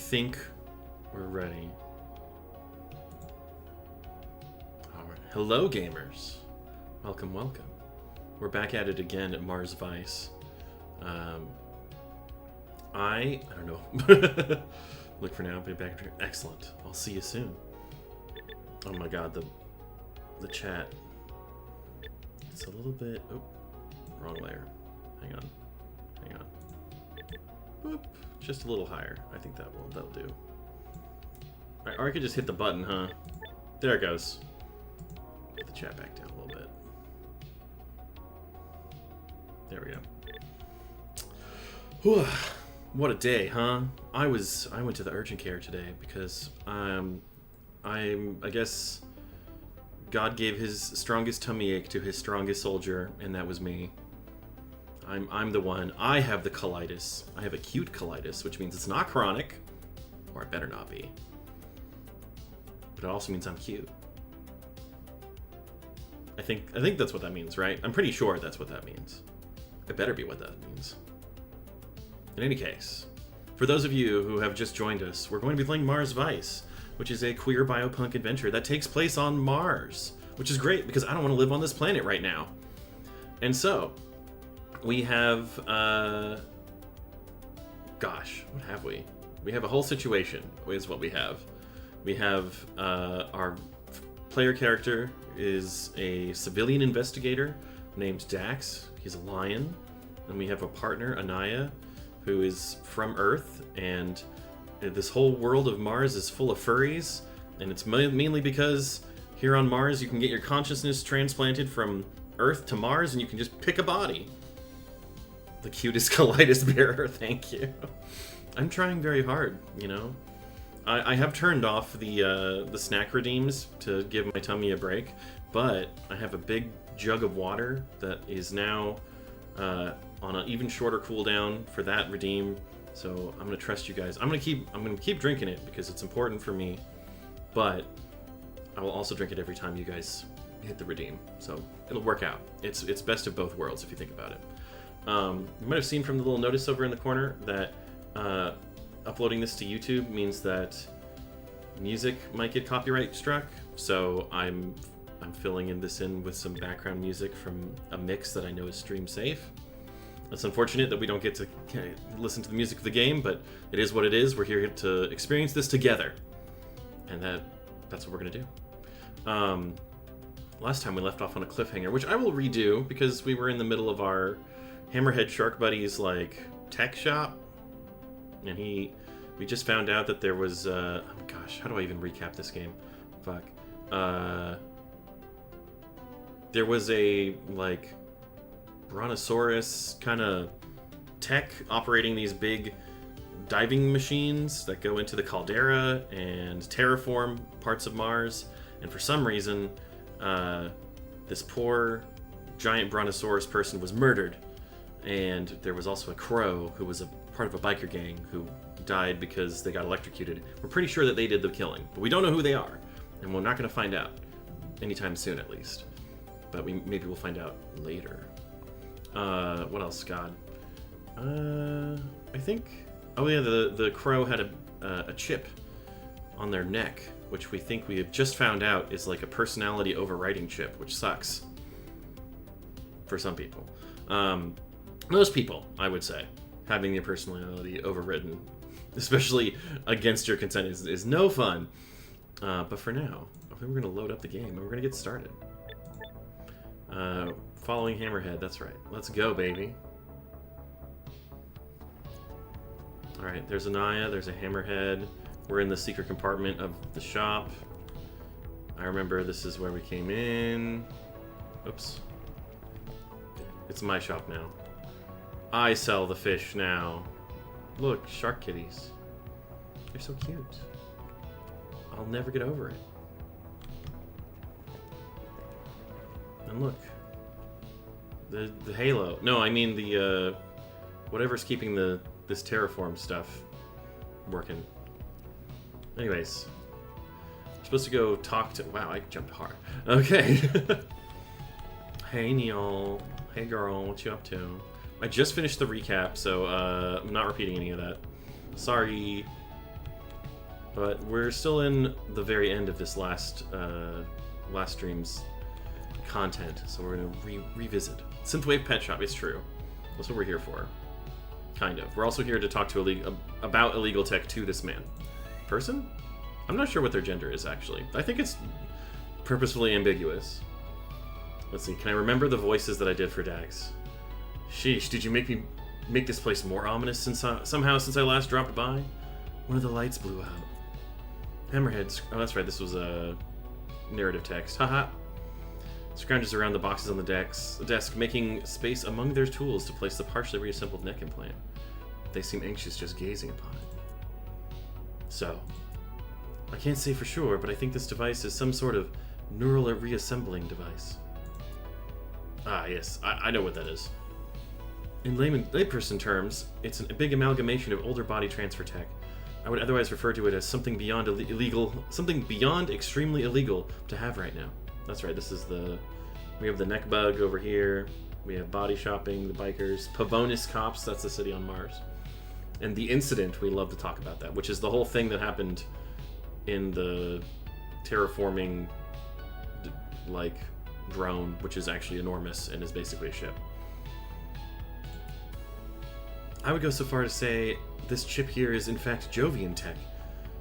think we're ready. Alright. Hello, gamers. Welcome, welcome. We're back at it again at Mars Vice. I don't know. Look for now, be back. Excellent. I'll see you soon. Oh my god, the chat. It's a little bit... Oh, wrong layer. Hang on. Hang on. Boop. Just a little higher. I think that'll do. Alright, or I could just hit the button, huh? There it goes. Get the chat back down a little bit. There we go. Whew. What a day, huh? I went to the urgent care today because I guess God gave his strongest tummy ache to his strongest soldier, and that was me. I'm the one. I have the colitis. I have acute colitis, which means it's not chronic, or it better not be. But it also means I'm cute. I think that's what that means, right? I'm pretty sure that's what that means. It better be what that means. In any case, for those of you who have just joined us, we're going to be playing Mars Vice, which is a queer biopunk adventure that takes place on Mars, which is great because I don't want to live on this planet right now. And so, we have, gosh, what have we? We have a whole situation, is what we have. We have, our player character is a civilian investigator named Dax. He's a lion. And we have a partner, Anaya, who is from Earth, and this whole world of Mars is full of furries, and it's mainly because here on Mars you can get your consciousness transplanted from Earth to Mars, and you can just pick a body. The cutest colitis bearer, thank you. I'm trying very hard, you know. I have turned off the snack redeems to give my tummy a break, but I have a big jug of water that is now on an even shorter cooldown for that redeem. So I'm gonna trust you guys. I'm gonna keep drinking it because it's important for me, but I will also drink it every time you guys hit the redeem. So it'll work out. It's best of both worlds if you think about it. You might have seen from the little notice over in the corner that uploading this to YouTube means that music might get copyright struck. So I'm filling in with some background music from a mix that I know is stream safe. It's unfortunate that we don't get to listen to the music of the game, but it is what it is. We're here to experience this together, and that's what we're gonna do. Last time we left off on a cliffhanger, which I will redo because we were in the middle of our Hammerhead Shark Buddy's like tech shop, and we just found out that there was oh gosh, how do I even recap this game? Fuck. There was a like brontosaurus kind of tech operating these big diving machines that go into the caldera and terraform parts of Mars, and for some reason this poor giant brontosaurus person was murdered, and there was also a crow who was a part of a biker gang who died because they got electrocuted. We're pretty sure that they did the killing, but we don't know who they are, and we're not going to find out anytime soon, at least. But maybe we'll find out later. What else, God? I think... Oh yeah, the crow had a chip on their neck, which we think we have just found out is like a personality overriding chip, which sucks. For some people. Most people, I would say, having their personality overridden, especially against your consent, is no fun. But for now, I think we're going to load up the game and we're going to get started. Following Hammerhead, that's right. Let's go, baby. Alright, there's Anaya, there's a Hammerhead. We're in the secret compartment of the shop. I remember this is where we came in. Oops. It's my shop now. I sell the fish now. Look, shark kitties. They're so cute. I'll never get over it. And look. The halo. No, I mean the, whatever's keeping this terraform stuff working. Anyways. I'm supposed to go talk to... Wow, I jumped hard. Okay. Hey, Neil. Hey, girl. What you up to? I just finished the recap, so I'm not repeating any of that. Sorry. But we're still in the very end of this last stream's content, so we're going to revisit. Synthwave Pet Shop, it's true. That's what we're here for. Kind of. We're also here to talk to about illegal tech to this man. Person? I'm not sure what their gender is, actually. I think it's purposefully ambiguous. Let's see, can I remember the voices that I did for Dax? Sheesh, did you make this place more ominous somehow since I last dropped by? One of the lights blew out. Hammerhead, oh that's right, this was a narrative text. Haha. Scrounges around the boxes on the desk, making space among their tools to place the partially reassembled neck implant. They seem anxious just gazing upon it. So, I can't say for sure, but I think this device is some sort of neural reassembling device. Ah, yes, I know what that is. In layperson terms, it's a big amalgamation of older body transfer tech. I would otherwise refer to it as something beyond illegal, something beyond extremely illegal to have right now. That's right, this is we have the neck bug over here, we have body shopping, the bikers, Pavonis Cops, that's the city on Mars. And the incident, we love to talk about that, which is the whole thing that happened in the terraforming, like, drone, which is actually enormous and is basically a ship. I would go so far to say this chip here is in fact Jovian tech,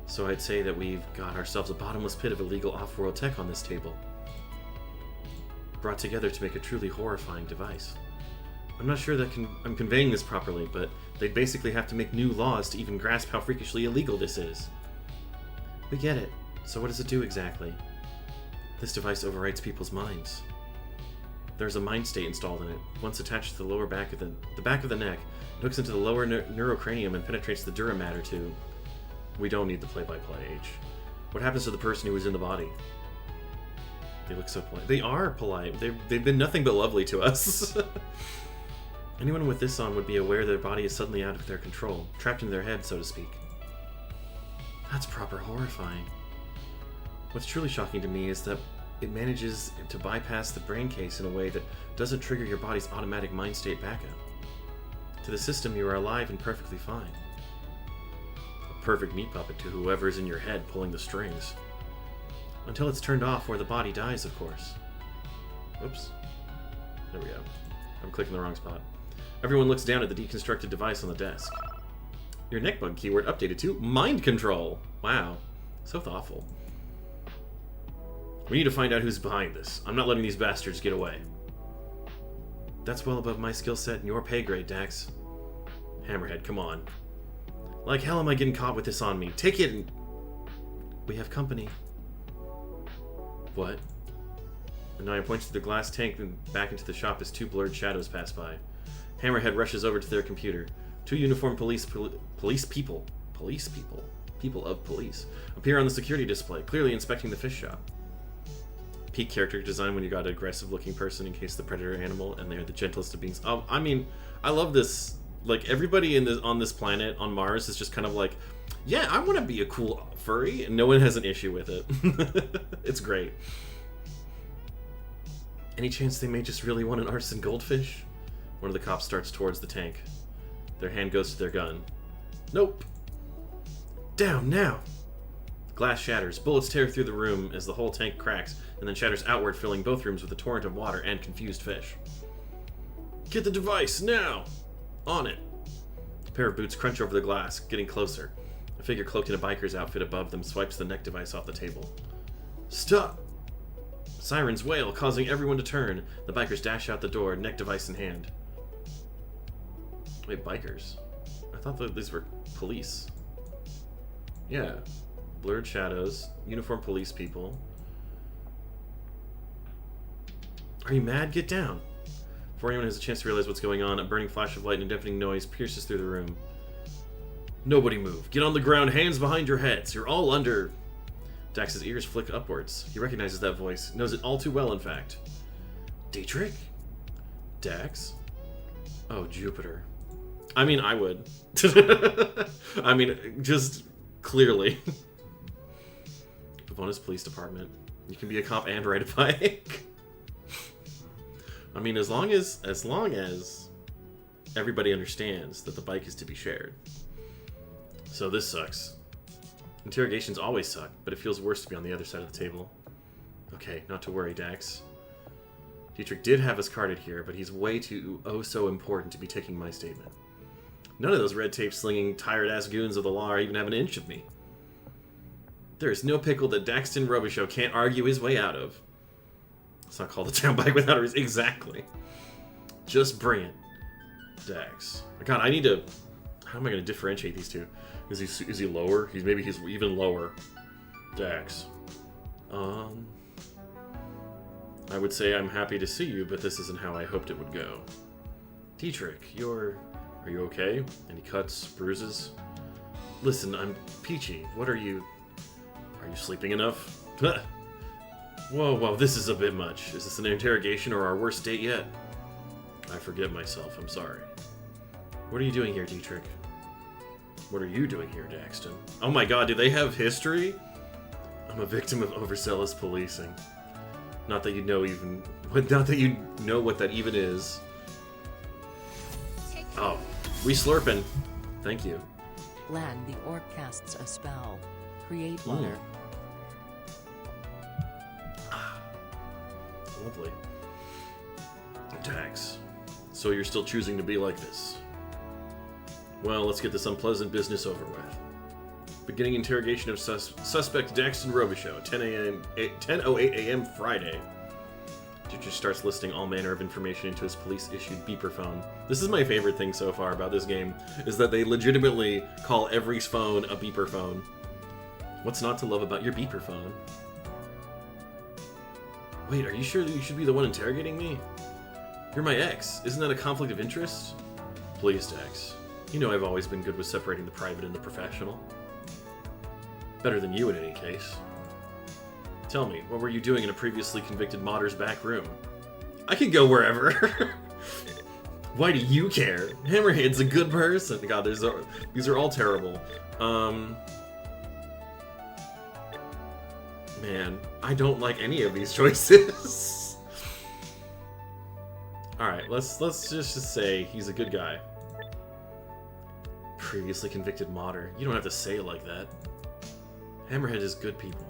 so I'd say that we've got ourselves a bottomless pit of illegal off-world tech on this table, brought together to make a truly horrifying device. I'm not sure that I'm conveying this properly, but they'd basically have to make new laws to even grasp how freakishly illegal this is. We get it. So what does it do exactly? This device overwrites people's minds. There's a mind state installed in it. Once attached to the lower back of the back of the neck, it hooks into the lower neurocranium and penetrates the dura mater too. We don't need the play-by-play, H. What happens to the person who is in the body? They look so polite. They are polite. They've been nothing but lovely to us. Anyone with this on would be aware their body is suddenly out of their control, trapped in their head, so to speak. That's proper horrifying. What's truly shocking to me is that it manages to bypass the brain case in a way that doesn't trigger your body's automatic mind state backup. To the system, you are alive and perfectly fine. A perfect meat puppet to whoever's in your head pulling the strings. Until it's turned off, or the body dies, of course. Oops. There we go. I'm clicking the wrong spot. Everyone looks down at the deconstructed device on the desk. Your neckbug keyword updated to mind control. Wow. So thoughtful. We need to find out who's behind this. I'm not letting these bastards get away. That's well above my skill set and your pay grade, Dax. Hammerhead, come on. Like hell am I getting caught with this on me? Take it and... We have company. What? And Naya points to the glass tank and back into the shop as two blurred shadows pass by. Hammerhead rushes over to their computer. Two uniformed people of police, appear on the security display, clearly inspecting the fish shop. Peak character design when you got an aggressive-looking person in case the predator animal, and they're the gentlest of beings. I mean, I love this. Like, everybody on this planet, on Mars, is just kind of like, yeah, I want to be a cool furry, and no one has an issue with it. It's great. Any chance they may just really want an artisan goldfish? One of the cops starts towards the tank. Their hand goes to their gun. Nope. Down now! Glass shatters. Bullets tear through the room as the whole tank cracks, and then shatters outward, filling both rooms with a torrent of water and confused fish. Get the device, now! On it. A pair of boots crunch over the glass, getting closer. A figure cloaked in a biker's outfit above them swipes the neck device off the table. Stop! Sirens wail, causing everyone to turn. The bikers dash out the door, neck device in hand. Wait, bikers? I thought that these were police. Yeah. Blurred shadows, uniformed police people. Are you mad? Get down! Before anyone has a chance to realize what's going on, a burning flash of light and a deafening noise pierces through the room. Nobody move. Get on the ground, hands behind your heads. You're all under... Dax's ears flick upwards. He recognizes that voice. Knows it all too well, in fact. Dietrich? Dax? Oh, Jupiter. I mean, I would. I mean, just clearly. Pavonis Police Department. You can be a cop and ride a bike. I mean, as long as everybody understands that the bike is to be shared. So this sucks. Interrogations always suck, but it feels worse to be on the other side of the table. Okay, not to worry, Dax. Dietrich did have us carded here, but he's way too so important to be taking my statement. None of those red tape slinging tired-ass goons of the law even have an inch of me. There is no pickle that Daxton Robichaux can't argue his way out of. It's not called a town bike without a reason. Exactly. Just bring it. Dax. God, I need to... How am I going to differentiate these two? Is he lower? Maybe he's even lower. Dax. I would say I'm happy to see you, but this isn't how I hoped it would go. Dietrich, are you okay? Any cuts, bruises? Listen, I'm Peachy. What are you sleeping enough? Whoa, this is a bit much. Is this an interrogation or our worst date yet? I forgive myself, I'm sorry. What are you doing here, Dietrich? What are you doing here, Daxton? Oh my god, do they have history? I'm a victim of overzealous policing. Not that you know what that even is. Oh, we slurping. Thank you. Land the orc casts a spell. Create water. Lovely. Dax. So you're still choosing to be like this. Well, let's get this unpleasant business over with. Beginning interrogation of suspect Daxton Robichaux, 10:08 a.m. Friday. Dietrich starts listing all manner of information into his police-issued beeper phone. This is my favorite thing so far about this game, is that they legitimately call every phone a beeper phone. What's not to love about your beeper phone? Wait, are you sure that you should be the one interrogating me? You're my ex. Isn't that a conflict of interest? Please, Dax. You know I've always been good with separating the private and the professional. Better than you in any case. Tell me, what were you doing in a previously convicted modder's back room? I can go wherever. Why do you care? Hammerhead's a good person. God, these are all terrible. Man, I don't like any of these choices. Alright, let's just say he's a good guy. Previously convicted modder. You don't have to say it like that. Hammerhead is good people.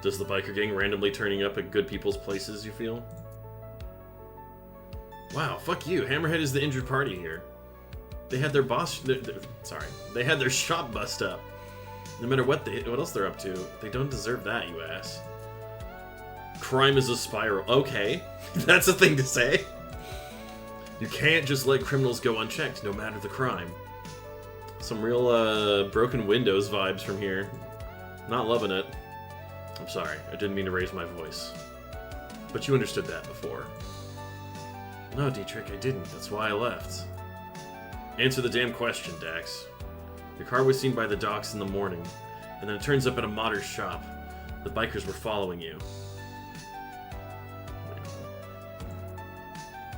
Does the biker gang randomly turning up at good people's places, you feel? Wow, fuck you. Hammerhead is the injured party here. They had their they had their shop bust up. No matter what else they're up to, they don't deserve that, you ass. Crime is a spiral. Okay, that's a thing to say. You can't just let criminals go unchecked, no matter the crime. Some real, broken windows vibes from here. Not loving it. I'm sorry, I didn't mean to raise my voice. But you understood that before. No, Dietrich, I didn't. That's why I left. Answer the damn question, Dax. Your car was seen by the docks in the morning, and then it turns up at a modder's shop. The bikers were following you.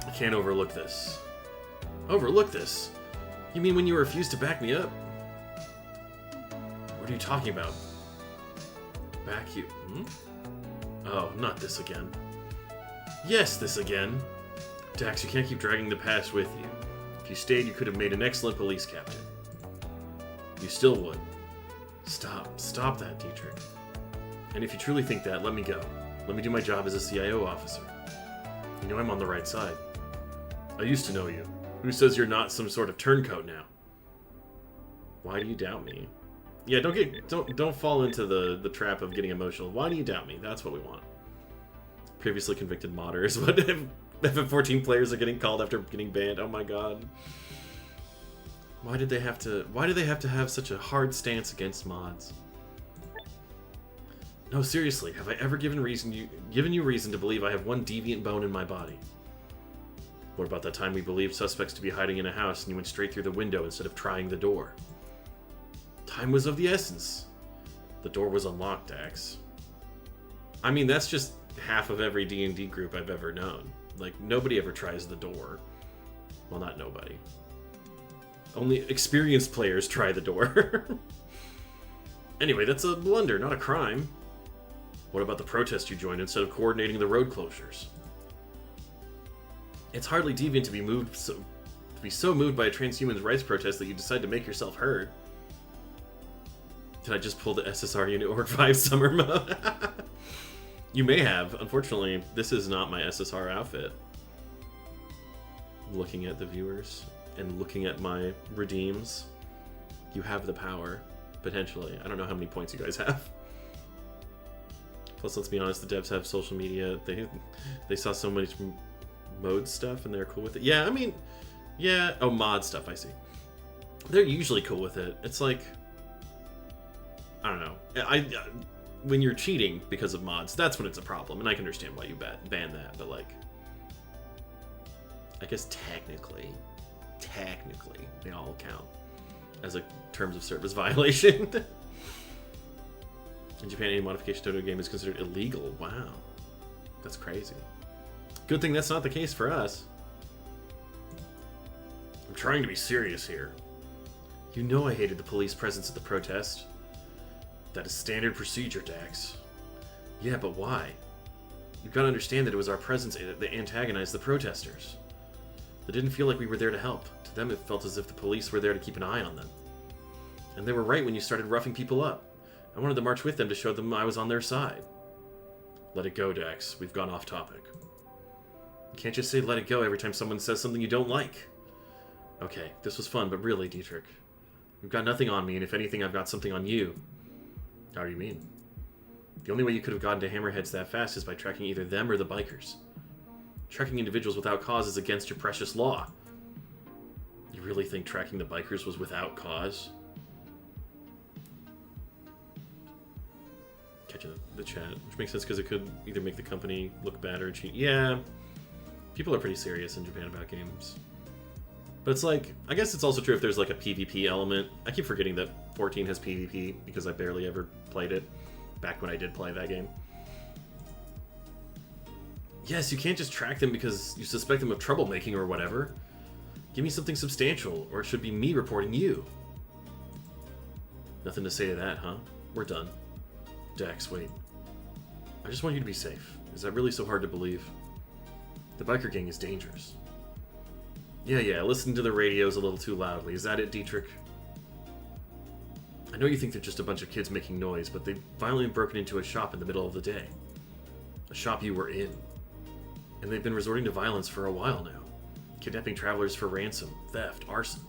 I can't overlook this. Overlook this? You mean when you refused to back me up? What are you talking about? Back you? Oh, not this again. Yes, this again. Dax, you can't keep dragging the past with you. If you stayed, you could have made an excellent police captain. You still would. Stop that, Dietrich. And if you truly think that, let me go. Let me do my job as a CIO officer. You know I'm on the right side. I used to know you. Who says you're not some sort of turncoat now? Why do you doubt me? Yeah, don't fall into the trap of getting emotional. Why do you doubt me? That's what we want. Previously convicted modders. What if FF14 players are getting called after getting banned? Oh my god. Why do they have to have such a hard stance against mods? No, seriously, have I ever given you reason to believe I have one deviant bone in my body? What about that time we believed suspects to be hiding in a house and you went straight through the window instead of trying the door? Time was of the essence. The door was unlocked, Dax. I mean, that's just half of every D&D group I've ever known. Like, nobody ever tries the door. Well, not nobody. Only experienced players try the door. Anyway, that's a blunder, not a crime. What about the protest you joined instead of coordinating the road closures? It's hardly deviant to be so moved by a transhuman's rights protest that you decide to make yourself heard. Did I just pull the SSR unit Orcvibes summer mode? You may have. Unfortunately, this is not my SSR outfit. Looking at the viewers and looking at my redeems, you have the power, potentially. I don't know how many points you guys have. Plus, let's be honest, the devs have social media. They saw so much mode stuff and they're cool with it. Yeah, I mean, yeah. Oh, mod stuff, I see. They're usually cool with it. It's like, I don't know. When you're cheating because of mods, that's when it's a problem, and I can understand why you ban that. But like, I guess technically, they all count as a terms of service violation. In Japan, any modification to a game is considered illegal. Wow, that's crazy. Good thing that's not the case for us. I'm trying to be serious here. You know I hated the police presence at the protest. That is standard procedure, Dax. Yeah, but why? You've got to understand that it was our presence that antagonized the protesters. They didn't feel like we were there to help. To them, it felt as if the police were there to keep an eye on them. And they were right when you started roughing people up. I wanted to march with them to show them I was on their side. Let it go, Dax. We've gone off topic. You can't just say let it go every time someone says something you don't like. Okay, this was fun, but really, Dietrich, you've got nothing on me, and if anything, I've got something on you. How do you mean? The only way you could have gotten to Hammerheads that fast is by tracking either them or the bikers. Tracking individuals without cause is against your precious law. You really think tracking the bikers was without cause? Catching the chat, which makes sense because it could either make the company look bad or cheat. Yeah, people are pretty serious in Japan about games. But it's like, I guess it's also true if there's like a PvP element. I keep forgetting that 14 has PvP because I barely ever played it back when I did play that game. Yes, you can't just track them because you suspect them of troublemaking or whatever. Give me something substantial, or it should be me reporting you. Nothing to say to that, huh? We're done. Dax, wait. I just want you to be safe. Is that really so hard to believe? The biker gang is dangerous. Yeah, listen to the radios a little too loudly. Is that it, Dietrich? I know you think they're just a bunch of kids making noise, but they've violently broken into a shop in the middle of the day. A shop you were in. And they've been resorting to violence for a while now. Kidnapping travelers for ransom, theft, arson.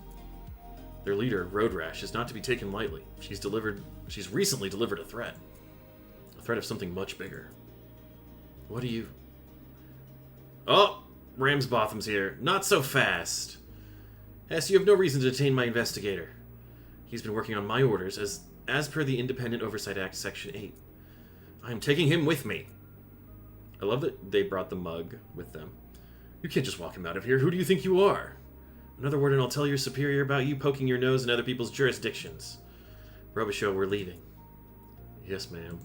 Their leader, Road Rash, is not to be taken lightly. She's recently delivered a threat. A threat of something much bigger. What do you... Oh! Ramsbotham's here. Not so fast. Yes, you have no reason to detain my investigator. He's been working on my orders as per the Independent Oversight Act, Section 8. I am taking him with me. I love that they brought the mug with them. You can't just walk him out of here. Who do you think you are? Another word and I'll tell your superior about you poking your nose in other people's jurisdictions. Robichaux, we're leaving. Yes, ma'am.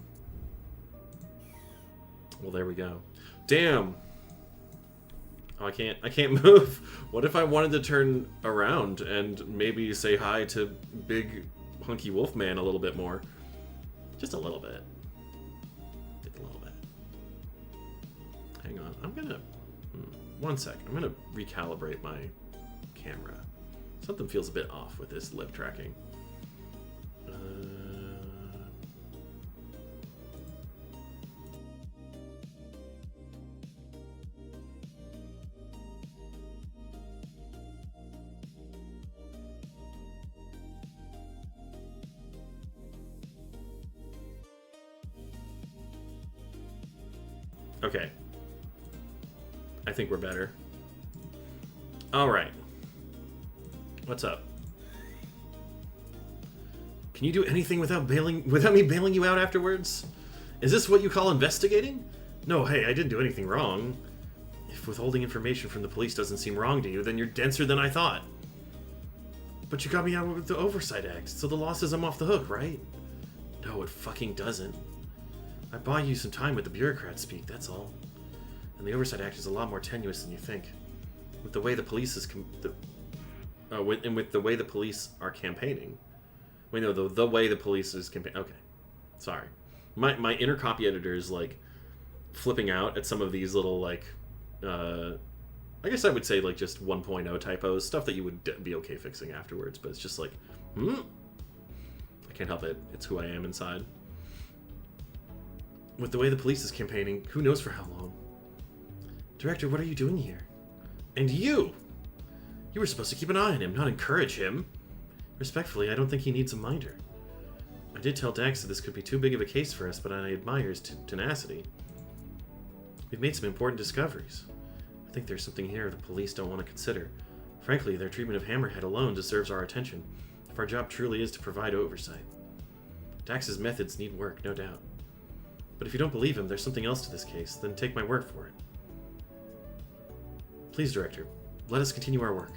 Well, there we go. Damn. Oh, I can't move. What if I wanted to turn around and maybe say hi to big hunky wolf man a little bit more? Just a little bit. Just a little bit. Hang on. I'm gonna... One sec. I'm gonna recalibrate my camera. Something feels a bit off with this lip tracking. Okay. I think we're better. Alright. What's up? Can you do anything without me bailing you out afterwards? Is this what you call investigating? No, hey, I didn't do anything wrong. If withholding information from the police doesn't seem wrong to you, then you're denser than I thought. But you got me out with the Oversight Act, so the law says I'm off the hook, right? No, it fucking doesn't. I bought you some time with the bureaucrat speak, that's all. And the Oversight Act is a lot more tenuous than you think. With the way the police is with the way the police are campaigning. Wait, no, the way the police is campaigning. Okay, sorry. My inner copy editor is like flipping out at some of these little like, I guess I would say like just 1.0 typos, stuff that you would be okay fixing afterwards. But it's just like, I can't help it. It's who I am inside. With the way the police is campaigning, who knows for how long. Director, what are you doing here? And you! You were supposed to keep an eye on him, not encourage him. Respectfully, I don't think he needs a minder. I did tell Dax that this could be too big of a case for us, but I admire his tenacity. We've made some important discoveries. I think there's something here the police don't want to consider. Frankly, their treatment of Hammerhead alone deserves our attention, if our job truly is to provide oversight. Dax's methods need work, no doubt. But if you don't believe him, there's something else to this case, then take my word for it. Please, Director, let us continue our work.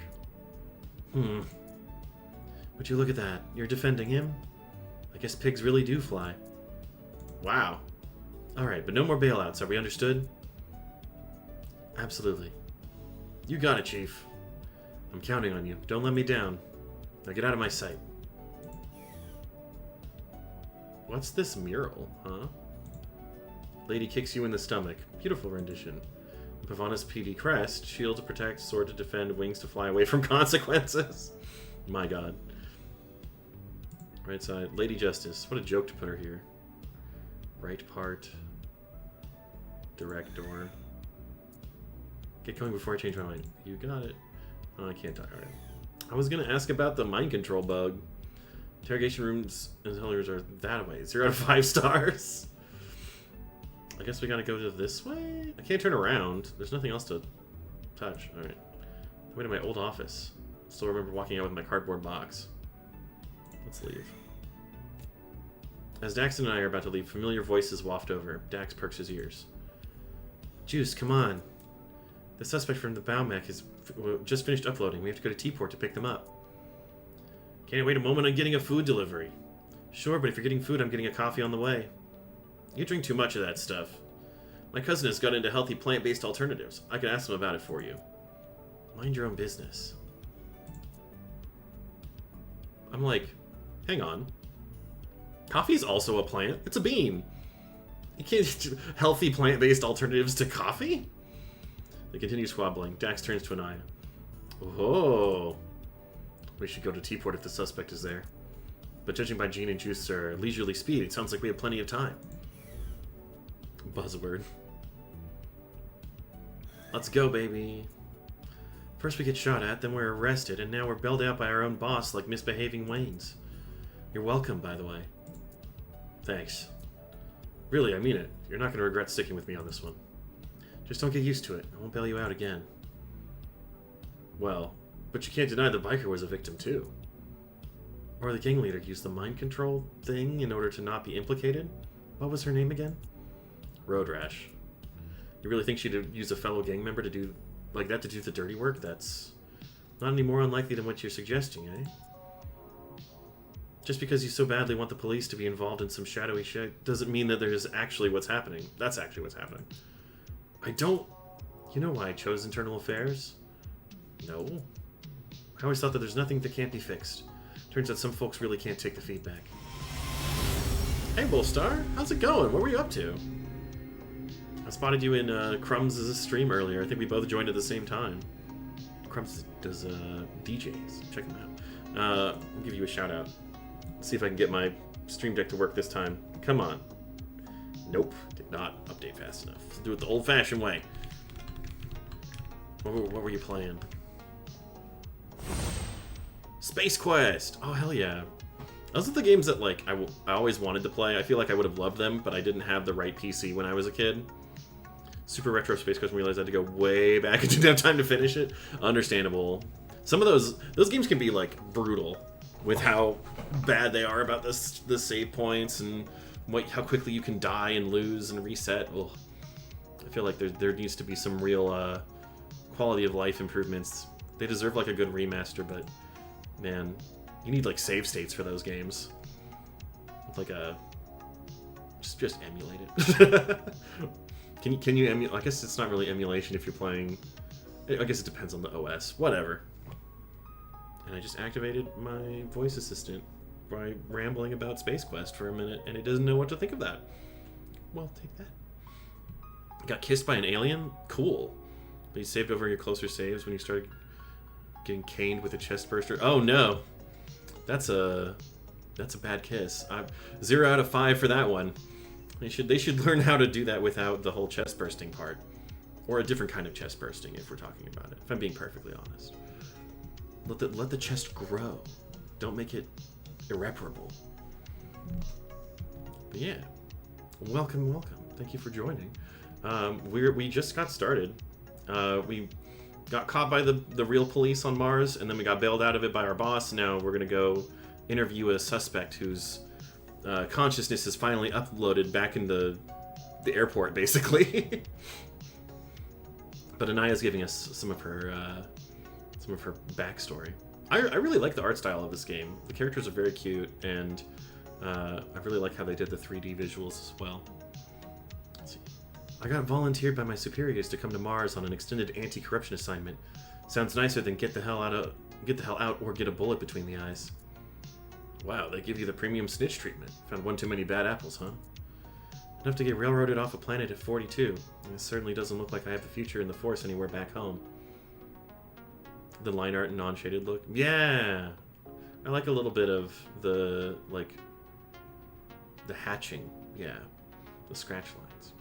Would you look at that? You're defending him? I guess pigs really do fly. Wow. Alright, but no more bailouts, are we understood? Absolutely. You got it, Chief. I'm counting on you. Don't let me down. Now get out of my sight. What's this mural, huh? Lady kicks you in the stomach. Beautiful rendition. Pavana's PD crest. Shield to protect, sword to defend, wings to fly away from consequences. My god. Right side. Lady Justice. What a joke to put her here. Right part. Direct door. Get going before I change my mind. You got it. Oh, I can't talk. Alright. I was gonna ask about the mind control bug. Interrogation rooms and tellers are that way. 0 out of 5 stars. I guess we gotta go to this way? I can't turn around. There's nothing else to touch. Alright. Way to my old office. Still remember walking out with my cardboard box. Let's leave. As Dax and I are about to leave, familiar voices waft over. Dax perks his ears. Juice, come on. The suspect from the Baumech has just finished uploading. We have to go to T-Port to pick them up. Can't wait a moment on getting a food delivery. Sure, but if you're getting food, I'm getting a coffee on the way. You drink too much of that stuff. My cousin has got into healthy plant-based alternatives. I can ask him about it for you. Mind your own business. I'm like, hang on. Coffee's also a plant. It's a bean. You can't healthy plant-based alternatives to coffee? They continue squabbling. Dax turns to Anaya. Oh. We should go to T-Port if the suspect is there. But judging by Jean and Juice's leisurely speed, it sounds like we have plenty of time. Buzzword. Let's go, baby. First we get shot at, then we're arrested, and now we're bailed out by our own boss like misbehaving Waynes. You're welcome, by the way. Thanks. Really, I mean it. You're not going to regret sticking with me on this one. Just don't get used to it. I won't bail you out again. Well, but you can't deny the biker was a victim too. Or the gang leader used the mind control thing in order to not be implicated? What was her name again? Road Rash. You really think she'd use a fellow gang member to do like that to do the dirty work? That's not any more unlikely than what you're suggesting, eh? Just because you so badly want the police to be involved in some shadowy shit doesn't mean that there's actually what's happening. That's actually what's happening. I don't... You know why I chose internal affairs? No. I always thought that there's nothing that can't be fixed. Turns out some folks really can't take the feedback. Hey, Bullstar. How's it going? What were you up to? I spotted you in Crumbs' stream earlier. I think we both joined at the same time. Crumbs does DJs. Check him out. I'll give you a shout out. See if I can get my stream deck to work this time. Come on. Nope. Did not update fast enough. Let's do it the old-fashioned way. What were you playing? Space Quest! Oh, hell yeah. Those are the games that, like, I always wanted to play. I feel like I would have loved them, but I didn't have the right PC when I was a kid. Super retro Space Quest and realized I had to go way back and didn't have time to finish it. Understandable. Some of those games can be, like, brutal with how bad they are about the save points and how quickly you can die and lose and reset. Ugh. I feel like there needs to be some real quality of life improvements. They deserve, like, a good remaster, but, man, you need, like, save states for those games. Like a... Just emulate it. Can you emulate? I guess it's not really emulation if you're playing... I guess it depends on the OS. Whatever. And I just activated my voice assistant by rambling about Space Quest for a minute, and it doesn't know what to think of that. Well, take that. Got kissed by an alien? Cool. But you saved over your closer saves when you started getting caned with a chest burster. Oh no! That's a That's a bad kiss. 0 out of 5 for that one. They should learn how to do that without the whole chest bursting part. Or a different kind of chest bursting, if we're talking about it. If I'm being perfectly honest. Let the chest grow. Don't make it irreparable. But yeah. Welcome, welcome. Thank you for joining. We just got started. We got caught by the real police on Mars, and then we got bailed out of it by our boss. Now we're gonna go interview a suspect whose consciousness is finally uploaded back in the airport, basically. But Anaya's giving us some of her backstory. I really like the art style of this game. The characters are very cute, and I really like how they did the 3D visuals as well. Let's see. I got volunteered by my superiors to come to Mars on an extended anti-corruption assignment. Sounds nicer than get the hell out or get a bullet between the eyes. Wow, they give you the premium snitch treatment. Found one too many bad apples, huh? Enough to get railroaded off a planet at 42. It certainly doesn't look like I have a future in the Force anywhere back home. The line art and non-shaded look. Yeah! I like a little bit of the, like, the hatching. Yeah. The scratch lines.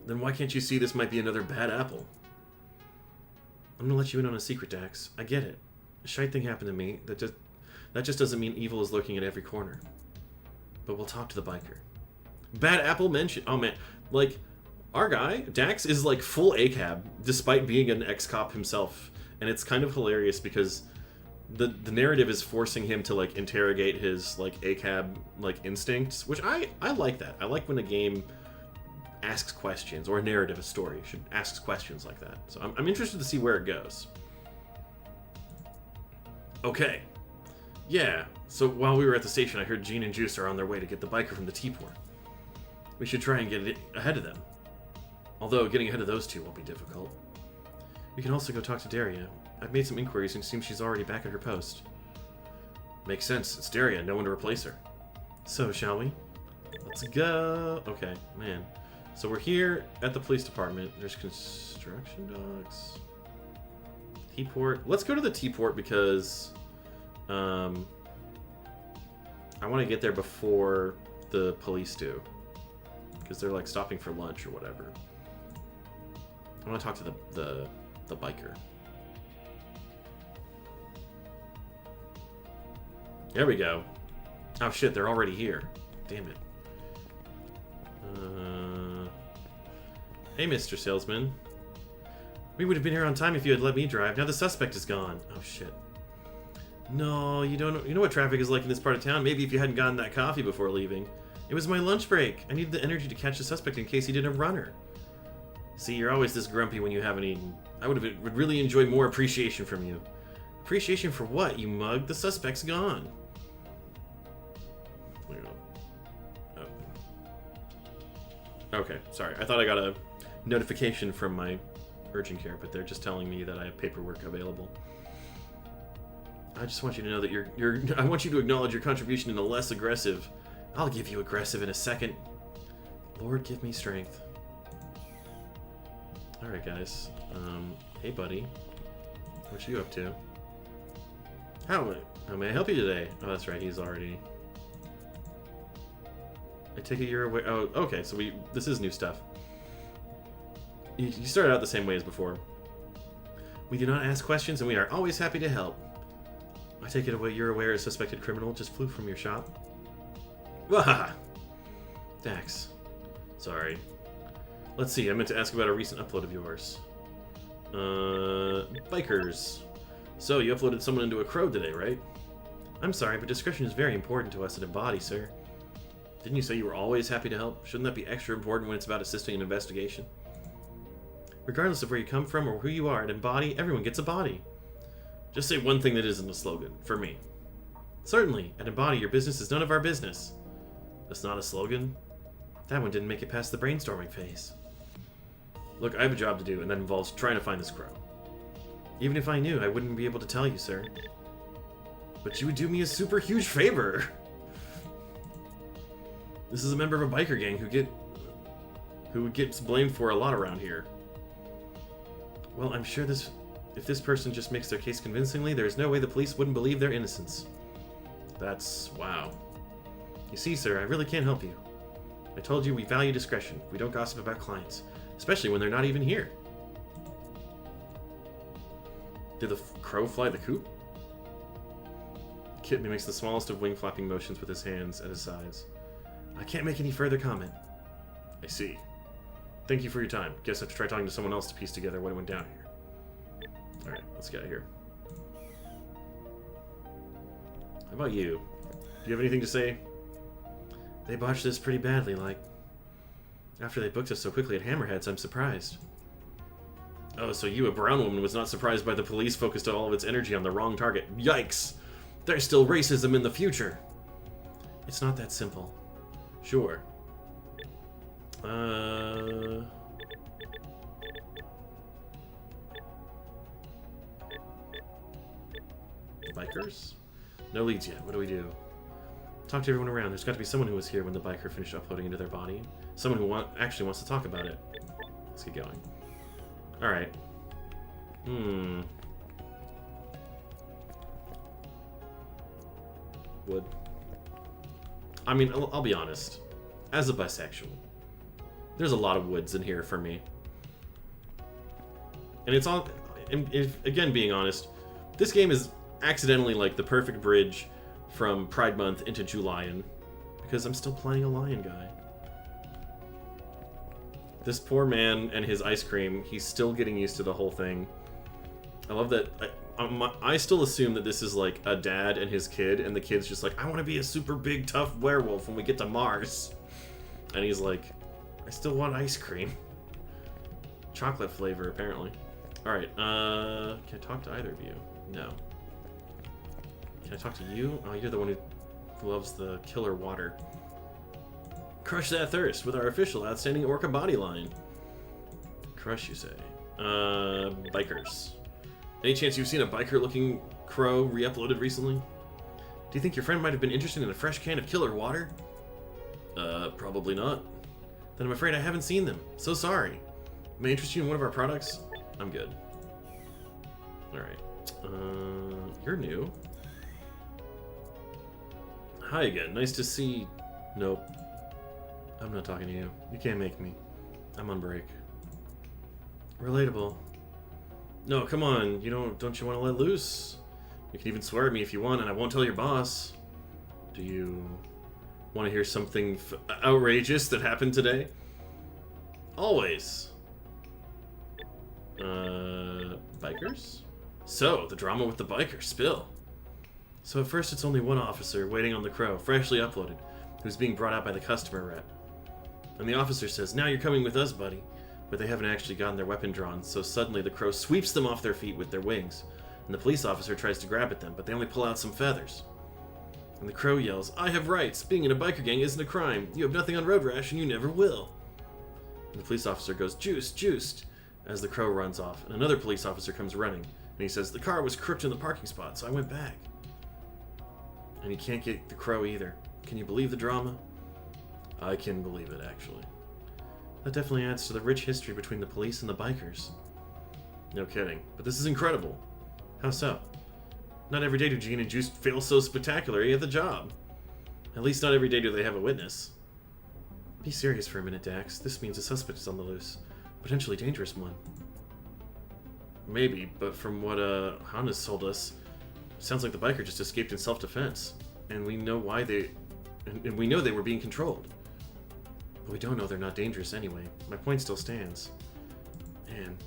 Then why can't you see this might be another bad apple? I'm gonna let you in on a secret, Dax. I get it. A shite thing happened to me. That just doesn't mean evil is lurking at every corner. But we'll talk to the biker. Bad apple mention. Oh man, like our guy Dax is like full ACAB, despite being an ex-cop himself, and it's kind of hilarious because the narrative is forcing him to like interrogate his like ACAB like instincts, which I like that. I like when a game asks questions, or a narrative, a story should ask questions like that. So I'm interested to see where it goes. Okay. Yeah, so while we were at the station, I heard Jean and Juice are on their way to get the biker from the T-port. We should try and get ahead of them. Although, getting ahead of those two won't be difficult. We can also go talk to Daria. I've made some inquiries and it seems she's already back at her post. Makes sense, it's Daria, no one to replace her. So, shall we? Let's go! Okay, man. So we're here at the police department. There's construction docks. T-port. Let's go to the T-port because... I want to get there before the police do, because they're like stopping for lunch or whatever. I want to talk to the biker. There we go. Oh shit, they're already here. Damn it. Hey, Mr. Salesman. We would have been here on time if you had let me drive. Now the suspect is gone. Oh shit. No, you know what traffic is like in this part of town. Maybe if you hadn't gotten that coffee before leaving. It was my lunch break. I needed the energy to catch the suspect in case he didn't run her. See, you're always this grumpy when you haven't eaten. I would really enjoy more appreciation from you. Appreciation for what, you mug? The suspect's gone. Oh. Okay, sorry. I thought I got a notification from my urgent care, but they're just telling me that I have paperwork available. I just want you to know that I want you to acknowledge your contribution in a less aggressive. I'll give you aggressive in a second. Lord, give me strength. Alright, guys. Hey, buddy. What you up to? How may I help you today? Oh, that's right. He's already... I take it you're aware... Oh, okay. So this is new stuff. You started out the same way as before. We do not ask questions, and we are always happy to help. I take it you're aware a suspected criminal just flew from your shop? Wahaha! Dax. Sorry. Let's see, I meant to ask about a recent upload of yours. Bikers. So, you uploaded someone into a crow today, right? I'm sorry, but discretion is very important to us at Embody, sir. Didn't you say you were always happy to help? Shouldn't that be extra important when it's about assisting an investigation? Regardless of where you come from or who you are, at Embody, everyone gets a body. Just say one thing that isn't a slogan, for me. Certainly, at Embody, your business is none of our business. That's not a slogan? That one didn't make it past the brainstorming phase. Look, I have a job to do, and that involves trying to find this crow. Even if I knew, I wouldn't be able to tell you, sir. But you would do me a super huge favor! This is a member of a biker gang who gets blamed for a lot around here. Well, I'm sure if this person just makes their case convincingly, there's no way the police wouldn't believe their innocence. That's... wow. You see, sir, I really can't help you. I told you we value discretion. We don't gossip about clients, especially when they're not even here. Did the crow fly the coop? Kitten makes the smallest of wing flapping motions with his hands at his sides. I can't make any further comment. I see. Thank you for your time. Guess I have to try talking to someone else to piece together what went down here. Alright, let's get out of here. How about you? Do you have anything to say? They botched this pretty badly, like... After they booked us so quickly at Hammerheads, I'm surprised. Oh, so you, a brown woman, was not surprised by the police focused all of its energy on the wrong target. Yikes! There's still racism in the future! It's not that simple. Sure. Bikers? No leads yet. What do we do? Talk to everyone around. There's got to be someone who was here when the biker finished uploading into their body. Someone who actually wants to talk about it. Let's get going. Alright. Wood. I mean, I'll be honest. As a bisexual, there's a lot of woods in here for me. And it's all... again, being honest, this game is accidentally like the perfect bridge from Pride Month into Julian, because I'm still playing a lion guy. This poor man and his ice cream, he's still getting used to the whole thing. I love that. I still assume that this is like a dad and his kid, and the kid's just like, I want to be a super big, tough werewolf when we get to Mars. And he's like, I still want ice cream. Chocolate flavor, apparently. Alright, can I talk to either of you? No. Can I talk to you? Oh, you're the one who loves the killer water. Crush that thirst with our official outstanding Orca body line. Crush, you say? Bikers. Any chance you've seen a biker-looking crow re-uploaded recently? Do you think your friend might have been interested in a fresh can of killer water? Probably not. Then I'm afraid I haven't seen them. So sorry. May I interest you in one of our products? I'm good. Alright. You're new. Hi again. Nice to see... Nope. I'm not talking to you. You can't make me. I'm on break. Relatable. No, come on. Don't you want to let loose? You can even swear at me if you want, and I won't tell your boss. Do you want to hear something outrageous that happened today? Always. Bikers? So, the drama with the biker. Spill. So at first it's only one officer waiting on the crow, freshly uploaded, who's being brought out by the customer rep. And the officer says, now you're coming with us, buddy. But they haven't actually gotten their weapon drawn, so suddenly the crow sweeps them off their feet with their wings. And the police officer tries to grab at them, but they only pull out some feathers. And the crow yells, I have rights. Being in a biker gang isn't a crime. You have nothing on road rash, and you never will. And the police officer goes, juiced, juiced, as the crow runs off. And another police officer comes running, and he says, the car was crooked in the parking spot, so I went back. And he can't get the crow either. Can you believe the drama? I can believe it, actually. That definitely adds to the rich history between the police and the bikers. No kidding. But this is incredible. How so? Not every day do Gene and Juice fail so spectacularly at the job. At least not every day do they have a witness. Be serious for a minute, Dax. This means a suspect is on the loose. Potentially dangerous one. Maybe, but from what Hannes told us, sounds like the biker just escaped in self-defense. And we know why they... And we know they were being controlled. But we don't know they're not dangerous anyway. My point still stands. Man,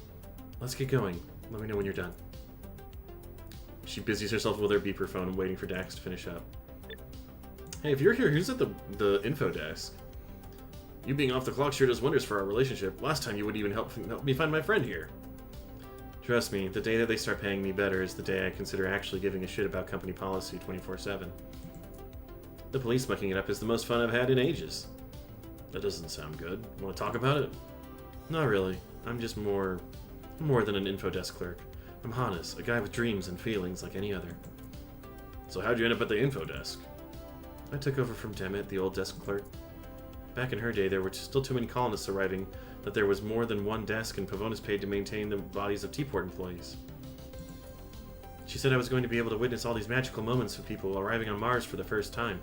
let's get going. Let me know when you're done. She busies herself with her beeper phone and waiting for Dax to finish up. Hey, if you're here, who's at the info desk? You being off the clock sure does wonders for our relationship. Last time you would even help me find my friend here. Trust me, the day that they start paying me better is the day I consider actually giving a shit about company policy 24/7. The police mucking it up is the most fun I've had in ages. That doesn't sound good. Want to talk about it? Not really. I'm just more than an info desk clerk. I'm Hannes, a guy with dreams and feelings like any other. So how'd you end up at the info desk? I took over from Demet, the old desk clerk. Back in her day, there were still too many colonists arriving that there was more than one desk, and Pavonis paid to maintain the bodies of T-Port employees. She said I was going to be able to witness all these magical moments with people arriving on Mars for the first time,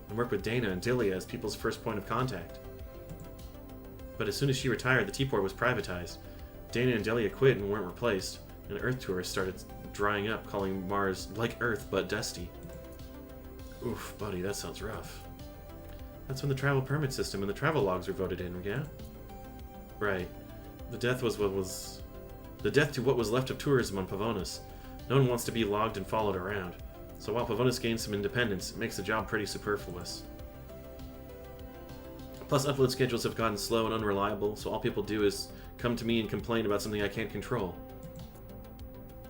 and work with Dana and Dilia as people's first point of contact. But as soon as she retired, the T-Port was privatized. Dana and Delia quit and weren't replaced, and Earth tourists started drying up, calling Mars like Earth but dusty. Oof, buddy, that sounds rough. That's when the travel permit system and the travel logs were voted in, yeah? Right. The death to what was left of tourism on Pavonis. No one wants to be logged and followed around. So while Pavonis gains some independence, it makes the job pretty superfluous. Plus, upload schedules have gotten slow and unreliable, so all people do is come to me and complain about something I can't control.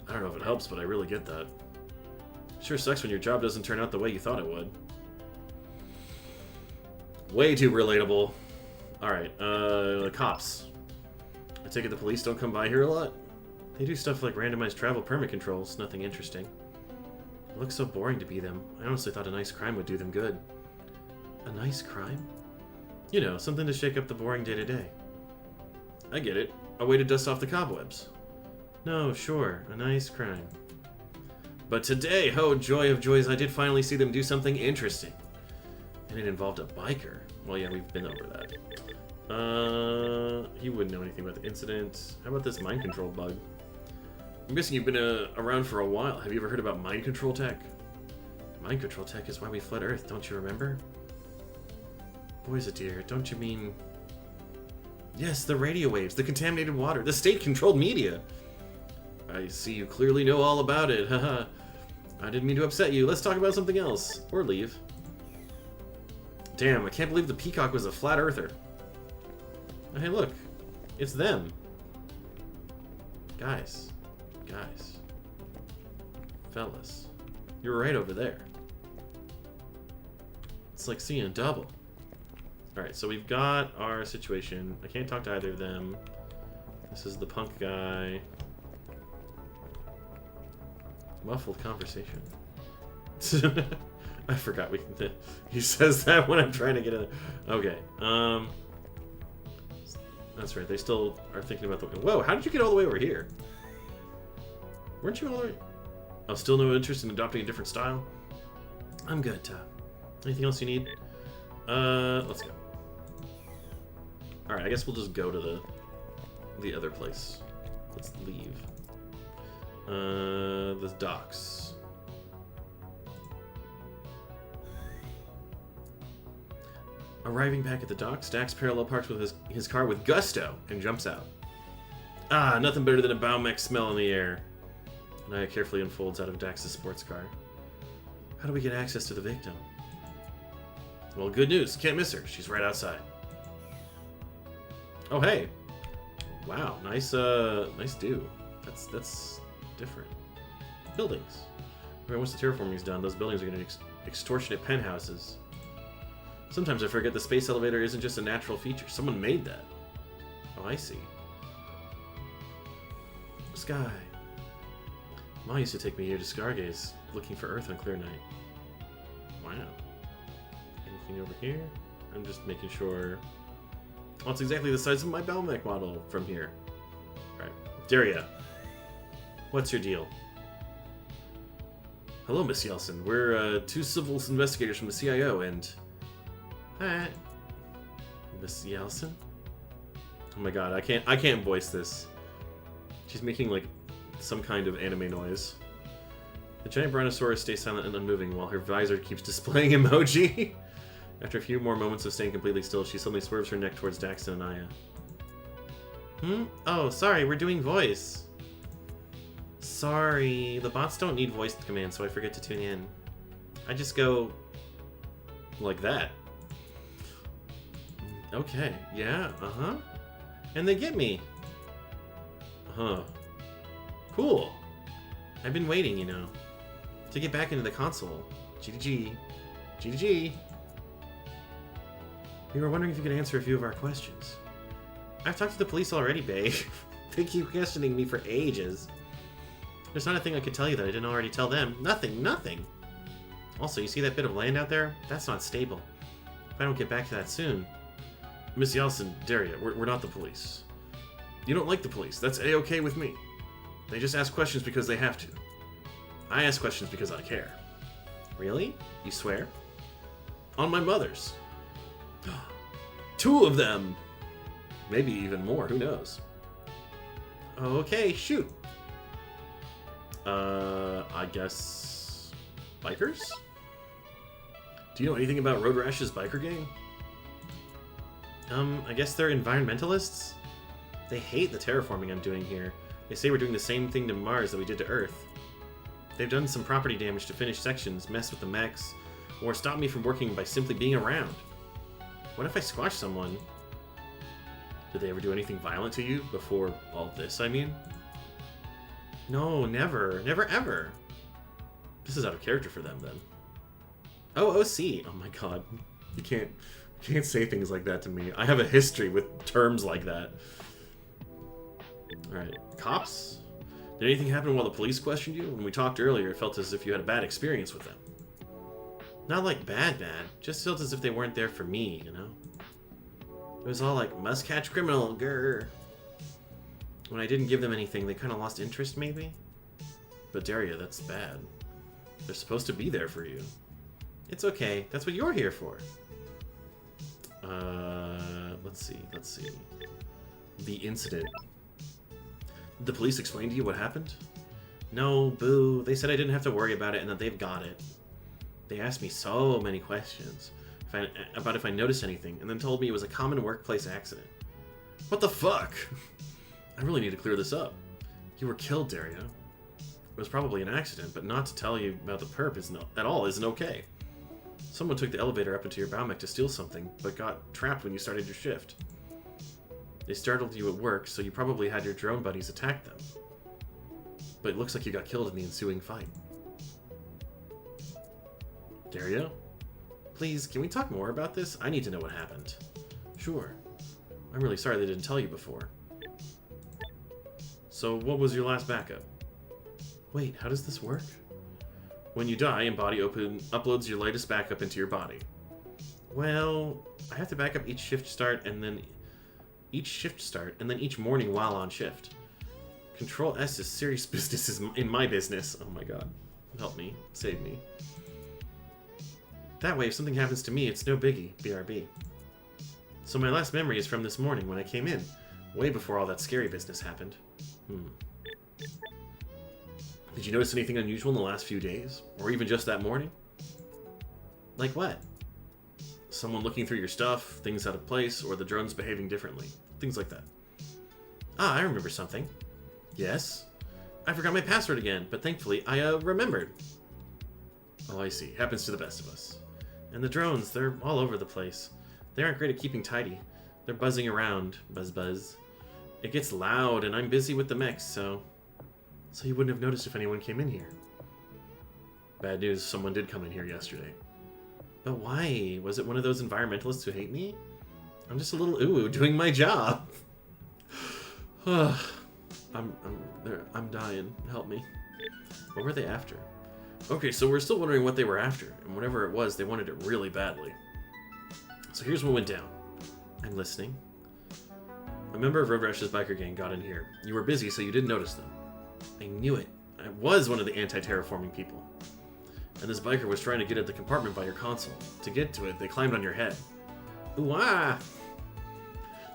I don't know if it helps, but I really get that. Sure sucks when your job doesn't turn out the way you thought it would. Way too relatable. Alright, the cops. I take it the police don't come by here a lot? They do stuff like randomized travel permit controls, nothing interesting. It looks so boring to be them. I honestly thought a nice crime would do them good. A nice crime? You know, something to shake up the boring day-to-day. I get it. A way to dust off the cobwebs. No, sure, a nice crime. But today, oh joy of joys, I did finally see them do something interesting. And it involved a biker. Well, yeah, we've been over that. He wouldn't know anything about the incident. How about this mind control bug? I'm guessing you've been around for a while. Have you ever heard about mind control tech? Mind control tech is why we fled Earth, don't you remember? Boys, dear, don't you mean... Yes, the radio waves, the contaminated water, the state-controlled media. I see you clearly know all about it, haha. I didn't mean to upset you. Let's talk about something else. Or leave. Damn, I can't believe the peacock was a flat earther. Oh, hey, look. It's them. Guys. Guys. Fellas. You're right over there. It's like seeing a double. Alright, so we've got our situation. I can't talk to either of them. This is the punk guy. Muffled conversation. I forgot he says that when I'm trying to get a... Okay, that's right, they still are thinking about the... Whoa, how did you get all the way over here? Weren't you all the way... Oh, still no interest in adopting a different style? I'm good, Tom. Anything else you need? Let's go. Alright, I guess we'll just go to the other place. Let's leave. The docks. Arriving back at the docks, Dax parallel parks with his car with gusto and jumps out. Ah, nothing better than a Baumex smell in the air. Naya carefully unfolds out of Dax's sports car. How do we get access to the victim? Well, good news. Can't miss her. She's right outside. Oh, hey. Wow, nice do. That's different. Buildings. Okay, once the terraforming's done, those buildings are going to be extortionate penthouses. Sometimes I forget the space elevator isn't just a natural feature. Someone made that. Oh, I see. Sky. Ma used to take me here to Scargaze, looking for Earth on clear night. Wow. Anything over here? I'm just making sure... Well, it's exactly the size of my Belmec model from here. Alright. Daria. What's your deal? Hello, Miss Yeltsin. We're two civil investigators from the CIO, and... Hi. Miss Yeltsin? Oh my god, I can't voice this. She's making, like, some kind of anime noise. The giant brontosaurus stays silent and unmoving while her visor keeps displaying emoji. After a few more moments of staying completely still, she suddenly swerves her neck towards Dax and Anaya. Oh, sorry, we're doing voice. Sorry, the bots don't need voice commands, so I forget to tune in. I just go... like that. Okay, yeah, uh-huh. And they get me. Uh-huh. Cool. I've been waiting, you know, to get back into the console. GDG. GDG. We were wondering if you could answer a few of our questions. I've talked to the police already, babe. They keep questioning me for ages. There's not a thing I could tell you that I didn't already tell them. Nothing, nothing. Also, you see that bit of land out there? That's not stable. If I don't get back to that soon... Miss Yeltsin, Daria, we're not the police. You don't like the police. That's A-okay with me. They just ask questions because they have to. I ask questions because I care. Really? You swear? On my mother's. 2 of them! Maybe even more, who knows? Okay, shoot. I guess... Bikers? Do you know anything about Road Rash's biker gang? I guess they're environmentalists? They hate the terraforming I'm doing here. They say we're doing the same thing to Mars that we did to Earth. They've done some property damage to finished sections, messed with the mechs, or stopped me from working by simply being around. What if I squash someone? Did they ever do anything violent to you before all this, I mean? No, never. Never ever. This is out of character for them, then. Oh, OC. Oh my god. You can't say things like that to me. I have a history with terms like that. Alright. Cops? Did anything happen while the police questioned you? When we talked earlier, it felt as if you had a bad experience with them. Not like bad. Just felt as if they weren't there for me, you know? It was all like, must catch criminal, grrr. When I didn't give them anything, they kind of lost interest, maybe? But Daria, that's bad. They're supposed to be there for you. It's okay. That's what you're here for. Let's see. The incident. Did the police explain to you what happened? No, boo. They said I didn't have to worry about it and that they've got it. They asked me so many questions about if I noticed anything, and then told me it was a common workplace accident. What the fuck? I really need to clear this up. You were killed, Daria. It was probably an accident, but not to tell you about the perp isn't okay. Someone took the elevator up into your Baumech to steal something, but got trapped when you started your shift. They startled you at work, so you probably had your drone buddies attack them. But it looks like you got killed in the ensuing fight. Daria? Please, can we talk more about this? I need to know what happened. Sure. I'm really sorry they didn't tell you before. So, what was your last backup? Wait, how does this work? When you die, Embody uploads your latest backup into your body. Well, I have to back up each shift start and then each morning while on shift. Control S is serious business in my business. Oh my god. Help me. Save me. That way, if something happens to me, it's no biggie. BRB. So my last memory is from this morning when I came in. Way before all that scary business happened. Did you notice anything unusual in the last few days? Or even just that morning? Like what? Someone looking through your stuff, things out of place, or the drones behaving differently. Things like that. Ah, I remember something. Yes? I forgot my password again, but thankfully I, remembered. Oh, I see. Happens to the best of us. And the drones, they're all over the place. They aren't great at keeping tidy. They're buzzing around. Buzz buzz. It gets loud, and I'm busy with the mechs, so you wouldn't have noticed if anyone came in here. Bad news, someone did come in here yesterday. But why? Was it one of those environmentalists who hate me? I'm just a little ooh doing my job. I'm dying. Help me. What were they after? Okay, so we're still wondering what they were after, and whatever it was, they wanted it really badly. So here's what went down. I'm listening. A member of Road Rash's biker gang got in here. You were busy, so you didn't notice them. I knew it. I was one of the anti-terraforming people. And this biker was trying to get at the compartment by your console. To get to it, they climbed on your head. Ooh, ah!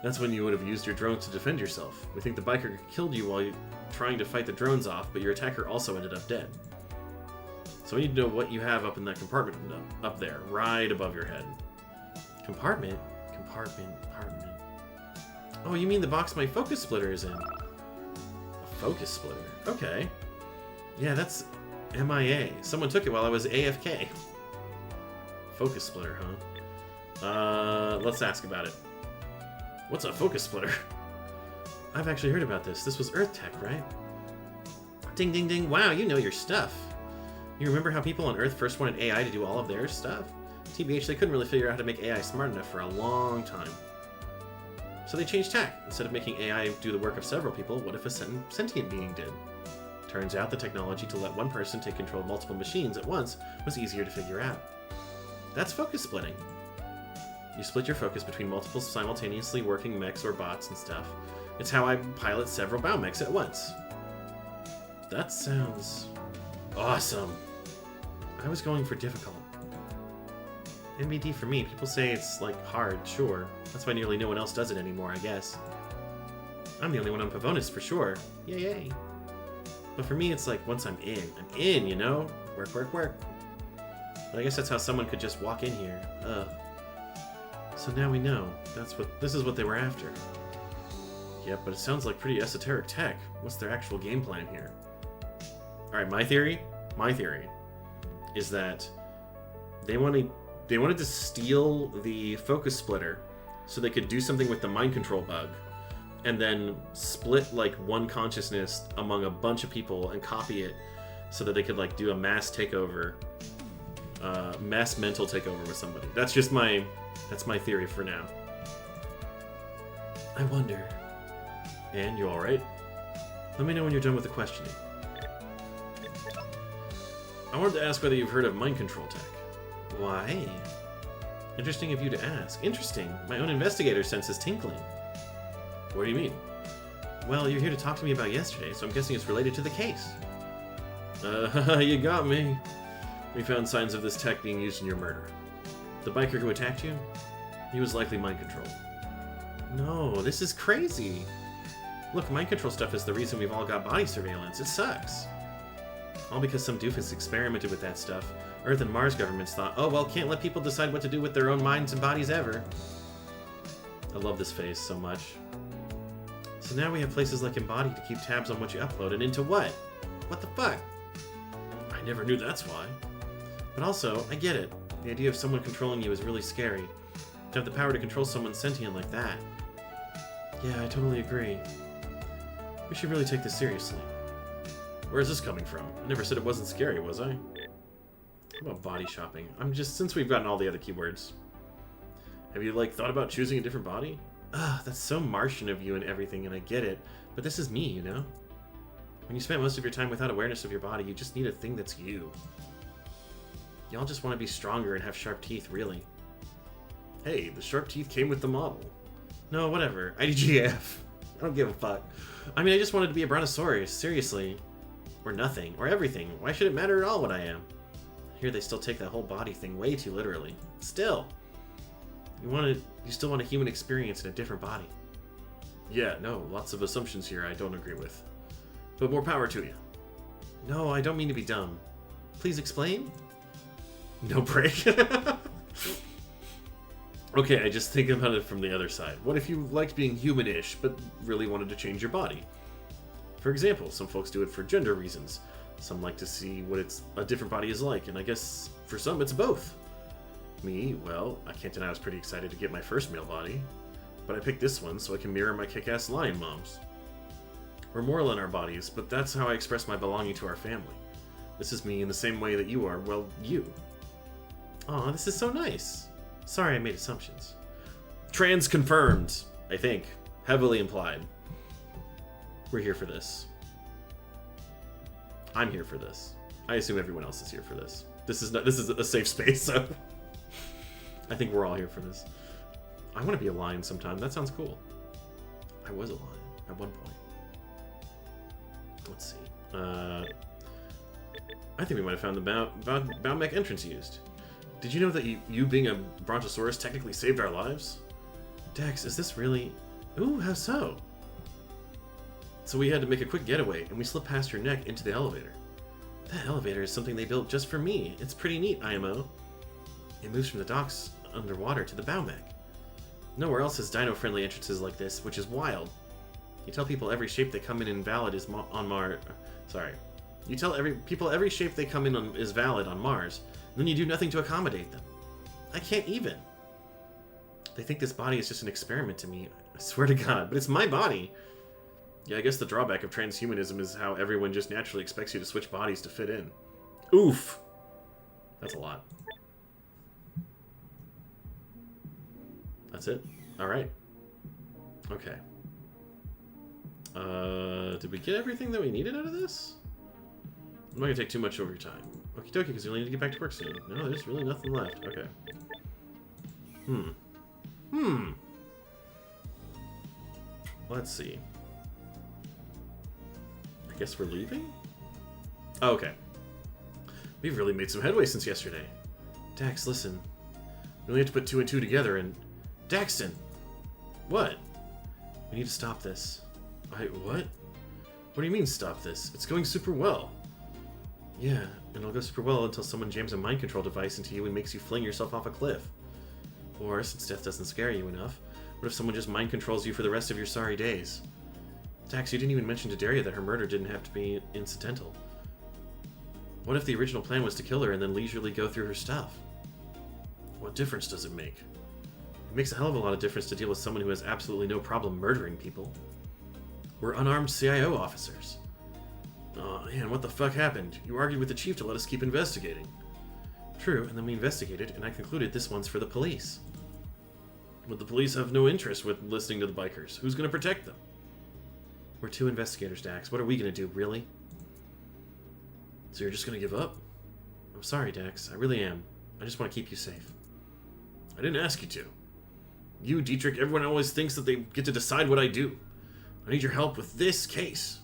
That's when you would have used your drone to defend yourself. We think the biker killed you while you trying to fight the drones off, but your attacker also ended up dead. So we need to know what you have up in that compartment up there, right above your head. Compartment? Compartment. Oh, you mean the box my focus splitter is in? A focus splitter? Okay. Yeah, that's MIA. Someone took it while I was AFK. Focus splitter, huh? Let's ask about it. What's a focus splitter? I've actually heard about this. This was Earth Tech, right? Ding ding ding. Wow, you know your stuff. You remember how people on Earth first wanted AI to do all of their stuff? TBH, they couldn't really figure out how to make AI smart enough for a long time. So they changed tack. Instead of making AI do the work of several people, what if a sentient being did? Turns out the technology to let one person take control of multiple machines at once was easier to figure out. That's focus splitting. You split your focus between multiple simultaneously working mechs or bots and stuff. It's how I pilot several Baumechs at once. That sounds Awesome. I was going for difficult. NBD for me. People say it's, like, hard, sure. That's why nearly no one else does it anymore, I guess. I'm the only one on Pavonis for sure. Yay. But for me, it's like, once I'm in, you know? Work, work, work. But I guess that's how someone could just walk in here. Ugh. So now we know. This is what they were after. Yep, but it sounds like pretty esoteric tech. What's their actual game plan here? Alright, my theory is that they wanted to steal the focus splitter so they could do something with the mind control bug and then split like one consciousness among a bunch of people and copy it so that they could like do a mass takeover, mass mental takeover with somebody. That's my theory for now. I wonder. And you alright? Let me know when you're done with the questioning. I wanted to ask whether you've heard of mind control tech. Why? Interesting of you to ask. Interesting. My own investigator sense is tinkling. What do you mean? Well, you're here to talk to me about yesterday, so I'm guessing it's related to the case. You got me. We found signs of this tech being used in your murder. The biker who attacked you? He was likely mind controlled. No, this is crazy. Look, mind control stuff is the reason we've all got body surveillance. It sucks. All because some doofus experimented with that stuff. Earth and Mars governments thought, oh well, can't let people decide what to do with their own minds and bodies ever. I love this phase so much. So now we have places like Embody to keep tabs on what you upload and into what? What the fuck? I never knew that's why. But also, I get it. The idea of someone controlling you is really scary. To have the power to control someone sentient like that. Yeah, I totally agree. We should really take this seriously. Where is this coming from? I never said it wasn't scary, was I? How about body shopping? Since we've gotten all the other keywords. Have you, like, thought about choosing a different body? Ugh, that's so Martian of you and everything, and I get it. But this is me, you know? When you spend most of your time without awareness of your body, you just need a thing that's you. Y'all just want to be stronger and have sharp teeth, really. Hey, the sharp teeth came with the model. No, whatever. IDGF. I don't give a fuck. I mean, I just wanted to be a brontosaurus, seriously. Or nothing, or everything. Why should it matter at all what I am? Here they still take that whole body thing way too literally. Still. You still want a human experience in a different body. Yeah, no, lots of assumptions here I don't agree with. But more power to you. No, I don't mean to be dumb. Please explain? No break. Okay, I just think about it from the other side. What if you liked being human-ish, but really wanted to change your body? For example, some folks do it for gender reasons. Some like to see what a different body is like, and I guess for some it's both. Me, well, I can't deny I was pretty excited to get my first male body. But I picked this one so I can mirror my kick-ass lion moms. We're moral in our bodies, but that's how I express my belonging to our family. This is me in the same way that you are, well, you. Aw, this is so nice. Sorry I made assumptions. Trans confirmed, I think. Heavily implied. We're here for this. I'm here for this. I assume everyone else is here for this. This is a safe space, so I think we're all here for this. I want to be a lion sometime. That sounds cool. I was a lion at one point. Let's see. I think we might have found the Baumech entrance used. Did you know that you being a brontosaurus technically saved our lives? Dex, is this really... Ooh, how so? So we had to make a quick getaway, and we slipped past your neck into the elevator. That elevator is something they built just for me. It's pretty neat, IMO. It moves from the docks underwater to the Baumech. Nowhere else has dino-friendly entrances like this, which is wild. You tell people every shape they come in invalid is on Mars. Sorry. You tell people every shape they come in on is valid on Mars, and then you do nothing to accommodate them. I can't even. They think this body is just an experiment to me. I swear to God, but it's my body. Yeah, I guess the drawback of transhumanism is how everyone just naturally expects you to switch bodies to fit in. Oof. That's a lot. That's it? Alright. Okay. Did we get everything that we needed out of this? I'm not gonna take too much over your time. Okie dokie, because we need to get back to work soon. No, there's really nothing left. Okay. Let's see. I guess we're leaving? Oh, okay. We've really made some headway since yesterday. Dax, listen. We only have to put 2 and 2 together and... Daxton! What? We need to stop this. What? What do you mean, stop this? It's going super well. Yeah, and it'll go super well until someone jams a mind control device into you and makes you fling yourself off a cliff. Or, since death doesn't scare you enough, what if someone just mind controls you for the rest of your sorry days? Dax, you didn't even mention to Daria that her murder didn't have to be incidental. What if the original plan was to kill her and then leisurely go through her stuff? What difference does it make? It makes a hell of a lot of difference to deal with someone who has absolutely no problem murdering people. We're unarmed CIO officers. Oh man, what the fuck happened? You argued with the chief to let us keep investigating. True, and then we investigated, and I concluded this one's for the police. But the police have no interest with listening to the bikers. Who's gonna protect them? We're 2 investigators, Dax. What are we gonna do, really? So you're just gonna give up? I'm sorry, Dax. I really am. I just want to keep you safe. I didn't ask you to. You, Dietrich, everyone always thinks that they get to decide what I do. I need your help with this case.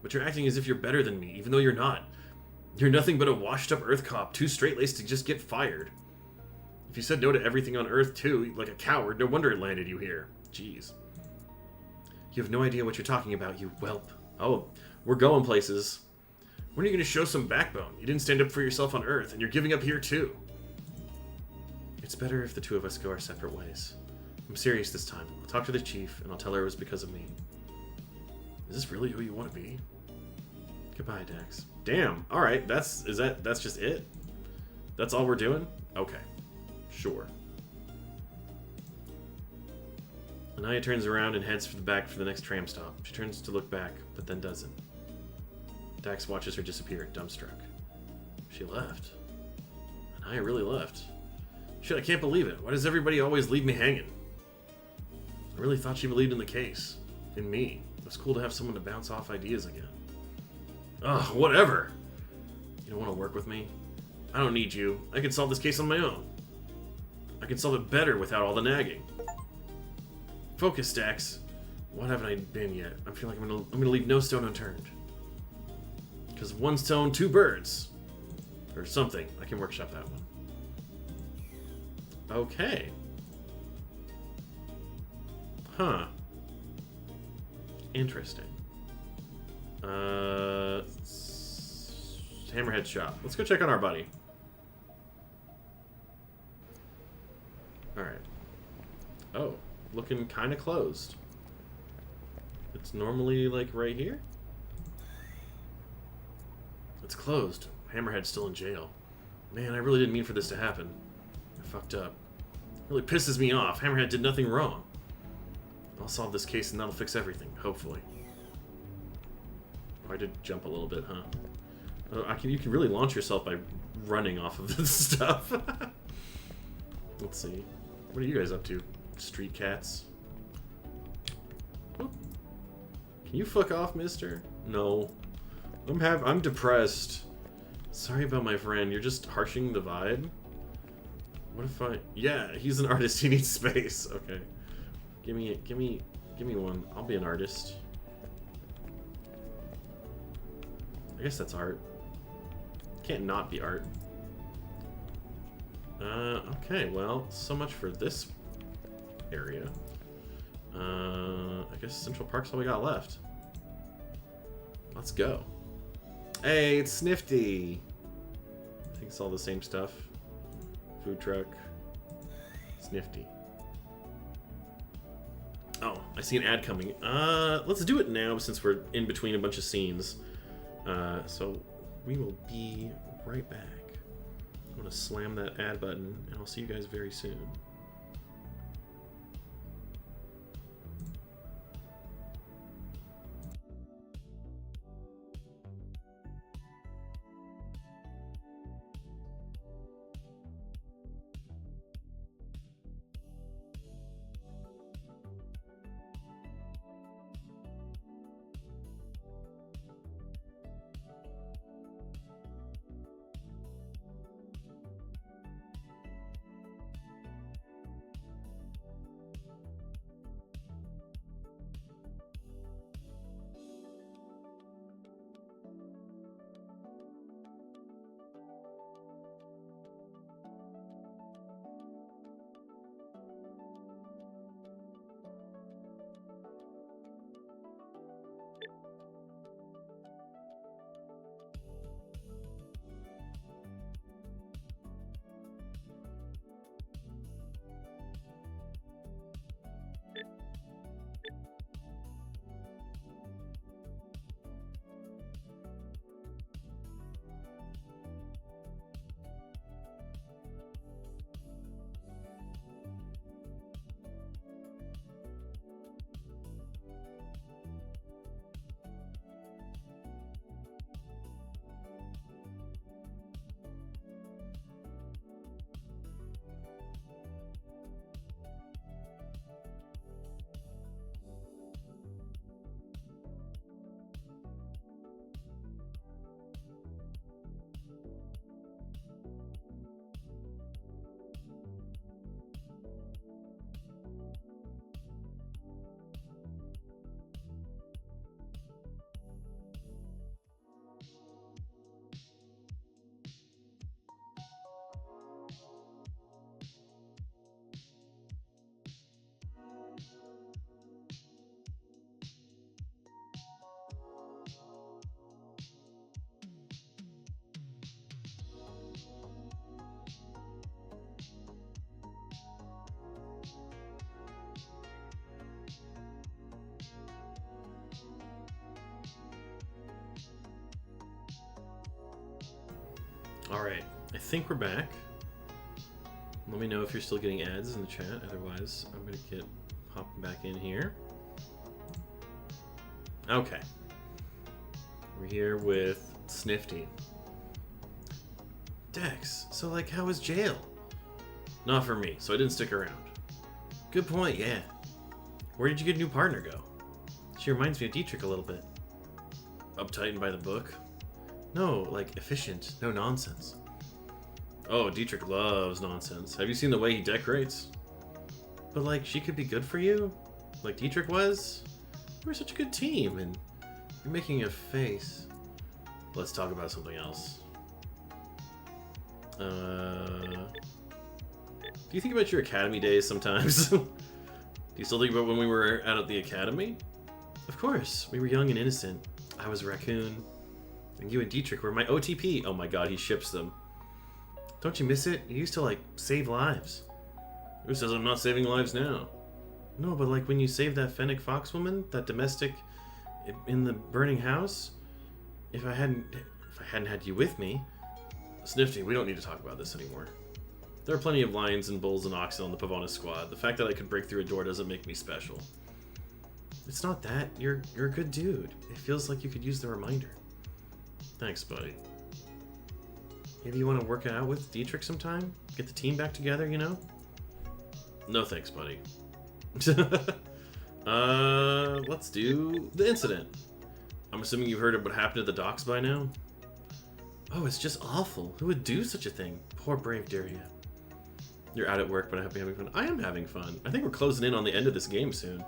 But you're acting as if you're better than me, even though you're not. You're nothing but a washed-up Earth cop, too straight-laced to just get fired. If you said no to everything on Earth, too, like a coward, no wonder it landed you here. Jeez. You have no idea what you're talking about, you whelp. Oh, we're going places. When are you going to show some backbone? You didn't stand up for yourself on Earth, and you're giving up here, too. It's better if the 2 of us go our separate ways. I'm serious this time. I'll talk to the chief, and I'll tell her it was because of me. Is this really who you want to be? Goodbye, Dax. Damn. Alright, that's just it? That's all we're doing? Okay. Sure. Anaya turns around and heads for the next tram stop. She turns to look back, but then doesn't. Dax watches her disappear, dumbstruck. She left. Anaya really left. Shit, I can't believe it. Why does everybody always leave me hanging? I really thought she believed in the case. In me. It was cool to have someone to bounce off ideas again. Ugh, whatever. You don't want to work with me? I don't need you. I can solve this case on my own. I can solve it better without all the nagging. Focus, Dax. What haven't I been yet? I feel like I'm gonna leave no stone unturned. Because 1 stone, 2 birds. Or something. I can workshop that one. Okay. Huh. Interesting. Hammerhead shop. Let's go check on our buddy. Alright. Oh. Looking kind of closed. It's normally, like, right here? It's closed. Hammerhead's still in jail. Man, I really didn't mean for this to happen. I fucked up. It really pisses me off. Hammerhead did nothing wrong. I'll solve this case and that'll fix everything, hopefully. Oh, I did jump a little bit, huh? Oh, you can really launch yourself by running off of this stuff. Let's see. What are you guys up to? Street cats? Oh. Can you fuck off, mister? No. I'm depressed. Sorry about my friend. You're just harshing the vibe. What if I... Yeah, he's an artist. He needs space. Okay. Give me one. I'll be an artist. I guess that's art. Can't not be art. Okay, well, so much for this area. I guess Central Park's all we got left. Let's go. Hey, it's Snifty! I think it's all the same stuff. Food truck. Snifty. Oh, I see an ad coming. Let's do it now since we're in between a bunch of scenes. So we will be right back. I'm gonna slam that ad button and I'll see you guys very soon. Alright, I think we're back. Let me know if you're still getting ads in the chat, otherwise I'm gonna get popping back in here. Okay. We're here with Snifty. Dex, so like how was jail? Not for me, so I didn't stick around. Good point, yeah. Where did you get a new partner go? She reminds me of Dietrich a little bit. Uptight and by the book? No, like efficient, no nonsense. Oh, Dietrich loves nonsense. Have you seen the way he decorates? But like, she could be good for you? Like Dietrich was? We're such a good team, and you're making a face. Let's talk about something else. Do you think about your academy days sometimes? Do you still think about when we were out at the academy? Of course, we were young and innocent. I was a raccoon. And you and Dietrich were my OTP. Oh my god, he ships them. Don't you miss it? You used to, like, save lives. Who says I'm not saving lives now? No, but like when you saved that Fennec Fox woman, that domestic in the burning house, if I hadn't had you with me... Snifty, we don't need to talk about this anymore. There are plenty of lions and bulls and oxen on the Pavonis squad. The fact that I could break through a door doesn't make me special. It's not that. You're a good dude. It feels like you could use the reminder. Thanks, buddy. Maybe you want to work it out with Dietrich sometime? Get the team back together, you know? No thanks, buddy. Let's do the incident. I'm assuming you've heard of what happened at the docks by now? Oh, it's just awful. Who would do such a thing? Poor brave Daria. You're out at work, but I hope you're having fun. I am having fun. I think we're closing in on the end of this game soon.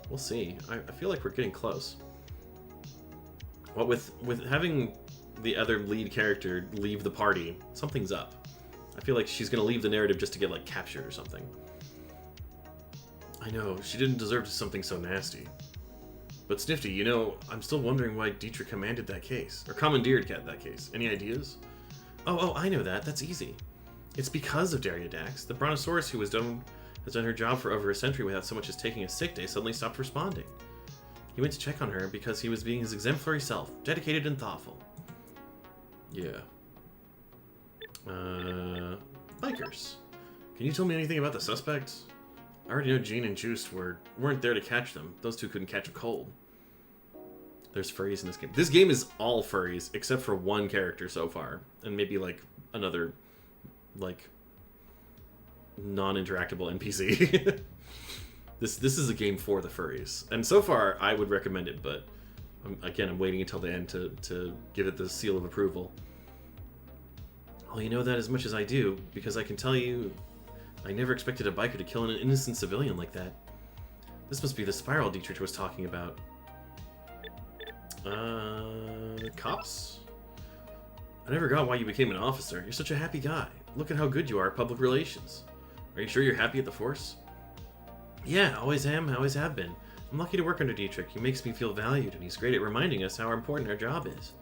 We'll see. I feel like we're getting close. What with having the other lead character leave the party, something's up. I feel like she's gonna leave the narrative just to get, like, captured or something. I know, she didn't deserve something so nasty. But Snifty, you know, I'm still wondering why Dietrich commanded that case. Or commandeered that case. Any ideas? Oh, I know that. That's easy. It's because of Daria Dax. The Brontosaurus who has done her job for over a century without so much as taking a sick day suddenly stopped responding. He went to check on her because he was being his exemplary self, dedicated and thoughtful. Yeah. Bikers. Can you tell me anything about the suspects? I already know Jean and Juiced weren't there to catch them. Those two couldn't catch a cold. There's furries in this game. This game is all furries, except for one character so far. And maybe, like, another, like, non-interactable NPC. This is a game for the furries. And so far, I would recommend it, but, again, I'm waiting until the end to give it the seal of approval. Well, you know that as much as I do, because I can tell you... I never expected a biker to kill an innocent civilian like that. This must be the spiral Dietrich was talking about. Cops? I never got why you became an officer. You're such a happy guy. Look at how good you are at public relations. Are you sure you're happy at the Force? Yeah, always am, always have been. I'm lucky to work under Dietrich. He makes me feel valued, and he's great at reminding us how important our job is.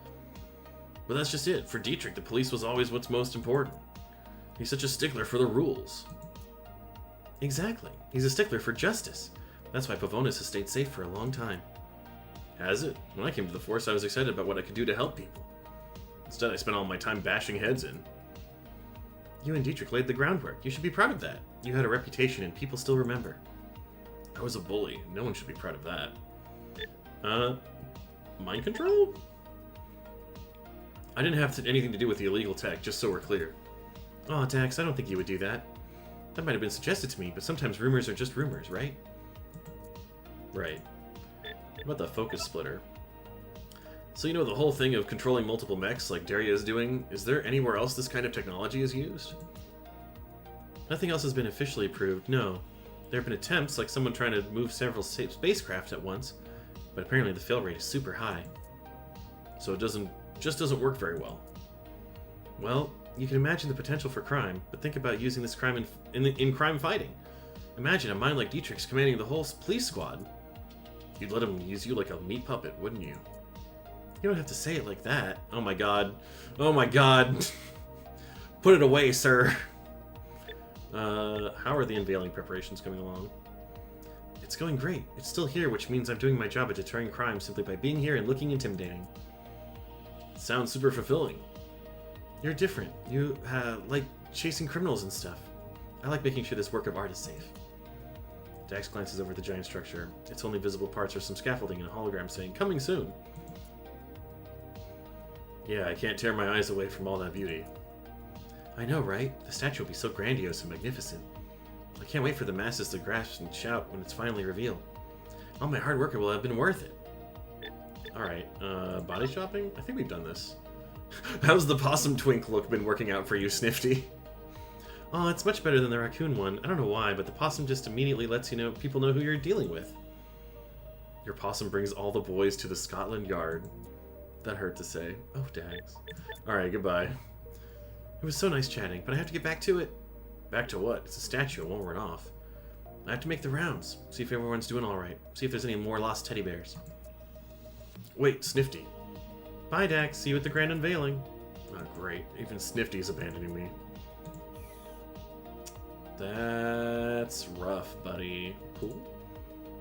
But that's just it. For Dietrich, the police was always what's most important. He's such a stickler for the rules. Exactly. He's a stickler for justice. That's why Pavonis has stayed safe for a long time. Has it? When I came to the Force, I was excited about what I could do to help people. Instead, I spent all my time bashing heads in. You and Dietrich laid the groundwork. You should be proud of that. You had a reputation and people still remember. I was a bully. No one should be proud of that. Mind control? I didn't have anything to do with the illegal tech, just so we're clear. Aw, Dax, I don't think you would do that. That might have been suggested to me, but sometimes rumors are just rumors, right? Right. What about the focus splitter? So you know the whole thing of controlling multiple mechs like Daria is doing, is there anywhere else this kind of technology is used? Nothing else has been officially approved, no. There have been attempts, like someone trying to move several spacecraft at once, but apparently the fail rate is super high. So it just doesn't work very well. Well, you can imagine the potential for crime, but think about using this crime in crime fighting. Imagine a mind like Dietrich's commanding the whole police squad. You'd let him use you like a meat puppet, wouldn't you? You don't have to say it like that. Oh my god. Oh my god. Put it away, sir. How are the unveiling preparations coming along? It's going great. It's still here, which means I'm doing my job at deterring crime simply by being here and looking intimidating. Sounds super fulfilling. You're different. You like chasing criminals and stuff. I like making sure this work of art is safe. Dax glances over at the giant structure. Its only visible parts are some scaffolding and a hologram saying, "Coming soon." Yeah, I can't tear my eyes away from all that beauty. I know, right? The statue will be so grandiose and magnificent. I can't wait for the masses to grasp and shout when it's finally revealed. All my hard work will have been worth it. Alright, body shopping? I think we've done this. How's the possum twink look been working out for you, Snifty? Oh, it's much better than the raccoon one. I don't know why, but the possum just immediately lets people know who you're dealing with. Your possum brings all the boys to the Scotland Yard. That hurt to say. Oh, Dags. Alright, goodbye. It was so nice chatting, but I have to get back to it. Back to what? It's a statue, it won't run off. I have to make the rounds, see if everyone's doing alright, see if there's any more lost teddy bears. Wait, Snifty. Bye, Dax. See you at the grand unveiling. Oh, great. Even Snifty's abandoning me. That's rough, buddy. Cool.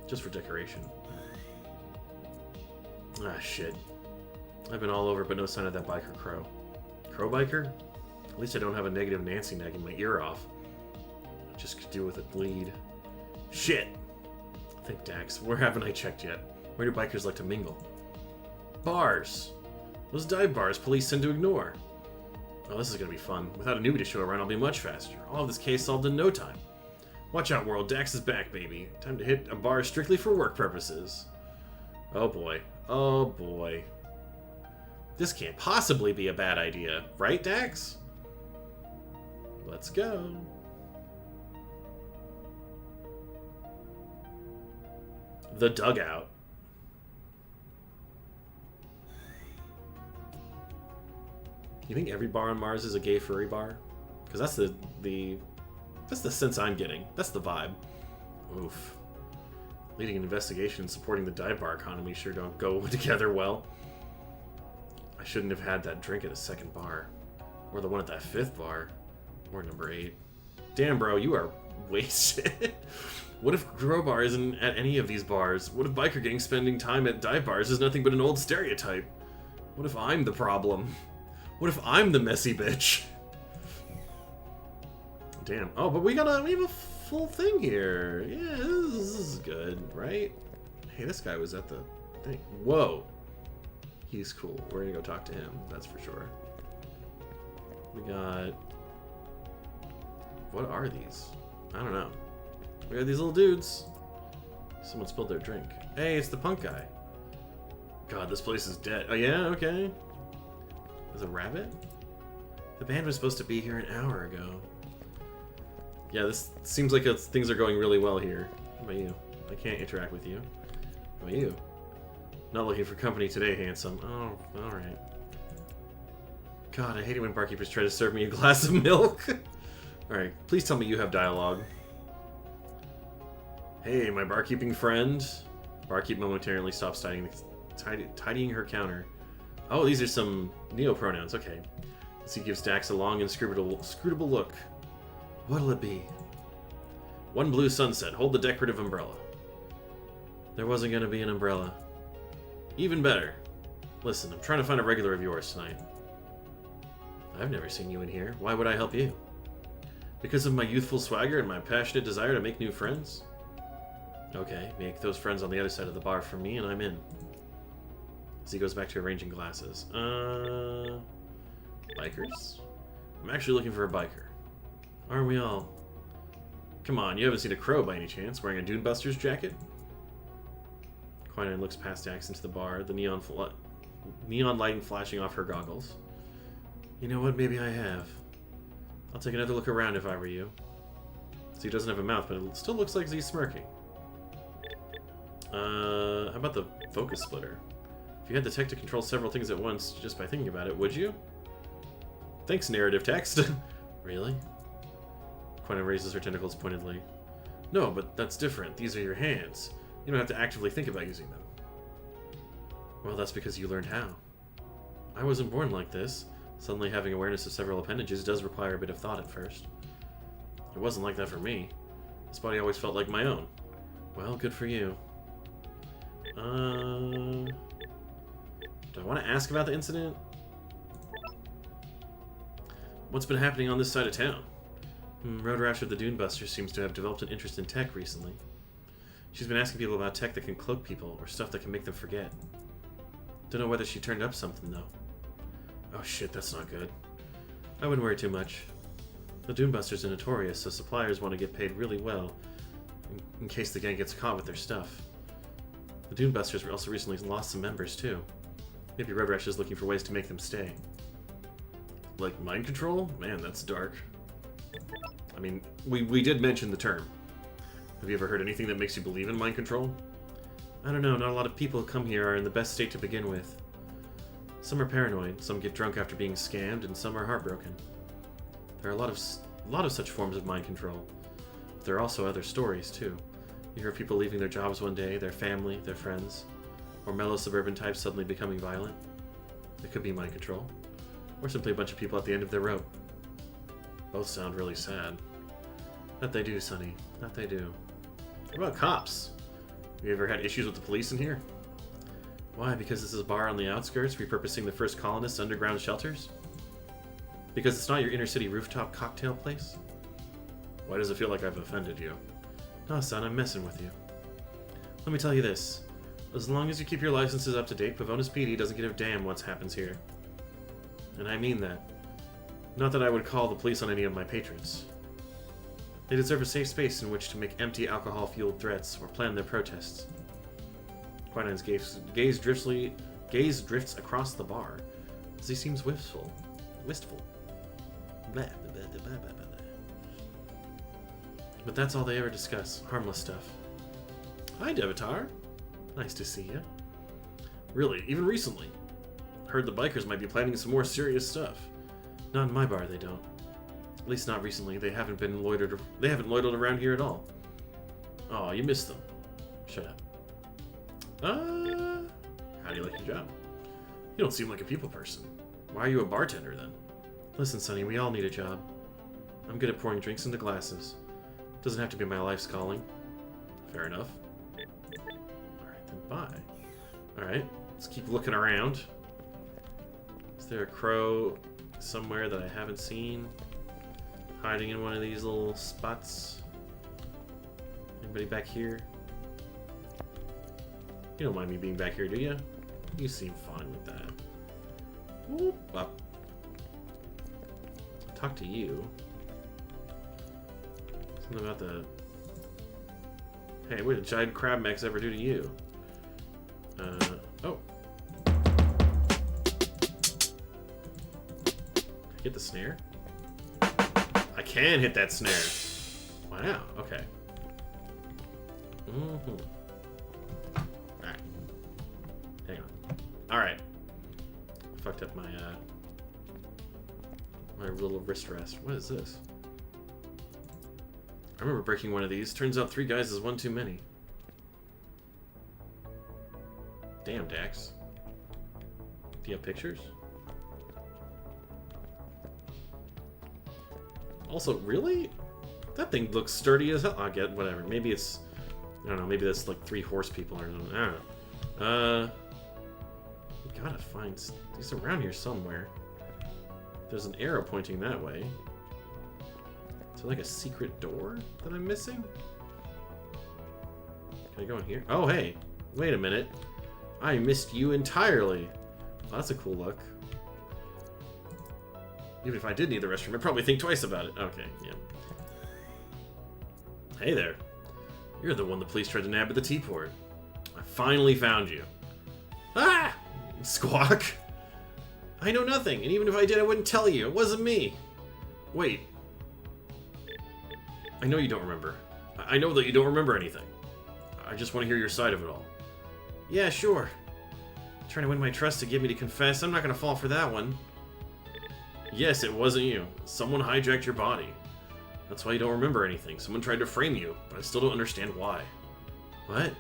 Just for decoration. Ah, shit. I've been all over, but no sign of that biker Crow. Crow biker? At least I don't have a negative Nancy nagging my ear off. I just could do with a bleed. Shit! Think, Dax, where haven't I checked yet? Where do bikers like to mingle? Bars! Those dive bars police tend to ignore. Oh, this is gonna be fun. Without a newbie to show around, I'll be much faster. I'll have this case solved in no time. Watch out, world. Dax is back, baby. Time to hit a bar strictly for work purposes. Oh boy. Oh boy. This can't possibly be a bad idea. Right, Dax? Let's go. The dugout. You think every bar on Mars is a gay furry bar? Because that's the sense I'm getting. That's the vibe. Oof. Leading an investigation and supporting the dive bar economy sure don't go together well. I shouldn't have had that drink at a second bar. Or the one at that fifth bar. Or number 8. Damn, bro, you are wasted. What if Crowbar isn't at any of these bars? What if biker gang spending time at dive bars is nothing but an old stereotype? What if I'm the problem? What if I'm the messy bitch? Damn. Oh, but we have a full thing here. Yeah, this is good, right? Hey, this guy was at the thing. Whoa. He's cool. We're gonna go talk to him, that's for sure. We got... What are these? I don't know. We got these little dudes. Someone spilled their drink. Hey, it's the punk guy. God, this place is dead. Oh, yeah? Okay. There's a rabbit? The band was supposed to be here an hour ago. Yeah, this seems like things are going really well here. How about you? I can't interact with you. How about you? Not looking for company today, handsome. Oh, alright. God, I hate it when barkeepers try to serve me a glass of milk. Alright, please tell me you have dialogue. Hey, my barkeeping friend. Barkeep momentarily stops tidying her counter. Oh, these are some neo-pronouns, okay. So he gives Dax a long, inscrutable look. What'll it be? One blue sunset. Hold the decorative umbrella. There wasn't gonna be an umbrella. Even better. Listen, I'm trying to find a regular of yours tonight. I've never seen you in here. Why would I help you? Because of my youthful swagger and my passionate desire to make new friends? Okay, make those friends on the other side of the bar from me and I'm in. As he goes back to arranging glasses. Bikers? I'm actually looking for a biker. Aren't we all? Come on, you haven't seen a crow by any chance wearing a Dune Busters jacket? Quinine looks past Dax into the bar, the neon light flashing off her goggles. You know what, maybe I have. I'll take another look around if I were you. So he doesn't have a mouth, but it still looks like he's smirking. How about the focus splitter? If you had the tech to control several things at once just by thinking about it, would you? Thanks, narrative text. Really? Quinine raises her tentacles pointedly. No, but that's different. These are your hands. You don't have to actively think about using them. Well, that's because you learned how. I wasn't born like this. Suddenly having awareness of several appendages does require a bit of thought at first. It wasn't like that for me. This body always felt like my own. Well, good for you. Do I want to ask about the incident? What's been happening on this side of town? Road Rash of the Dune Busters seems to have developed an interest in tech recently. She's been asking people about tech that can cloak people, or stuff that can make them forget. Don't know whether she turned up something, though. Oh shit, that's not good. I wouldn't worry too much. The Dune Busters are notorious, so suppliers want to get paid really well, in case the gang gets caught with their stuff. The Dune Busters also recently lost some members, too. Maybe Road Rash is looking for ways to make them stay. Like mind control? Man, that's dark. I mean, we did mention the term. Have you ever heard anything that makes you believe in mind control? I don't know, not a lot of people who come here are in the best state to begin with. Some are paranoid, some get drunk after being scammed, and some are heartbroken. There are a lot of such forms of mind control. But there are also other stories, too. You hear of people leaving their jobs one day, their family, their friends, or mellow suburban types suddenly becoming violent. It could be mind control. Or simply a bunch of people at the end of their rope. Both sound really sad. That they do, Sonny. That they do. What about cops? Have you ever had issues with the police in here? Why? Because this is a bar on the outskirts, repurposing the first colonists' underground shelters? Because it's not your inner city rooftop cocktail place? Why does it feel like I've offended you? No, son, I'm messing with you. Let me tell you this. As long as you keep your licenses up to date, Pavonis PD doesn't give a damn what happens here. And I mean that. Not that I would call the police on any of my patrons. They deserve a safe space in which to make empty alcohol-fueled threats or plan their protests. Quinine's gaze drifts across the bar as he seems wistful. Blah, blah, blah, blah, blah, blah. But that's all they ever discuss. Harmless stuff. Hi, Devatar. Nice to see you. Really, even recently. Heard the bikers might be planning some more serious stuff. Not in my bar, they don't. At least not recently. They haven't loitered around here at all. Oh, you missed them. Shut up. How do you like your job? You don't seem like a people person. Why are you a bartender then? Listen, Sonny, we all need a job. I'm good at pouring drinks into glasses. Doesn't have to be my life's calling. Fair enough. Alright, then bye. Alright, let's keep looking around. Is there a crow somewhere that I haven't seen? Hiding in one of these little spots? Anybody back here? You don't mind me being back here, do you? You seem fine with that. Whoop, up. Talk to you. Something about the... Hey, what did giant crab mechs ever do to you? Oh. Hit the snare? I can hit that snare. Wow, okay. Alright. Hang on. Alright. Fucked up my, my little wrist rest. What is this? I remember breaking one of these. Turns out 3 guys is one too many. Damn, Dax. Do you have pictures? Also, really? That thing looks sturdy as hell. I get whatever. Maybe it's... I don't know. Maybe that's like 3 horse people or something. I don't know. We gotta find... These around here somewhere. There's an arrow pointing that way. Is there like a secret door that I'm missing? Can I go in here? Oh, hey. Wait a minute. I missed you entirely. Well, that's a cool look. Even if I did need the restroom, I'd probably think twice about it. Okay, yeah. Hey there. You're the one the police tried to nab at the T-port. I finally found you. Ah! Squawk! I know nothing, and even if I did, I wouldn't tell you. It wasn't me. Wait. I know you don't remember. I know that you don't remember anything. I just want to hear your side of it all. Yeah, sure. Trying to win my trust to get me to confess. I'm not going to fall for that one. Yes, it wasn't you. Someone hijacked your body. That's why you don't remember anything. Someone tried to frame you, but I still don't understand why. What?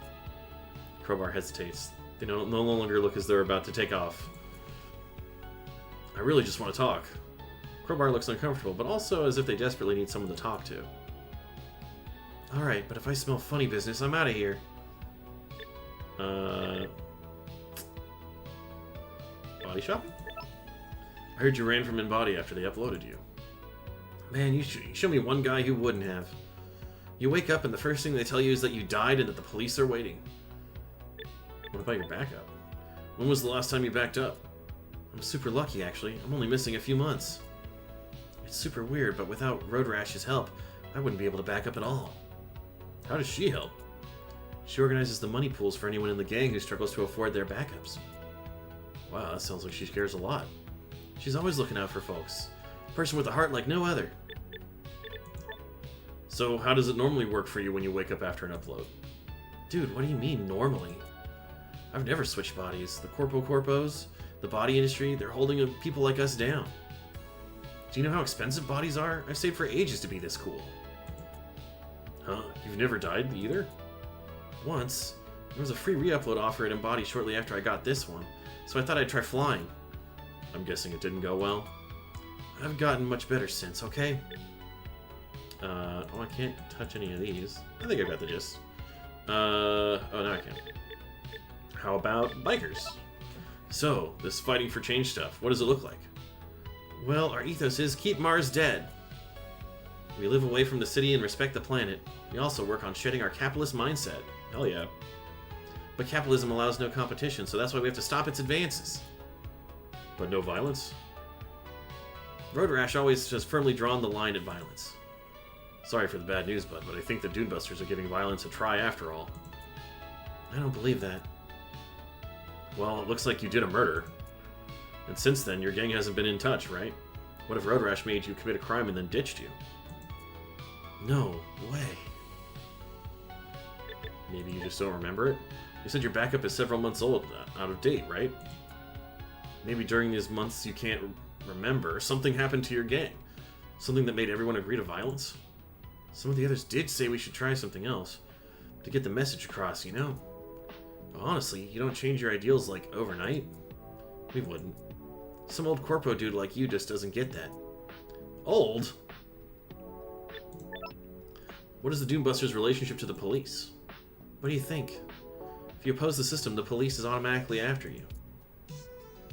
Crowbar hesitates. They no longer look as though they're about to take off. I really just want to talk. Crowbar looks uncomfortable, but also as if they desperately need someone to talk to. Alright, but if I smell funny business, I'm out of here. Body shop? I heard you ran from InBody after they uploaded you. Man, you show me one guy who wouldn't have. You wake up and the first thing they tell you is that you died and that the police are waiting. What about your backup? When was the last time you backed up? I'm super lucky, actually. I'm only missing a few months. It's super weird, but without Road Rash's help, I wouldn't be able to back up at all. How does she help? She organizes the money pools for anyone in the gang who struggles to afford their backups. Wow, that sounds like she cares a lot. She's always looking out for folks. A person with a heart like no other. So how does it normally work for you when you wake up after an upload? Dude, what do you mean, normally? I've never switched bodies. The corpos, the body industry, they're holding people like us down. Do you know how expensive bodies are? I've saved for ages to be this cool. Huh? You've never died either? Once. There was a free re-upload offer at Embody shortly after I got this one, so I thought I'd try flying. I'm guessing it didn't go well. I've gotten much better since, okay? Oh, I can't touch any of these. I think I got the gist. Oh, now I can. How about bikers? So, this fighting for change stuff, what does it look like? Well, our ethos is keep Mars dead. We live away from the city and respect the planet. We also work on shedding our capitalist mindset. Hell yeah. But capitalism allows no competition, so that's why we have to stop its advances. But no violence? Road Rash always has firmly drawn the line at violence. Sorry for the bad news, bud, but I think the Dunebusters are giving violence a try after all. I don't believe that. Well, it looks like you did a murder. And since then, your gang hasn't been in touch, right? What if Road Rash made you commit a crime and then ditched you? No way. Maybe you just don't remember it? You said your backup is several months old, out of date, right? Maybe during these months you can't remember, something happened to your gang. Something that made everyone agree to violence? Some of the others did say we should try something else. To get the message across, you know? But honestly, you don't change your ideals, like, overnight. We wouldn't. Some old corpo dude like you just doesn't get that. Old? What is the Doombusters' relationship to the police? What do you think? If you oppose the system, the police is automatically after you.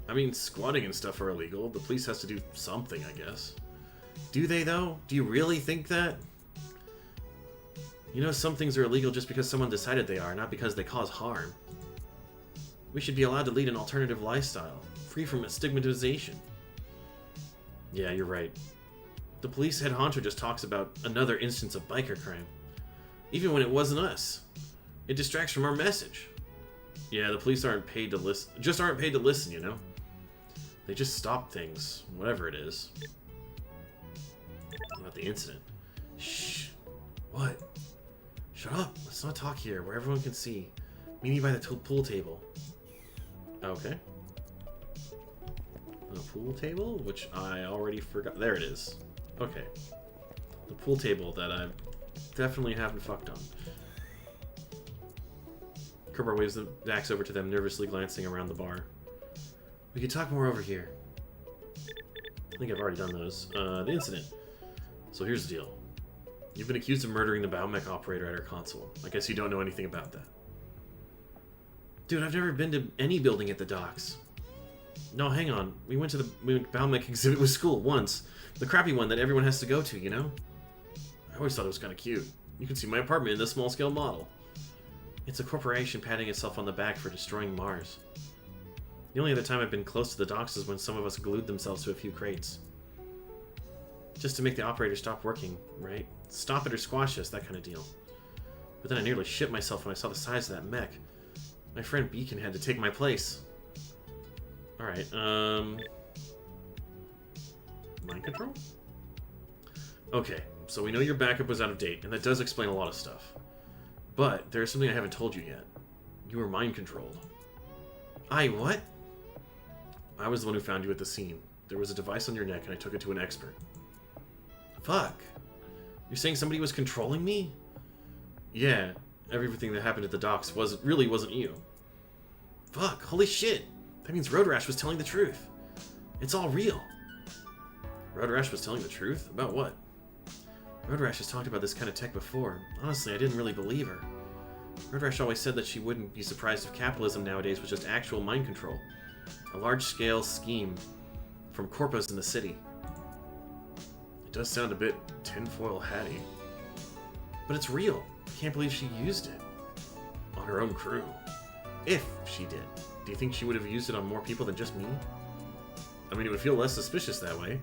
I mean, squatting and stuff are illegal. The police has to do something, I guess. Do they, though? Do you really think that? You know, some things are illegal just because someone decided they are, not because they cause harm. We should be allowed to lead an alternative lifestyle, free from stigmatization. Yeah, you're right. The police head honcho just talks about another instance of biker crime. Even when it wasn't us. It distracts from our message. Yeah, the police aren't paid to listen. Just aren't paid to listen, you know? They just stop things, whatever it is. What about the incident? Shh. What? Shut up. Let's not talk here, where everyone can see. Meet me by the pool table. Okay. The pool table? Which I already forgot. There it is. Okay. The pool table that I definitely haven't fucked on. Kerber waves the axe over to them, nervously glancing around the bar. We could talk more over here. I think I've already done those. The incident. So here's the deal. You've been accused of murdering the Baumech operator at our console. I guess you don't know anything about that. Dude, I've never been to any building at the docks. No, hang on. We went to the Baumech exhibit with school once. The crappy one that everyone has to go to, you know? I always thought it was kind of cute. You can see my apartment in this small-scale model. It's a corporation patting itself on the back for destroying Mars. The only other time I've been close to the docks is when some of us glued themselves to a few crates. Just to make the operator stop working, right? Stop it or squash us, that kind of deal. But then I nearly shit myself when I saw the size of that mech. My friend Beacon had to take my place. Alright, mind control? Okay, so we know your backup was out of date, and that does explain a lot of stuff. But there's something I haven't told you yet. You were mind controlled. What? I was the one who found you at the scene. There was a device on your neck, and I took it to an expert. Fuck. You're saying somebody was controlling me? Yeah, everything that happened at the docks really wasn't you. Fuck, holy shit. That means Road Rash was telling the truth. It's all real. Road Rash was telling the truth? About what? Road Rash has talked about this kind of tech before. Honestly, I didn't really believe her. Road Rash always said that she wouldn't be surprised if capitalism nowadays was just actual mind control. A large-scale scheme from corpos in the city. It does sound a bit tinfoil hatty. But it's real. I can't believe she used it. On her own crew. If she did. Do you think she would have used it on more people than just me? I mean, it would feel less suspicious that way,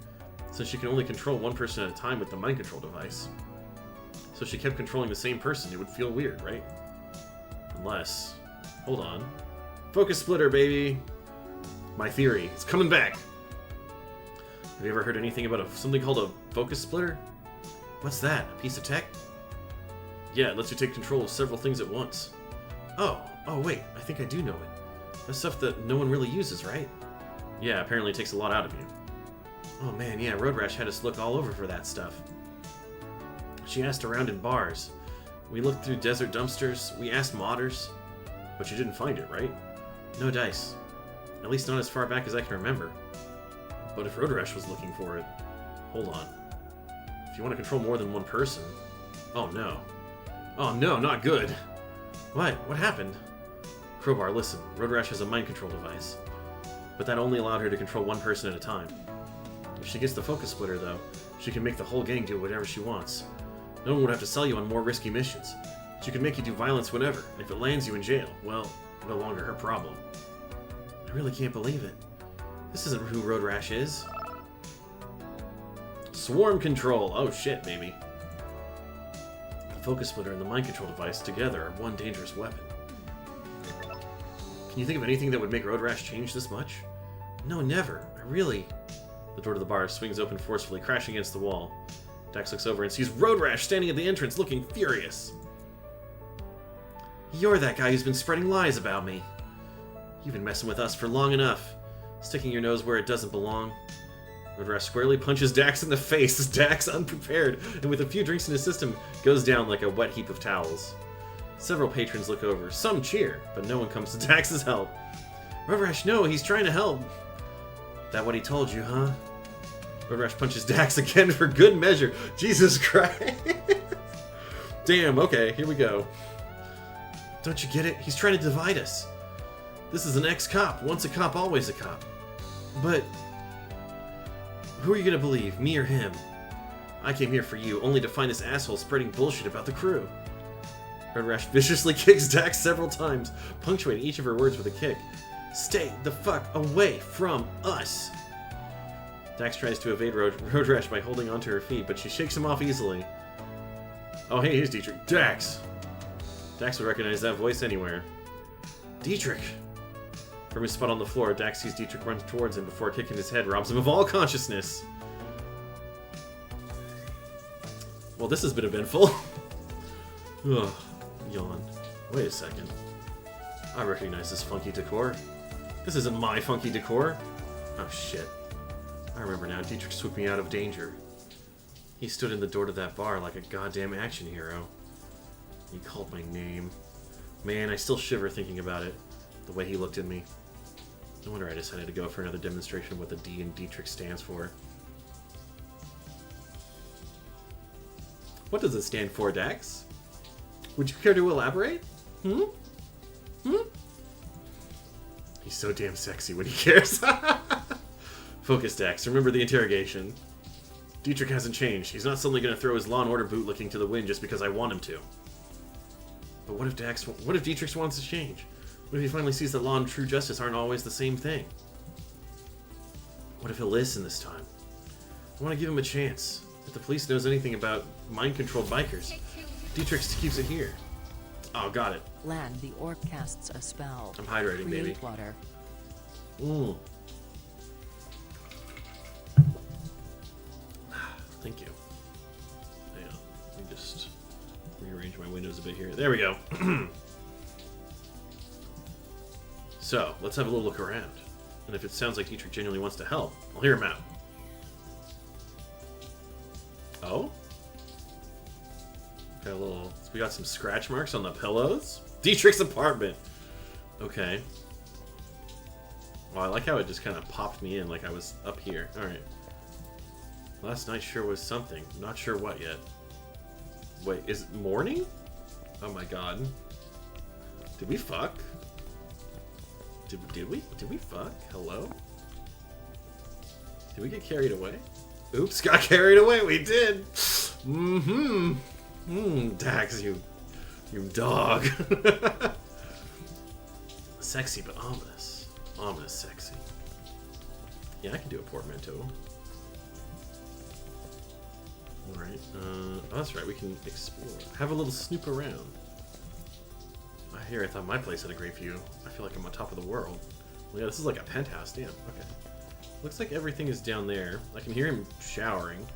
since she can only control one person at a time with the mind control device. So if she kept controlling the same person, it would feel weird, right? Unless... Hold on. Focus splitter, baby! My theory. It's coming back! Have you ever heard anything about something called a focus splitter? What's that? A piece of tech? Yeah, it lets you take control of several things at once. Oh wait, I think I do know it. That's stuff that no one really uses, right? Yeah, apparently it takes a lot out of you. Oh man, yeah, Road Rash had us look all over for that stuff. She asked around in bars. We looked through desert dumpsters, we asked modders. But you didn't find it, right? No dice. At least not as far back as I can remember. But if Road Rash was looking for it... Hold on. If you want to control more than one person... Oh no. Oh no, not good! What? What happened? Crowbar, listen. Road Rash has a mind control device. But that only allowed her to control one person at a time. If she gets the focus splitter, though, she can make the whole gang do whatever she wants. No one would have to sell you on more risky missions. She can make you do violence whenever, and if it lands you in jail, well, no longer her problem. I really can't believe it. This isn't who Road Rash is. Swarm control! Oh shit, baby. The focus splitter and the mind control device together are one dangerous weapon. Can you think of anything that would make Road Rash change this much? No, never. I really... The door to the bar swings open forcefully, crashing against the wall. Dax looks over and sees Road Rash standing at the entrance, looking furious. You're that guy who's been spreading lies about me. You've been messing with us for long enough, sticking your nose where it doesn't belong. Road Rash squarely punches Dax in the face as Dax, unprepared and with a few drinks in his system, goes down like a wet heap of towels. Several patrons look over, some cheer, but no one comes to Dax's help. Road Rash, no, he's trying to help. That what he told you, huh? Road Rash punches Dax again for good measure. Jesus Christ. Damn, okay, here we go. Don't you get it? He's trying to divide us. This is an ex-cop. Once a cop, always a cop. But... who are you gonna believe, me or him? I came here for you, only to find this asshole spreading bullshit about the crew. Road Rash viciously kicks Dax several times, punctuating each of her words with a kick. Stay the fuck away from us! Dax tries to evade Road Rash by holding onto her feet, but she shakes him off easily. Oh hey, here's Dietrich. Dax! Dax would recognize that voice anywhere. Dietrich! From his spot on the floor, Dax sees Dietrich run towards him before kicking his head robs him of all consciousness. Well, this has been eventful. Ugh, yawn. Wait a second. I recognize this funky decor. This isn't my funky decor. Oh shit. I remember now, Dietrich swooped me out of danger. He stood in the door to that bar like a goddamn action hero. He called my name. Man, I still shiver thinking about it. The way he looked at me. No wonder I decided to go for another demonstration of what the D in Dietrich stands for. What does it stand for, Dax? Would you care to elaborate? Hmm? He's so damn sexy when he cares. Focus, Dax. Remember the interrogation. Dietrich hasn't changed. He's not suddenly going to throw his Law and Order bootlicking to the wind just because I want him to. But what if Dietrich wants to change? What if he finally sees that law and true justice aren't always the same thing? What if he'll listen this time? I want to give him a chance. If the police knows anything about mind-controlled bikers, Dietrich keeps it here. Oh, got it. Land the orc casts a spell. I'm hydrating, Create baby. Water. Thank you. Yeah, let me just rearrange my windows a bit here. There we go. So, let's have a little look around. And if it sounds like Dietrich genuinely wants to help, I'll hear him out. Oh? We got some scratch marks on the pillows? Dietrich's apartment! Okay. Well, I like how it just kind of popped me in like I was up here. Alright. Last night sure was something. Not sure what yet. Wait, is it morning? Oh my god. Did we fuck? Did we fuck? Hello? Did we get carried away? Oops, got carried away. We did. Dax, you dog. Sexy, but ominous. Ominous sexy. Yeah, I can do a portmanteau. Alright, oh, that's right, we can explore. Have a little snoop around. I thought my place had a great view. I feel like I'm on top of the world. Well, yeah, this is like a penthouse, damn, okay. Looks like everything is down there. I can hear him showering.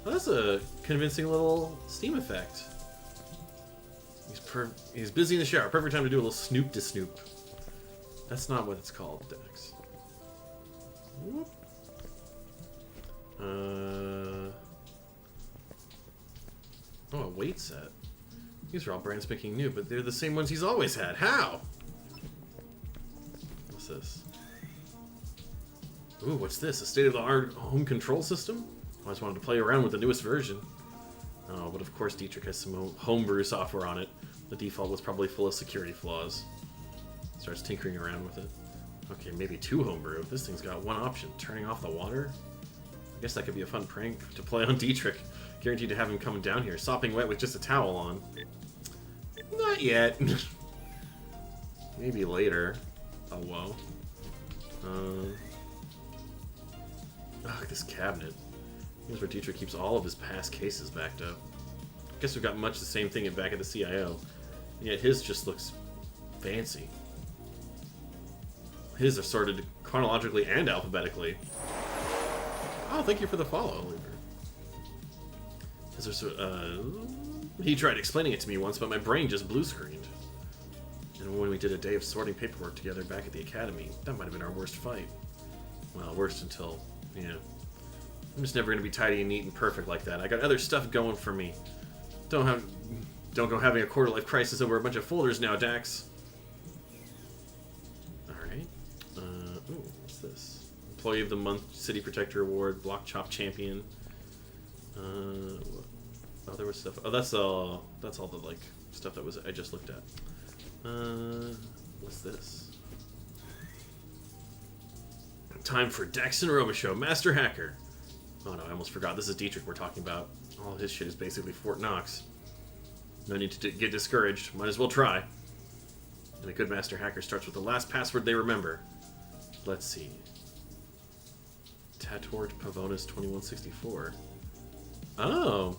Oh, that's a convincing little steam effect. He's busy in the shower. Perfect time to do a little snoop to snoop. That's not what it's called, Dex. Whoop. Oh, a weight set. These are all brand spanking new, but they're the same ones he's always had. How? What's this? Ooh, what's this? A state-of-the-art home control system? I just wanted to play around with the newest version. Oh, but of course Dietrich has some homebrew software on it. The default was probably full of security flaws. Starts tinkering around with it. Okay, maybe 2 homebrew. This thing's got one option, turning off the water? I guess that could be a fun prank to play on Dietrich. Guaranteed to have him coming down here, sopping wet with just a towel on. Not yet. Maybe later. Oh, whoa. Oh, this cabinet. Here's where Dietrich keeps all of his past cases backed up. I guess we've got much the same thing back at the CIO. Yet his just looks fancy. His are sorted chronologically and alphabetically. Oh, thank you for the follow, Oliver. He tried explaining it to me once, but my brain just blue-screened. And when we did a day of sorting paperwork together back at the academy, that might have been our worst fight. Well, worst until, yeah. I'm just never going to be tidy and neat and perfect like that. I got other stuff going for me. Don't go having a quarter-life crisis over a bunch of folders now, Dax. Alright. Ooh, what's this? Employee of the Month, City Protector Award, Block Chop Champion. Oh, there was stuff. Oh, that's all the, like, stuff that I just looked at. What's this? Time for Dax and Roma Show, Master Hacker. Oh no, I almost forgot. This is Dietrich we're talking about. All his shit is basically Fort Knox. No need to get discouraged. Might as well try. And a good Master Hacker starts with the last password they remember. Let's see. Tatort Pavonis 2164. Oh.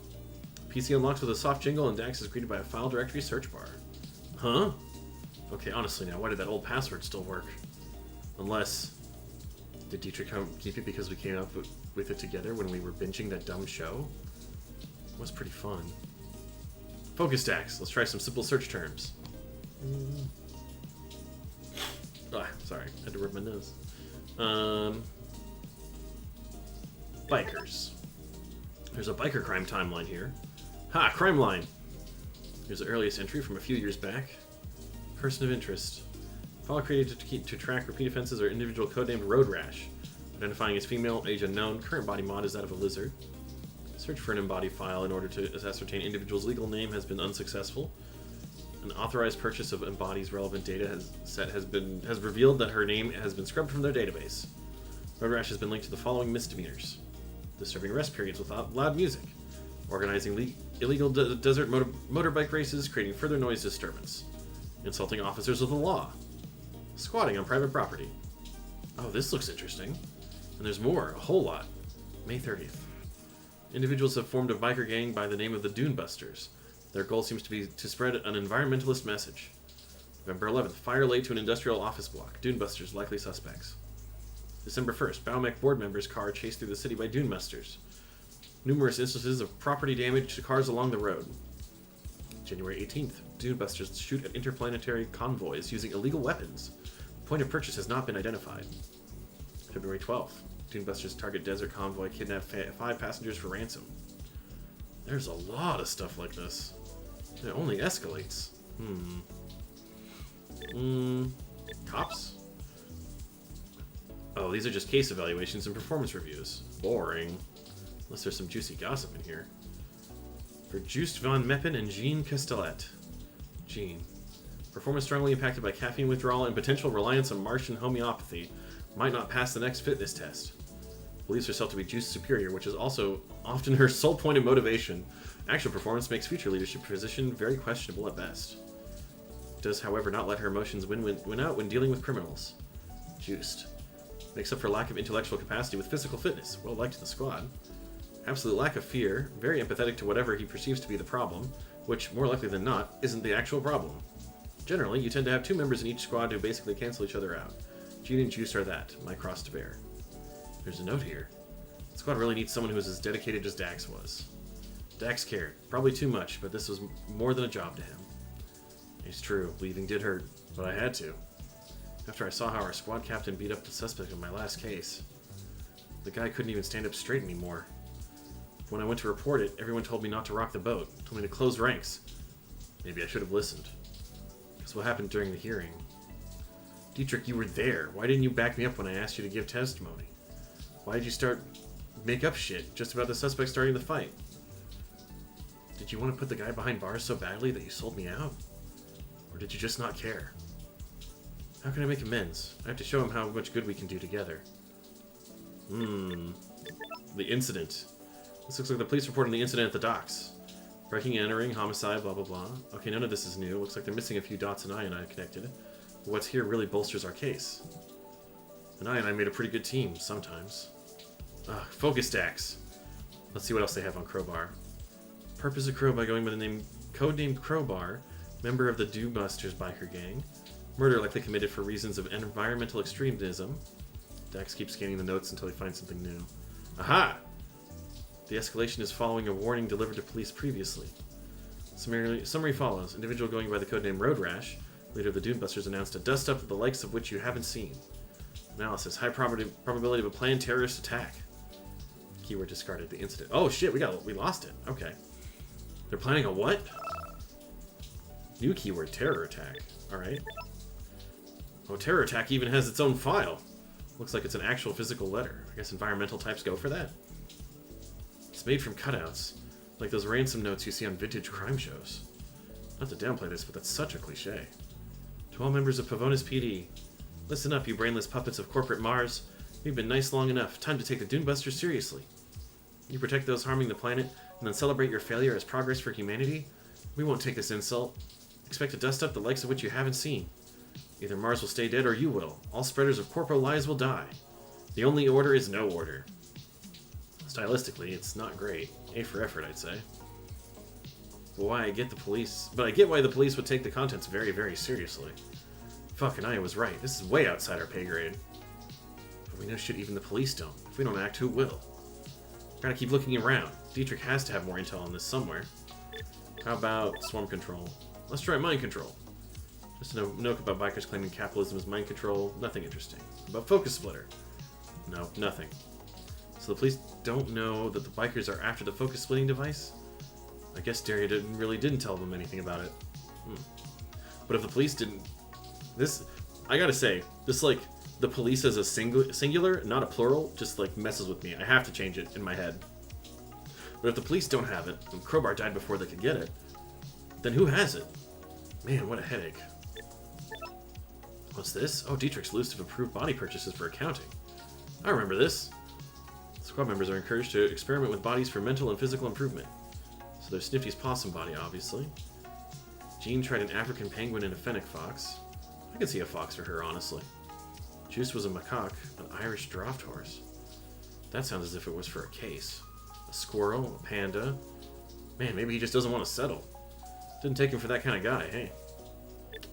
PC unlocks with a soft jingle and Dax is greeted by a file directory search bar. Huh? Okay, honestly now, why did that old password still work? Unless... Did Dietrich keep it because we came up with it together when we were binging that dumb show? It was pretty fun. Focus Dax. Let's try some simple search terms. Sorry. I had to rub my nose. Bikers. There's a biker crime timeline here. Ha! Crime line! Here's the earliest entry from a few years back. Person of interest. File created to track repeat offenses or individual codenamed Road Rash. Identifying as female, age unknown. Current body mod is that of a lizard. Search for an embody file in order to ascertain individual's legal name has been unsuccessful. An authorized purchase of embodies relevant data has revealed that her name has been scrubbed from their database. Road Rash has been linked to the following misdemeanors: disturbing rest periods with loud music, organizing illegal desert motorbike races, creating further noise disturbance, insulting officers of the law, squatting on private property. Oh, this looks interesting. And there's more, a whole lot. May 30th. Individuals have formed a biker gang by the name of the Dune Busters. Their goal seems to be to spread an environmentalist message. November 11th. Fire laid to an industrial office block. Dune Busters likely suspects. December 1st. Baumec board members' car chased through the city by Dune Busters. Numerous instances of property damage to cars along the road. January 18th. Dune Busters shoot at interplanetary convoys using illegal weapons. Point of purchase has not been identified. February 12th. Dune Busters target desert convoy, kidnap 5 passengers for ransom. There's a lot of stuff like this. It only escalates. Cops? Oh, these are just case evaluations and performance reviews. Boring. Unless there's some juicy gossip in here. For Just von Meppen and Jean Castellet. Jean. Performance strongly impacted by caffeine withdrawal and potential reliance on Martian homeopathy. Might not pass the next fitness test. believes herself to be Juice's superior, which is also often her sole point of motivation. Actual performance makes future leadership position very questionable at best. Does, however, not let her emotions win out when dealing with criminals. Juiced. Makes up for lack of intellectual capacity with physical fitness, well liked in the squad. Absolute lack of fear, very empathetic to whatever he perceives to be the problem, which, more likely than not, isn't the actual problem. Generally, you tend to have 2 members in each squad who basically cancel each other out. Gene and Juice are that, my cross to bear. There's a note here. The squad really needs someone who is as dedicated as Dax was. Dax cared, probably too much, but this was more than a job to him. It's true, leaving did hurt, but I had to. After I saw how our squad captain beat up the suspect in my last case. The guy couldn't even stand up straight anymore. When I went to report it, everyone told me not to rock the boat, told me to close ranks. Maybe I should have listened. That's what happened during the hearing. Dietrich, you were there. Why didn't you back me up when I asked you to give testimony? Why did you make up shit just about the suspect starting the fight? Did you want to put the guy behind bars so badly that you sold me out? Or did you just not care? How can I make amends? I have to show him how much good we can do together. The incident. This looks like the police report on the incident at the docks. Breaking and entering, homicide, blah blah blah. Okay, none of this is new. Looks like they're missing a few dots and I connected. But what's here really bolsters our case. And I made a pretty good team, sometimes. Focus Dax. Let's see what else they have on Crowbar. Purpose of Crowbar going by the codenamed Crowbar, member of the Doombusters biker gang. Murder likely committed for reasons of environmental extremism. Dax keeps scanning the notes until he finds something new. Aha! The escalation is following a warning delivered to police previously. Summary follows. Individual going by the codename Road Rash, leader of the Doombusters, announced a dust-up the likes of which you haven't seen. Analysis. High probability of a planned terrorist attack. Keyword discarded. The incident. Oh shit, we lost it. Okay. They're planning a what? New keyword. Terror attack. Alright. Oh, terror attack even has its own file. Looks like it's an actual physical letter. I guess environmental types go for that. It's made from cutouts, like those ransom notes you see on vintage crime shows. Not to downplay this, but that's such a cliche. To all members of Pavonis PD, listen up, you brainless puppets of corporate Mars. We've been nice long enough. Time to take the Doombusters seriously. You protect those harming the planet, and then celebrate your failure as progress for humanity? We won't take this insult. Expect to dust up the likes of which you haven't seen. Either Mars will stay dead or you will. All spreaders of corporal lies will die. The only order is no order. Stylistically, it's not great. A for effort, I'd say. But I get why the police would take the contents very, very seriously. Fucking I was right. This is way outside our pay grade. But we know shit even the police don't. If we don't act, who will? Gotta keep looking around. Dietrich has to have more intel on this somewhere. How about swarm control? Let's try mind control. Just a note about bikers claiming capitalism is mind control. Nothing interesting. About focus splitter. No, nothing. So the police don't know that the bikers are after the focus splitting device? I guess Daria didn't tell them anything about it. But if the police didn't... I gotta say, this, like, the police as a singular, not a plural, just, like, messes with me. I have to change it in my head. But if the police don't have it, and Crowbar died before they could get it, then who has it? Man, what a headache. What's this? Oh, Dietrich's list of approved body purchases for accounting. I remember this. Squad members are encouraged to experiment with bodies for mental and physical improvement. So there's Snifty's possum body, obviously. Jean tried an African penguin and a fennec fox. I could see a fox for her, honestly. Juice was a macaque, an Irish draft horse. That sounds as if it was for a case. A squirrel, a panda. Man, maybe he just doesn't want to settle. Didn't take him for that kind of guy, hey.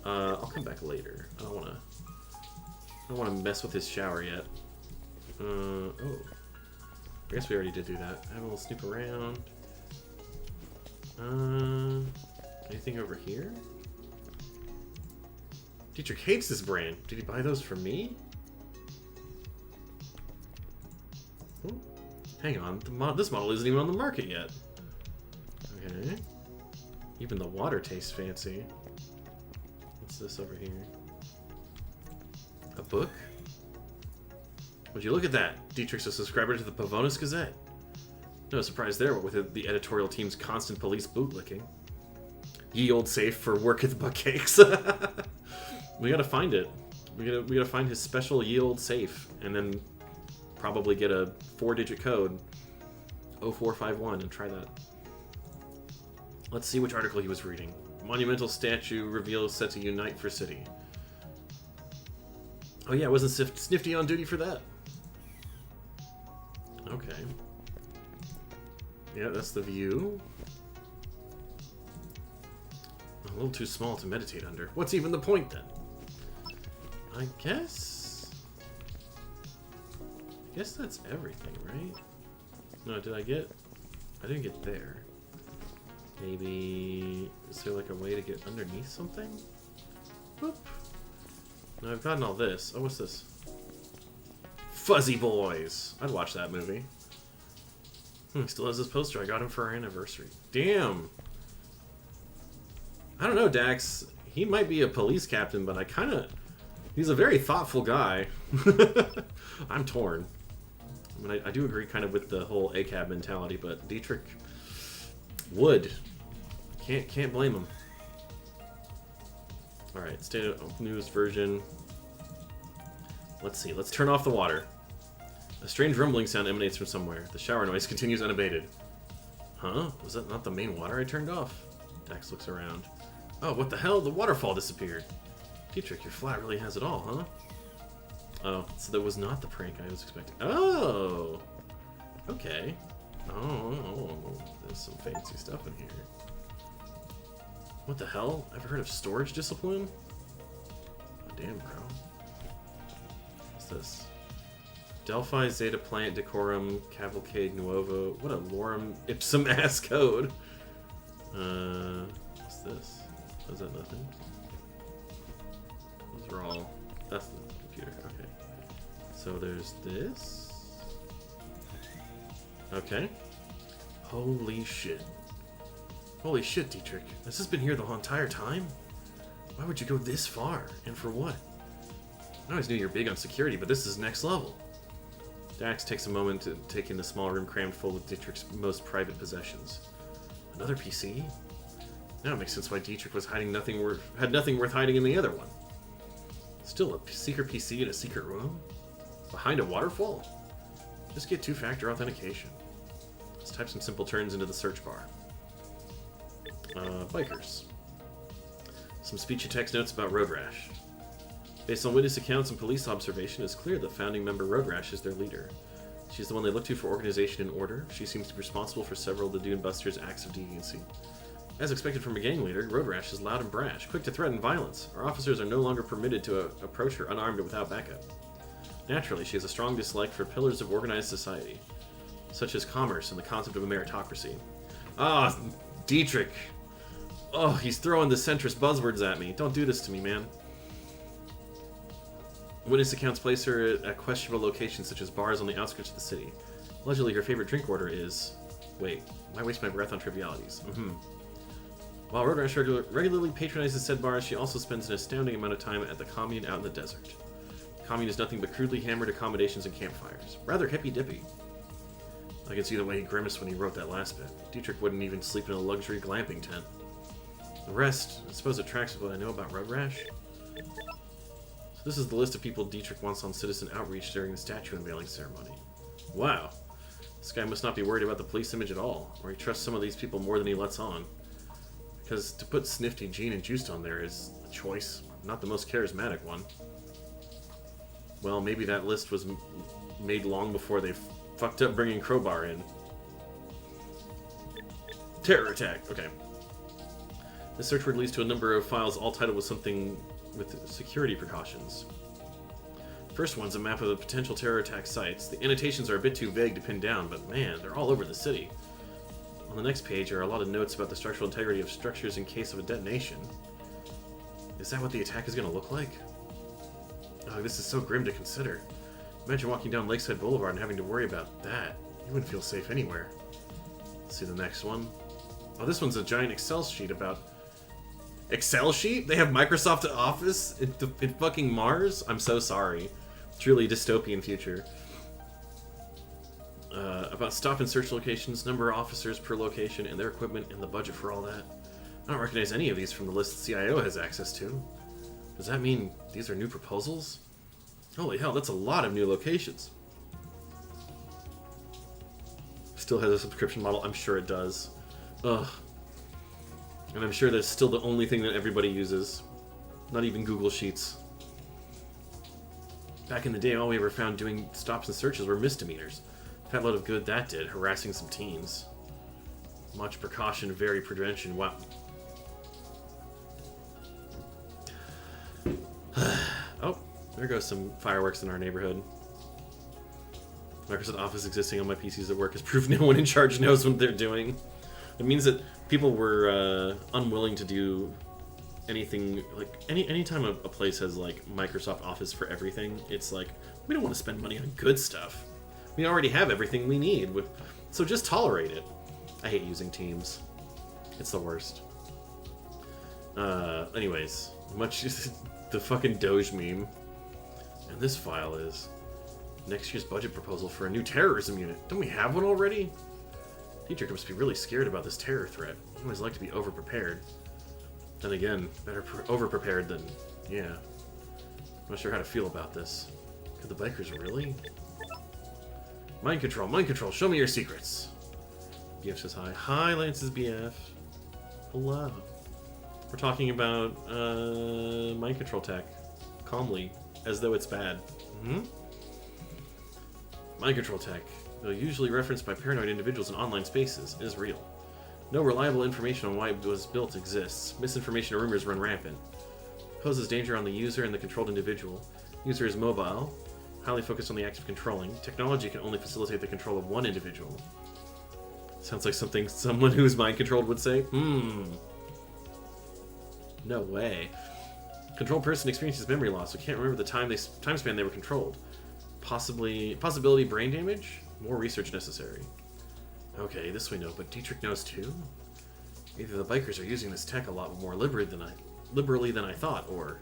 I'll come back later. I don't want to mess with his shower yet. Oh. I guess we already did do that. Have a little snoop around. Anything over here? Dietrich hates this brand. Did he buy those for me? Oh, hang on. This model isn't even on the market yet. Okay. Even the water tastes fancy. What's this over here? A book? Would you look at that? Dietrich's a subscriber to the Pavonis Gazette. No surprise there, with the editorial team's constant police bootlicking. Ye old safe for worketh but cakes. We gotta find it. We gotta find his special ye old safe, and then probably get a 4-digit code, 0451, and try that. Let's see which article he was reading. Monumental statue reveals set to unite for city. Oh yeah, wasn't Snifty on duty for that? Okay. Yeah, that's the view. A little too small to meditate under. What's even the point then? I guess that's everything, right? No, did I get... I didn't get there. Maybe... Is there like a way to get underneath something? Whoop. No, I've gotten all this. Oh, what's this? Fuzzy Boys! I'd watch that movie. He still has this poster. I got him for our anniversary. Damn! I don't know, Dax. He might be a police captain, but I kind of... He's a very thoughtful guy. I'm torn. I mean, I do agree kind of with the whole ACAB mentality, but Dietrich would. Can't blame him. Alright, state news version. Let's see. Let's turn off the water. A strange rumbling sound emanates from somewhere. The shower noise continues unabated. Huh? Was that not the main water I turned off? Dax looks around. Oh, what the hell? The waterfall disappeared. Dietrich, your flat really has it all, huh? Oh, so that was not the prank I was expecting. Oh! Okay. Oh, there's some fancy stuff in here. What the hell? Ever heard of storage discipline? Oh, damn, bro. What's this? Delphi Zeta Plant Decorum Cavalcade Nuovo. What a lorem ipsum ass code. What's this? Is that nothing? Those are all... That's the computer, okay. So there's this. Okay. Holy shit. Holy shit, Dietrich. Has this been here the whole entire time? Why would you go this far? And for what? I always knew you're big on security, but this is next level. Dax takes a moment to take in the small room crammed full of Dietrich's most private possessions. Another PC? Now it makes sense why Dietrich was had nothing worth hiding in the other one. Still a secret PC in a secret room? Behind a waterfall? Just get two-factor authentication. Let's type some simple turns into the search bar. Bikers. Some speech-to-text notes about Road Rash. Based on witness accounts and police observation, it's clear that founding member Road Rash is their leader. She's the one they look to for organization and order. She seems to be responsible for several of the Dune Busters' acts of deviancy. As expected from a gang leader, Road Rash is loud and brash, quick to threaten violence. Our officers are no longer permitted to approach her unarmed and without backup. Naturally, she has a strong dislike for pillars of organized society, such as commerce and the concept of a meritocracy. Ah, Dietrich! Oh, he's throwing the centrist buzzwords at me. Don't do this to me, man. Witness accounts place her at questionable locations such as bars on the outskirts of the city. Allegedly, her favorite drink order is... Wait, why waste my breath on trivialities? While Road Rash regularly patronizes said bars, she also spends an astounding amount of time at the commune out in the desert. The commune is nothing but crudely hammered accommodations and campfires. Rather hippy-dippy. I can see the way he grimaced when he wrote that last bit. Dietrich wouldn't even sleep in a luxury glamping tent. The rest, I suppose it tracks with what I know about Road Rash. So this is the list of people Dietrich wants on citizen outreach during the statue unveiling ceremony. Wow. This guy must not be worried about the police image at all, or he trusts some of these people more than he lets on. Because to put Snifty, Gene, and Juiced on there is a choice, not the most charismatic one. Well, maybe that list was made long before they fucked up bringing Crowbar in. Terror attack. Okay. This search word leads to a number of files all titled with something with security precautions. First one's a map of the potential terror attack sites. The annotations are a bit too vague to pin down, but man, they're all over the city. On the next page are a lot of notes about the structural integrity of structures in case of a detonation. Is that what the attack is going to look like? Oh, this is so grim to consider. Imagine walking down Lakeside Boulevard and having to worry about that. You wouldn't feel safe anywhere. Let's see the next one. Oh, this one's a giant Excel sheet about... Excel sheet? They have Microsoft Office in fucking Mars? I'm so sorry. Truly dystopian future. About stop and search locations, number of officers per location, and their equipment, and the budget for all that. I don't recognize any of these from the list the CIO has access to. Does that mean these are new proposals? Holy hell, that's a lot of new locations. Still has a subscription model. I'm sure it does. Ugh. And I'm sure that's still the only thing that everybody uses. Not even Google Sheets. Back in the day, all we ever found doing stops and searches were misdemeanors. Fat load of good that did, harassing some teens. Much precaution, very prevention. Wow. Oh, there goes some fireworks in our neighborhood. Microsoft Office existing on my PCs at work is proof no one in charge knows what they're doing. It means that people were unwilling to do anything, like, anytime a place has, like, Microsoft Office for everything, it's like, we don't want to spend money on good stuff. We already have everything we need, so just tolerate it. I hate using Teams. It's the worst. Anyways, the fucking Doge meme. And this file is next year's budget proposal for a new terrorism unit. Don't we have one already? Dietrich must be really scared about this terror threat. He always like to be over-prepared. Then again, better over-prepared than... yeah. I'm not sure how to feel about this. Could the bikers really? Mind control, show me your secrets. BF says hi. Hi, Lance's BF. Hello. We're talking about mind control tech. Calmly, as though it's bad. Mind control tech, though usually referenced by paranoid individuals in online spaces, is real. No reliable information on why it was built exists. Misinformation or rumors run rampant. Poses danger on the user and the controlled individual. User is mobile, highly focused on the act of controlling. Technology can only facilitate the control of one individual. Sounds like something someone who's mind controlled would say. No way. Controlled person experiences memory loss, so can't remember the time span they were controlled. Possibility brain damage? More research necessary. Okay, this we know, but Dietrich knows too? Either the bikers are using this tech a lot more liberally than I thought, or...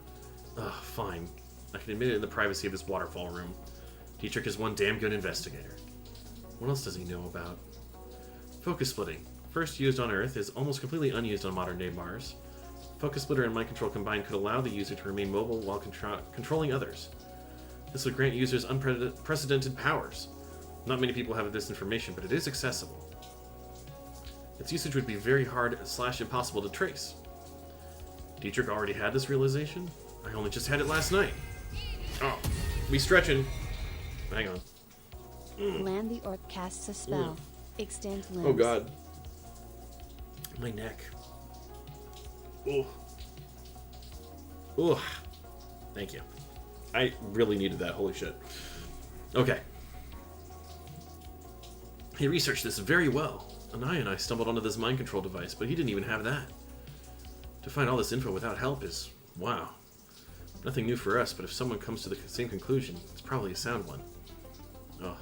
fine. I can admit it in the privacy of his waterfall room. Dietrich is one damn good investigator. What else does he know about? Focus splitting. First used on Earth, is almost completely unused on modern-day Mars. Focus splitter and mind control combined could allow the user to remain mobile while controlling others. This would grant users unprecedented powers. Not many people have this information, but it is accessible. Its usage would be very hard / impossible to trace. Dietrich already had this realization? I only just had it last night. Oh, me stretching. Hang on. Land the orc casts a spell. Extend limbs. Oh god. My neck. Oh. Oh. Thank you. I really needed that. Holy shit. Okay. He researched this very well. Anaya and I stumbled onto this mind control device, but he didn't even have that. To find all this info without help is... wow. Nothing new for us, but if someone comes to the same conclusion, it's probably a sound one. Ugh.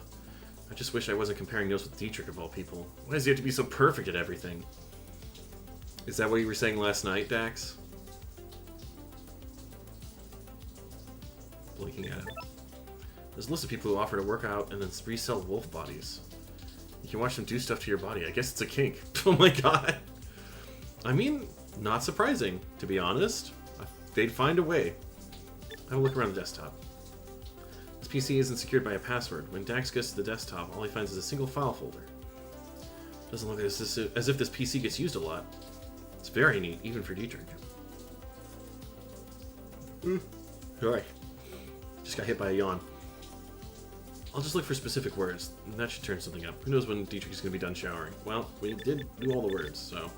I just wish I wasn't comparing notes with Dietrich of all people. Why does he have to be so perfect at everything? Is that what you were saying last night, Dax? Blinking at him. There's a list of people who offer to work out and then resell wolf bodies. You can watch them do stuff to your body. I guess it's a kink. Oh my god. I mean, not surprising, to be honest. They'd find a way. Have a look around the desktop. This PC isn't secured by a password. When Dax gets to the desktop, all he finds is a single file folder. Doesn't look as if this PC gets used a lot. It's very neat, even for Dietrich. Sorry. Just got hit by a yawn. I'll just look for specific words, and that should turn something up. Who knows when Dietrich's going to be done showering? Well, we did do all the words, so...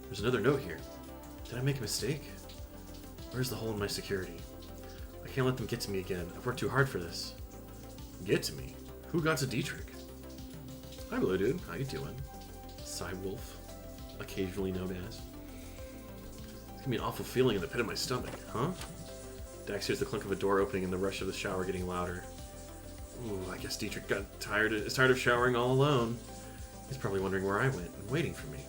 There's another note here. Did I make a mistake? Where's the hole in my security? I can't let them get to me again. I've worked too hard for this. Get to me? Who got to Dietrich? Hi, Blue Dude. How you doing? Psywolf, occasionally known as. It's gonna be an awful feeling in the pit of my stomach, huh? Dax hears the clunk of a door opening and the rush of the shower getting louder. Ooh, I guess Dietrich is tired of showering all alone. He's probably wondering where I went and waiting for me.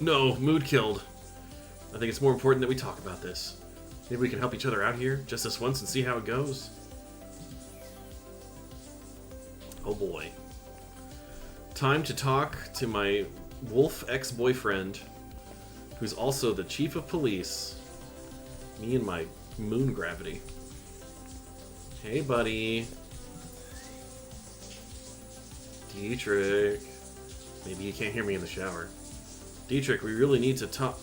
No, mood killed. I think it's more important that we talk about this. Maybe we can help each other out here, just this once, and see how it goes. Oh boy. Time to talk to my wolf ex-boyfriend, who's also the chief of police. Me and my moon gravity. Hey, buddy. Dietrich. Maybe you can't hear me in the shower. Dietrich, we really need to talk.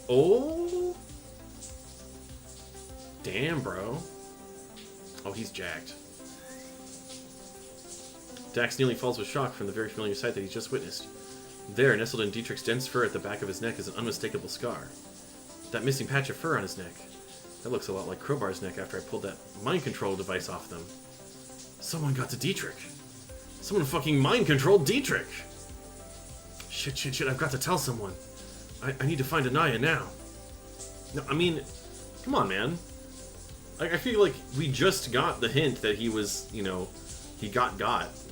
Oh? Damn, bro. Oh, he's jacked. Dax nearly falls with shock from the very familiar sight that he just witnessed. There, nestled in Dietrich's dense fur at the back of his neck, is an unmistakable scar. That missing patch of fur on his neck. That looks a lot like Crowbar's neck after I pulled that mind control device off them. Someone got to Dietrich. Someone fucking mind controlled Dietrich. Shit, I've got to tell someone. I need to find Anaya now. No, I mean, come on, man. I feel like we just got the hint that he was, you know, he got,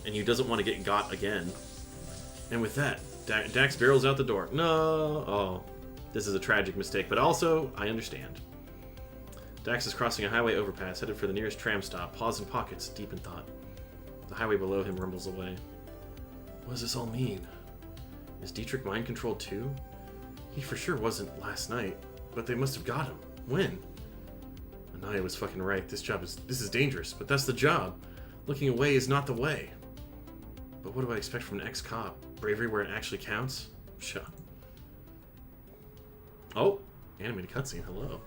and he doesn't want to get got again. And with that, Dax barrels out the door. No, oh, this is a tragic mistake, but also, I understand. Dax is crossing a highway overpass, headed for the nearest tram stop, paws in pockets, deep in thought. The highway below him rumbles away. What does this all mean? Is Dietrich mind-controlled too? He for sure wasn't last night, but they must have got him. When? Anaya was fucking right. This is dangerous, but that's the job. Looking away is not the way. But what do I expect from an ex-cop? Bravery where it actually counts? Sure. Oh, animated cutscene. Hello.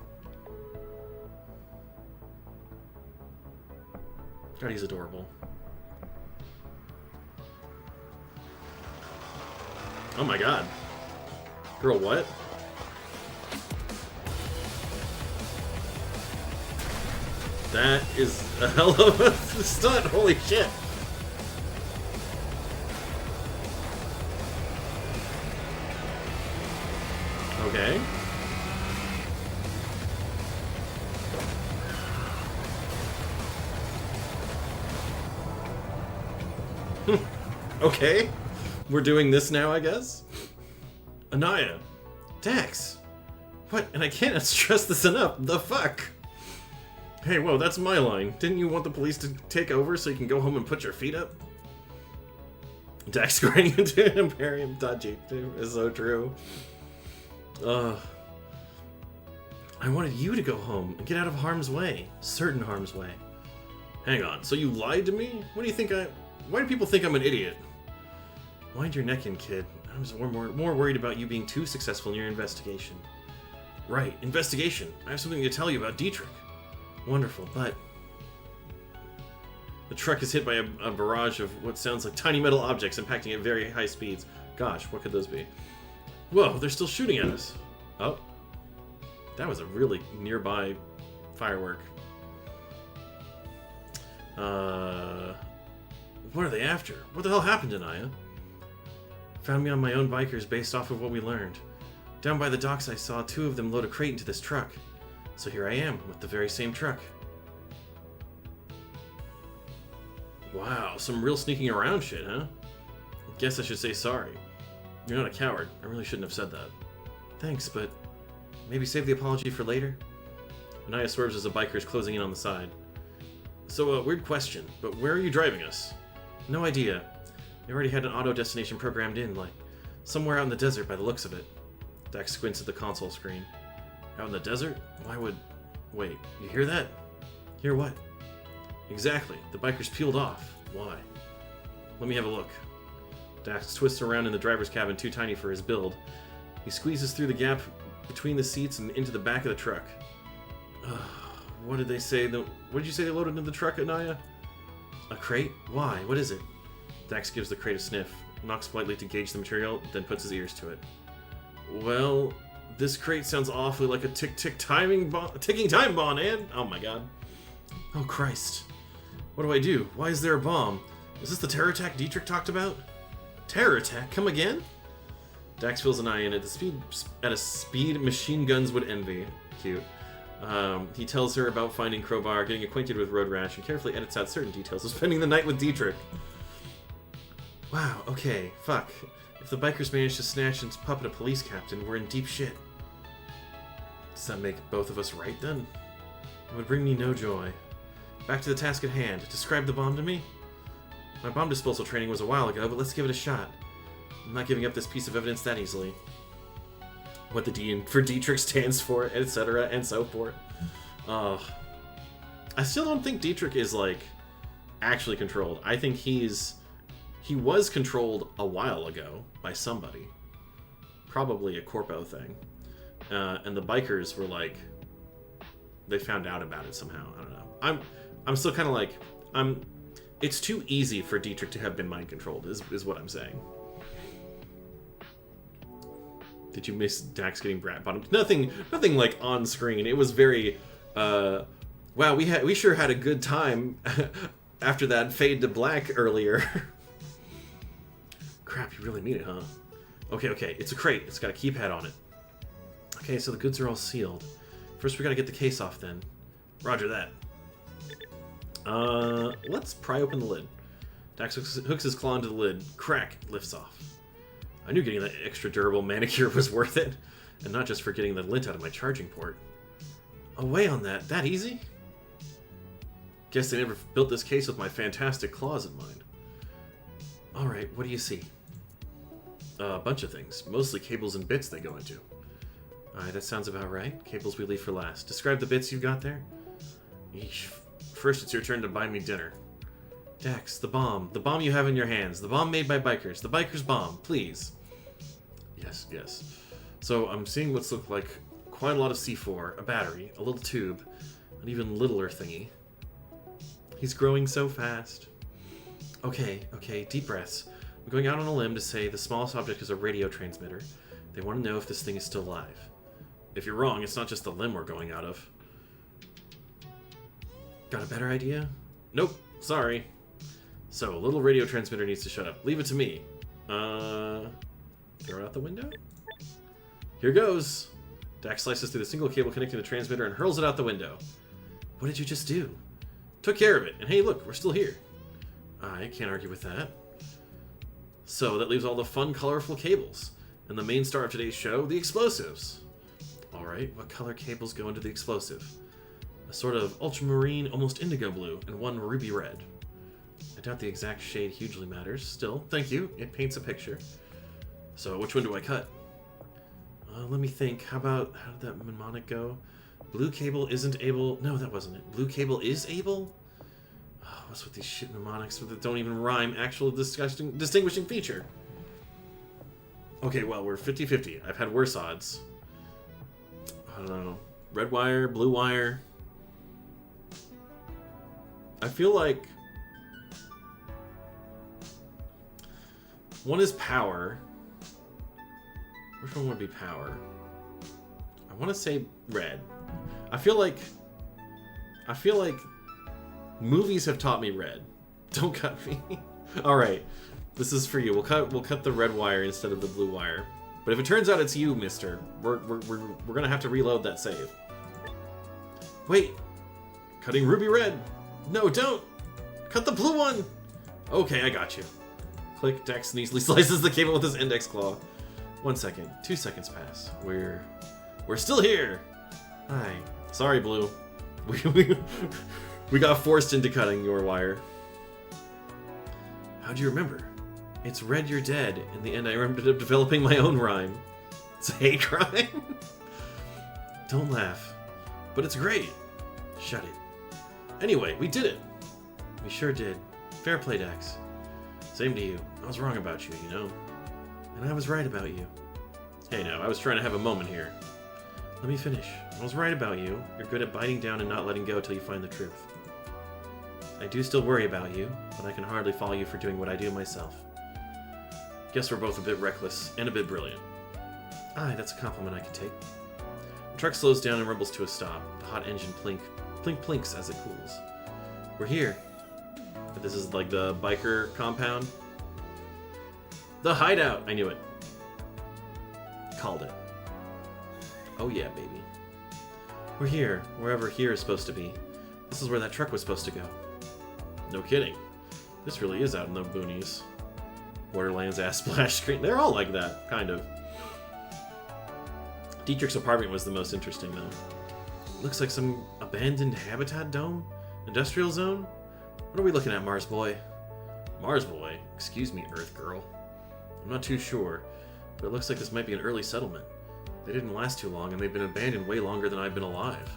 God, he's adorable. Oh my god. Girl, what? That is a hell of a stunt. Holy shit. Okay. Okay. We're doing this now, I guess? Anaya. Dax. What? And I can't stress this enough. The fuck? Hey, whoa, that's my line. Didn't you want the police to take over so you can go home and put your feet up? Dax running into an Imperium dodgy is so true. I wanted you to go home and get out of harm's way. Certain harm's way. Hang on, so you lied to me? What do you think why do people think I'm an idiot? Wind your neck in, kid. I was more worried about you being too successful in your investigation. Right, investigation. I have something to tell you about Dietrich. Wonderful, but... The truck is hit by a barrage of what sounds like tiny metal objects impacting at very high speeds. Gosh, what could those be? Whoa, they're still shooting at us. Oh. That was a really nearby firework. What are they after? What the hell happened, Anaya? Found me on my own bikers based off of what we learned. Down by the docks I saw two of them load a crate into this truck. So here I am, with the very same truck. Wow, some real sneaking around shit, huh? Guess I should say sorry. You're not a coward. I really shouldn't have said that. Thanks, but maybe save the apology for later? Anaya swerves as the biker is closing in on the side. So, weird question, but where are you driving us? No idea. I already had an auto destination programmed in, like, somewhere out in the desert by the looks of it. Dax squints at the console screen. Out in the desert? Why would... Wait, you hear that? Hear what? Exactly. The bikers peeled off. Why? Let me have a look. Dax twists around in the driver's cabin, too tiny for his build. He squeezes through the gap between the seats and into the back of the truck. What did they say? What did you say they loaded into the truck, Anaya? A crate? Why? What is it? Dax gives the crate a sniff, knocks politely to gauge the material, then puts his ears to it. Well, this crate sounds awfully like a ticking time bomb, and... Oh my god. Oh Christ. What do I do? Why is there a bomb? Is this the terror attack Dietrich talked about? Terror attack? Come again? Dax fills an eye in at a speed machine guns would envy. Cute. He tells her about finding Crowbar, getting acquainted with Road Rash, and carefully edits out certain details of spending the night with Dietrich. Wow, okay, fuck. If the bikers manage to snatch and puppet a police captain, we're in deep shit. Does that make both of us right, then? It would bring me no joy. Back to the task at hand. Describe the bomb to me? My bomb disposal training was a while ago, but let's give it a shot. I'm not giving up this piece of evidence that easily. What the D for Dietrich stands for, etc., and so forth. I still don't think Dietrich is, like, actually controlled. I think he was controlled a while ago by somebody. Probably a corpo thing. And the bikers were like, they found out about it somehow. I don't know. I'm still kind of like, it's too easy for Dietrich to have been mind controlled, is what I'm saying. Did you miss Dax getting brat bottomed? Nothing like on screen. It was very, wow, we sure had a good time after that fade to black earlier. Crap, you really mean it, huh? Okay, it's a crate. It's got a keypad on it. Okay, so the goods are all sealed. First we gotta get the case off then. Roger that. Let's pry open the lid. Dax hooks his claw into the lid. Crack, lifts off. I knew getting that extra durable manicure was worth it. And not just for getting the lint out of my charging port. Away on that. That easy? Guess they never built this case with my fantastic claws in mind. Alright, what do you see? A bunch of things. Mostly cables and bits they go into. Alright, that sounds about right. Cables we leave for last. Describe the bits you've got there. Eesh. First, it's your turn to buy me dinner. Dax, the bomb. The bomb you have in your hands. The bomb made by bikers. The bikers' bomb. Please. Yes. So, I'm seeing what's look like quite a lot of C4, a battery, a little tube, an even littler thingy. He's growing so fast. Okay, deep breaths. I'm going out on a limb to say the smallest object is a radio transmitter. They want to know if this thing is still alive. If you're wrong, it's not just the limb we're going out of. Got a better idea? Nope, sorry. So, a little radio transmitter needs to shut up. Leave it to me. Throw it out the window? Here goes. Dax slices through the single cable connecting the transmitter and hurls it out the window. What did you just do? Took care of it. And hey, look, we're still here. I can't argue with that. So, that leaves all the fun, colorful cables. And the main star of today's show, the explosives. Alright, what color cables go into the explosive? A sort of ultramarine, almost indigo blue, and one ruby red. I doubt the exact shade hugely matters. Still, thank you. It paints a picture. So, which one do I cut? Let me think. How did that mnemonic go? Blue cable isn't able... No, that wasn't it. Blue cable is able? Oh, what's with these shit mnemonics that don't even rhyme? Actual distinguishing feature. Okay, well, we're 50-50. I've had worse odds. I don't know. Red wire, blue wire. I feel like... one is power. Which one would be power? I want to say red. I feel like movies have taught me red. Don't cut me. All right, this is for you. We'll cut the red wire instead of the blue wire. But if it turns out it's you, mister, we're gonna have to reload that save. Wait, cutting ruby red. No, don't. Cut the blue one. Okay, I got you. Click. Dax easily slices the cable with his index claw. 1 second. 2 seconds pass. We're still here. Hi. Sorry, Blue. We got forced into cutting your wire. How'd you remember? It's red, you're dead. In the end, I ended up developing my own rhyme. It's a hate crime. Don't laugh. But it's great. Shut it. Anyway, we did it. We sure did. Fair play, Dax. Same to you. I was wrong about you, you know. And I was right about you. Hey now, I was trying to have a moment here. Let me finish. I was right about you. You're good at biting down and not letting go till you find the truth. I do still worry about you, but I can hardly follow you for doing what I do myself. Guess we're both a bit reckless and a bit brilliant. Aye, that's a compliment I can take. The truck slows down and rumbles to a stop. The hot engine plinks as it cools. We're here. But this is like the biker compound. The hideout! I knew it. Called it. Oh yeah, baby. We're here, wherever here is supposed to be. This is where that truck was supposed to go. No kidding. This really is out in the boonies. Borderlands ass splash screen. They're all like that, kind of. Dietrich's apartment was the most interesting, though. Looks like some abandoned habitat dome? Industrial zone? What are we looking at, Mars boy? Mars boy? Excuse me, Earth girl. I'm not too sure, but it looks like this might be an early settlement. They didn't last too long, and they've been abandoned way longer than I've been alive.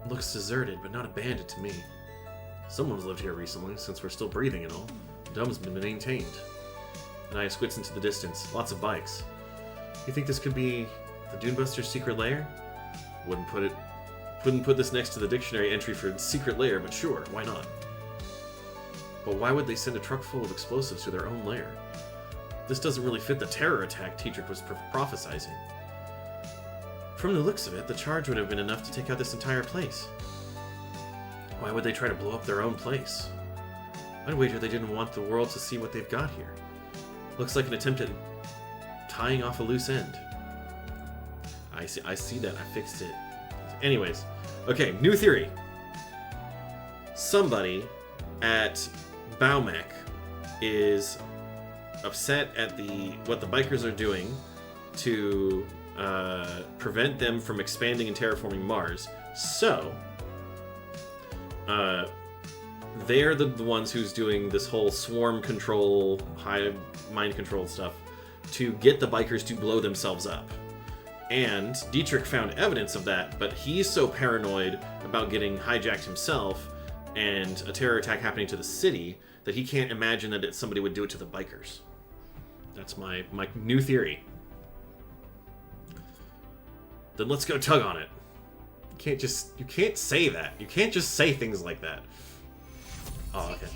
Looks deserted, but not abandoned to me. Someone's lived here recently, since we're still breathing and all. The dome's been maintained. And I squints into the distance. Lots of bikes. You think this could be the Dunebuster's secret lair? Wouldn't put this next to the dictionary entry for secret lair, but sure, why not? But why would they send a truck full of explosives to their own lair? This doesn't really fit the terror attack Tetrick was prophesizing. From the looks of it, the charge would have been enough to take out this entire place. Why would they try to blow up their own place? I'd wager they didn't want the world to see what they've got here. Looks like an attempt at tying off a loose end. I see that. I fixed it. Anyways, okay, new theory. Somebody at Baumac is upset at what the bikers are doing to prevent them from expanding and terraforming Mars. So, they're the ones who's doing this whole swarm control, hive mind control stuff to get the bikers to blow themselves up. And Dietrich found evidence of that, but he's so paranoid about getting hijacked himself and a terror attack happening to the city that he can't imagine that somebody would do it to the bikers. That's my new theory. Then let's go tug on it. You can't say that. You can't just say things like that. Oh, okay.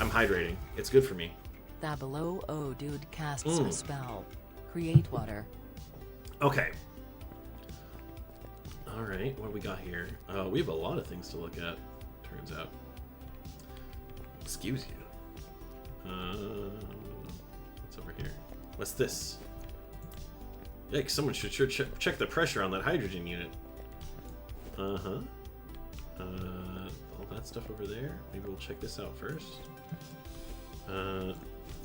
I'm hydrating. It's good for me. The below O dude casts a spell. Create water. Okay. Alright, what do we got here? We have a lot of things to look at, turns out. Excuse you. What's over here? What's this? Yikes, someone should sure check the pressure on that hydrogen unit. Uh-huh. All that stuff over there. Maybe we'll check this out first.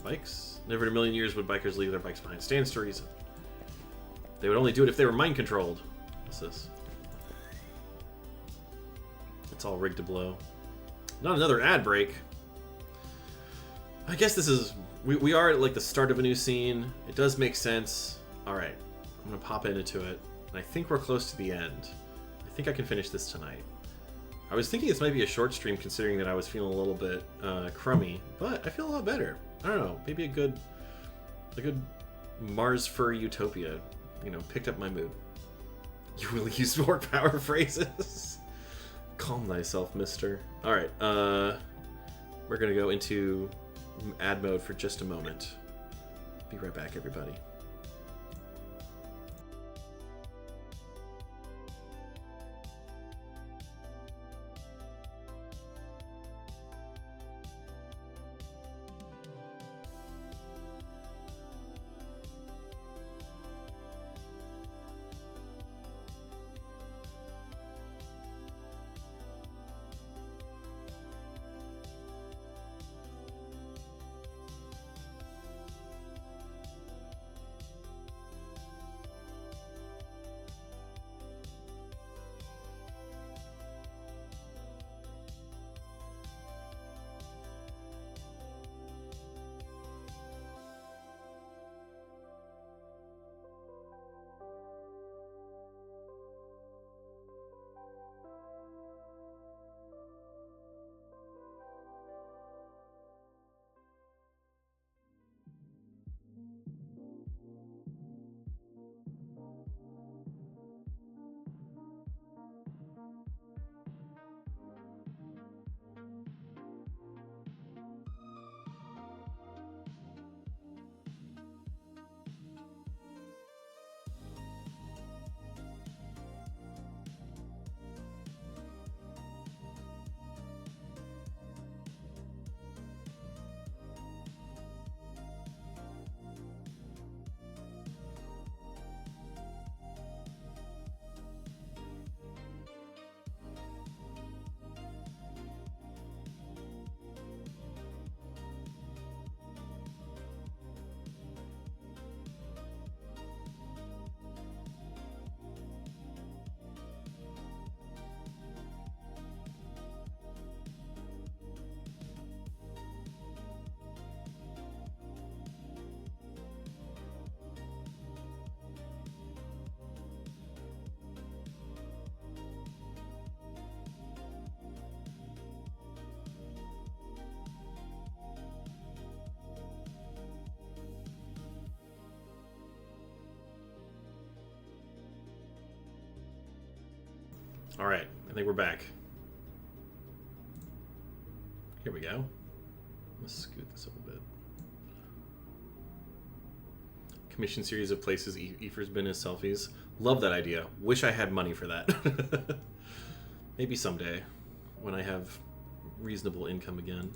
Bikes. Never in a million years would bikers leave their bikes behind. Stand to reason. They would only do it if they were mind controlled. What's this? It's all rigged to blow. Not another ad break. I guess this is... We are at like the start of a new scene. It does make sense. Alright. I'm gonna pop into it. And I think we're close to the end. I think I can finish this tonight. I was thinking this might be a short stream considering that I was feeling a little bit crummy. But I feel a lot better. I don't know. Maybe a good Mars fur utopia. You know, picked up my mood. You will use more power phrases. Calm thyself, mister. Alright, we're gonna go into ad mode for just a moment. Be right back, everybody. Alright, I think we're back. Here we go. Let's scoot this up a bit. Commission series of places Aoife's been as selfies. Love that idea. Wish I had money for that. Maybe someday, when I have reasonable income again.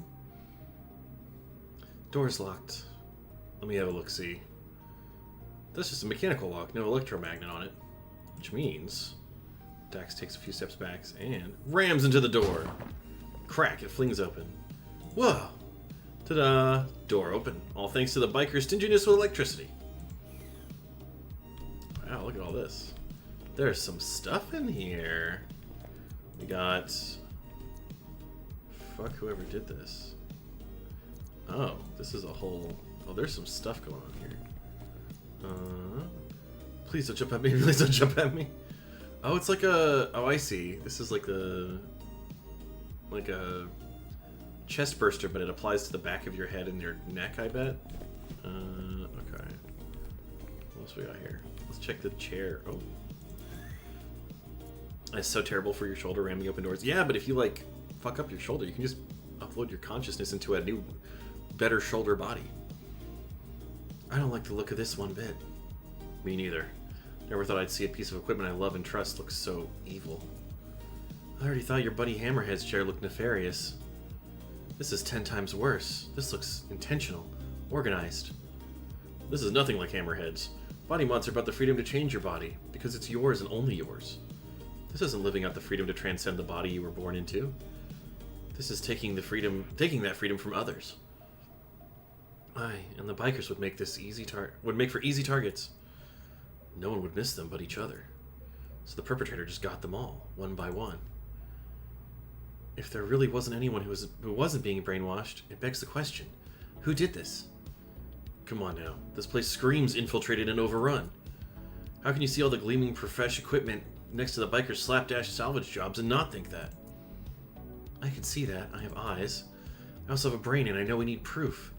Door's locked. Let me have a look-see. That's just a mechanical lock, no electromagnet on it. Which means Dax takes a few steps back and rams into the door. Crack, it flings open. Whoa! Ta-da! Door open. All thanks to the biker's stinginess with electricity. Wow, look at all this. There's some stuff in here. We got... Fuck whoever did this. Oh, this is a whole... Oh, there's some stuff going on here. Please don't jump at me. Please don't jump at me. Oh, it's like a... Oh, I see. This is like the... Like a... chest burster, but it applies to the back of your head and your neck, I bet. Okay. What else we got here? Let's check the chair. Oh. It's so terrible for your shoulder ramming open doors. Yeah, but if you, like, fuck up your shoulder, you can just upload your consciousness into a new, better shoulder body. I don't like the look of this one bit. Me neither. Never thought I'd see a piece of equipment I love and trust look so evil. I already thought your buddy Hammerhead's chair looked nefarious. This is 10 times worse. This looks intentional, organized. This is nothing like Hammerhead's. Body mods are about the freedom to change your body, because it's yours and only yours. This isn't living out the freedom to transcend the body you were born into. This is taking that freedom from others. Aye, and the bikers would make for easy targets. No one would miss them but each other. So the perpetrator just got them all, one by one. If there really wasn't anyone who wasn't being brainwashed, it begs the question, who did this? Come on now, this place screams infiltrated and overrun. How can you see all the gleaming profesh equipment next to the bikers' slapdash salvage jobs and not think that? I can see that, I have eyes. I also have a brain and I know we need proof.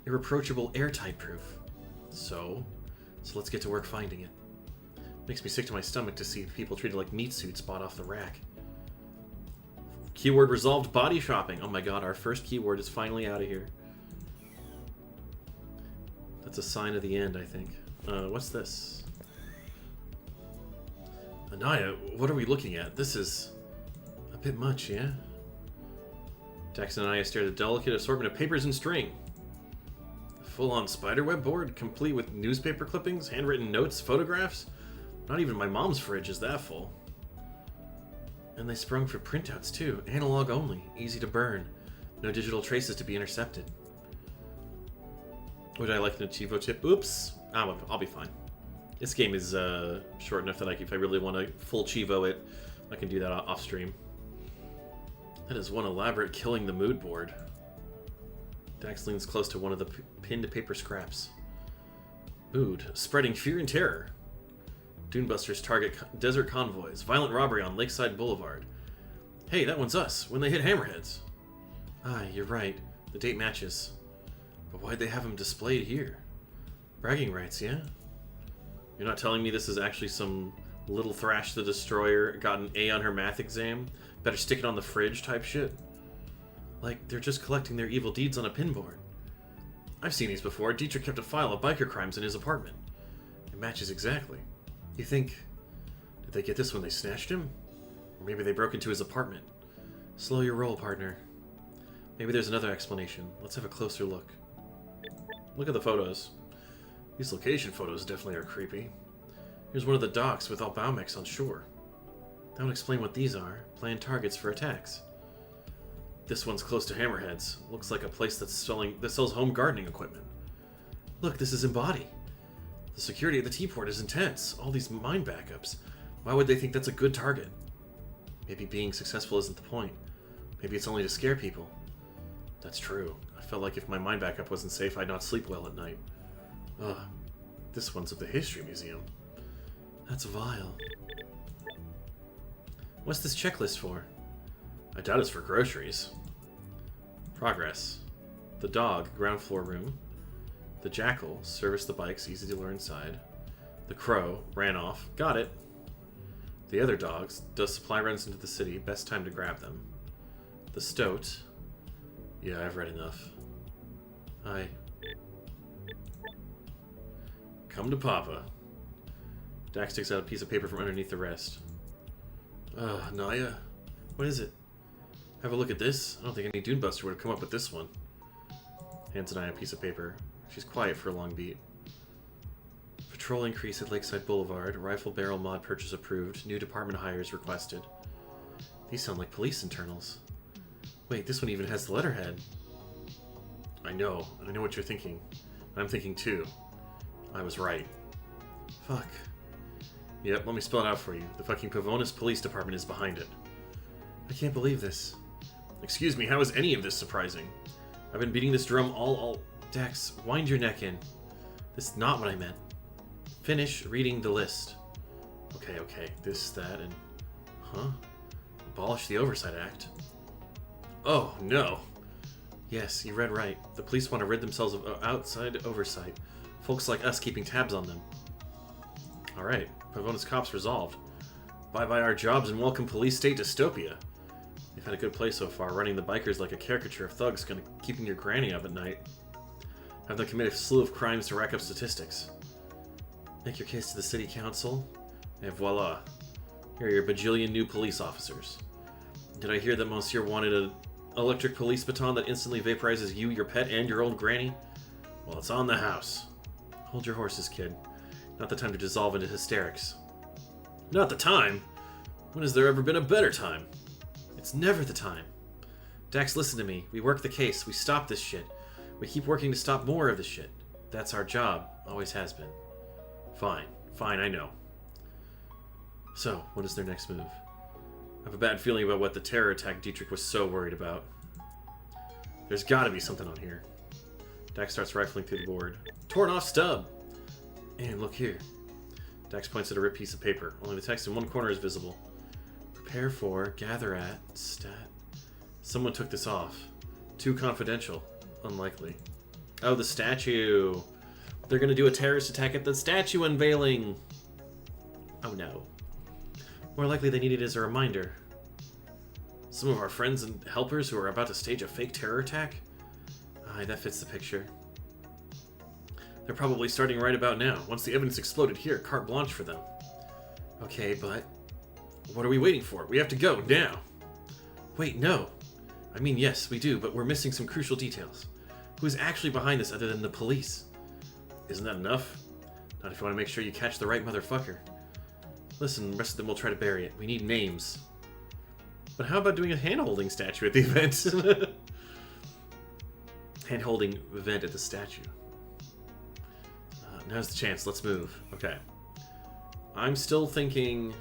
Irreproachable, airtight proof. So let's get to work finding it. Makes me sick to my stomach to see people treated like meat suits bought off the rack. Keyword resolved body shopping. Oh my god, our first keyword is finally out of here. That's a sign of the end, I think. What's this? Anaya, what are we looking at? This is a bit much, yeah? Dax and Anaya stare at a delicate assortment of papers and string. A full-on spiderweb board, complete with newspaper clippings, handwritten notes, photographs. Not even my mom's fridge is that full. And they sprung for printouts too. Analog only. Easy to burn. No digital traces to be intercepted. Would I like an Achivo tip? Oops. I'll be fine. This game is short enough that if I really want to full Chivo it, I can do that off stream. That is one elaborate killing the mood board. Dax leans close to one of the pinned paper scraps. Mood. Spreading fear and terror. Dunebusters target desert convoys. Violent robbery on Lakeside Boulevard. Hey, that one's us. When they hit Hammerheads. Ah, you're right. The date matches. But why'd they have them displayed here? Bragging rights, yeah? You're not telling me this is actually some little Thrash the Destroyer got an A on her math exam? Better stick it on the fridge type shit? Like, they're just collecting their evil deeds on a pinboard. I've seen these before. Dietrich kept a file of biker crimes in his apartment. It matches exactly. You think... Did they get this when they snatched him? Or maybe they broke into his apartment. Slow your roll, partner. Maybe there's another explanation. Let's have a closer look. Look at the photos. These location photos definitely are creepy. Here's one of the docks with all Baumex on shore. That would explain what these are. Planned targets for attacks. This one's close to Hammerheads. Looks like a place that sells home gardening equipment. Look, this is Embody. The security at the T-port is intense. All these mine backups. Why would they think that's a good target? Maybe being successful isn't the point. Maybe it's only to scare people. That's true. I felt like if my mine backup wasn't safe, I'd not sleep well at night. Ugh. This one's of the History Museum. That's vile. What's this checklist for? I doubt it's for groceries. Progress. The dog, ground floor room. The jackal, service the bikes, easy to lure inside. The crow, ran off. Got it. The other dogs. Does supply runs into the city. Best time to grab them. The stoat. Yeah, I've read enough. Hi. Come to Papa. Dax takes out a piece of paper from underneath the rest. Naya? What is it? Have a look at this? I don't think any Dune Buster would have come up with this one. Hands Naya a piece of paper. She's quiet for a long beat. Patrol increase at Lakeside Boulevard. Rifle barrel mod purchase approved. New department hires requested. These sound like police internals. Wait, this one even has the letterhead. I know what you're thinking. I'm thinking too. I was right. Fuck. Yep, let me spell it out for you. The fucking Pavonis Police Department is behind it. I can't believe this. Excuse me, how is any of this surprising? I've been beating this drum all... Dex, wind your neck in. This is not what I meant. Finish reading the list. Okay. This, that, and... Huh? Abolish the Oversight Act. Oh, no. Yes, you read right. The police want to rid themselves of outside oversight. Folks like us keeping tabs on them. Alright, Pavonis cops resolved. Bye-bye our jobs and welcome police state dystopia. They've had a good play so far, running the bikers like a caricature of thugs, keeping your granny up at night. Have them commit a slew of crimes to rack up statistics. Make your case to the city council, and voila. Here are your bajillion new police officers. Did I hear that Monsieur wanted an electric police baton that instantly vaporizes you, your pet, and your old granny? Well, it's on the house. Hold your horses, kid. Not the time to dissolve into hysterics. Not the time? When has there ever been a better time? It's never the time. Dax, listen to me. We work the case. We stop this shit. We keep working to stop more of this shit. That's our job. Always has been. Fine, I know. So, what is their next move? I have a bad feeling about what the terror attack Dietrich was so worried about. There's gotta be something on here. Dax starts rifling through the board. Torn off stub! And look here. Dax points at a ripped piece of paper. Only the text in one corner is visible. Prepare for, gather at, stat. Someone took this off. Too confidential. Unlikely. Oh, the statue! They're gonna do a terrorist attack at the statue unveiling! Oh no. More likely they need it as a reminder. Some of our friends and helpers who are about to stage a fake terror attack? Aye, that fits the picture. They're probably starting right about now. Once the evidence exploded here, carte blanche for them. Okay, but... what are we waiting for? We have to go, now! Wait, no! I mean, yes, we do, but we're missing some crucial details. Who is actually behind this other than the police? Isn't that enough? Not if you want to make sure you catch the right motherfucker. Listen, the rest of them will try to bury it. We need names. But how about doing a hand-holding statue at the event? Hand-holding event at the statue. Now's the chance. Let's move. Okay. I'm still thinking...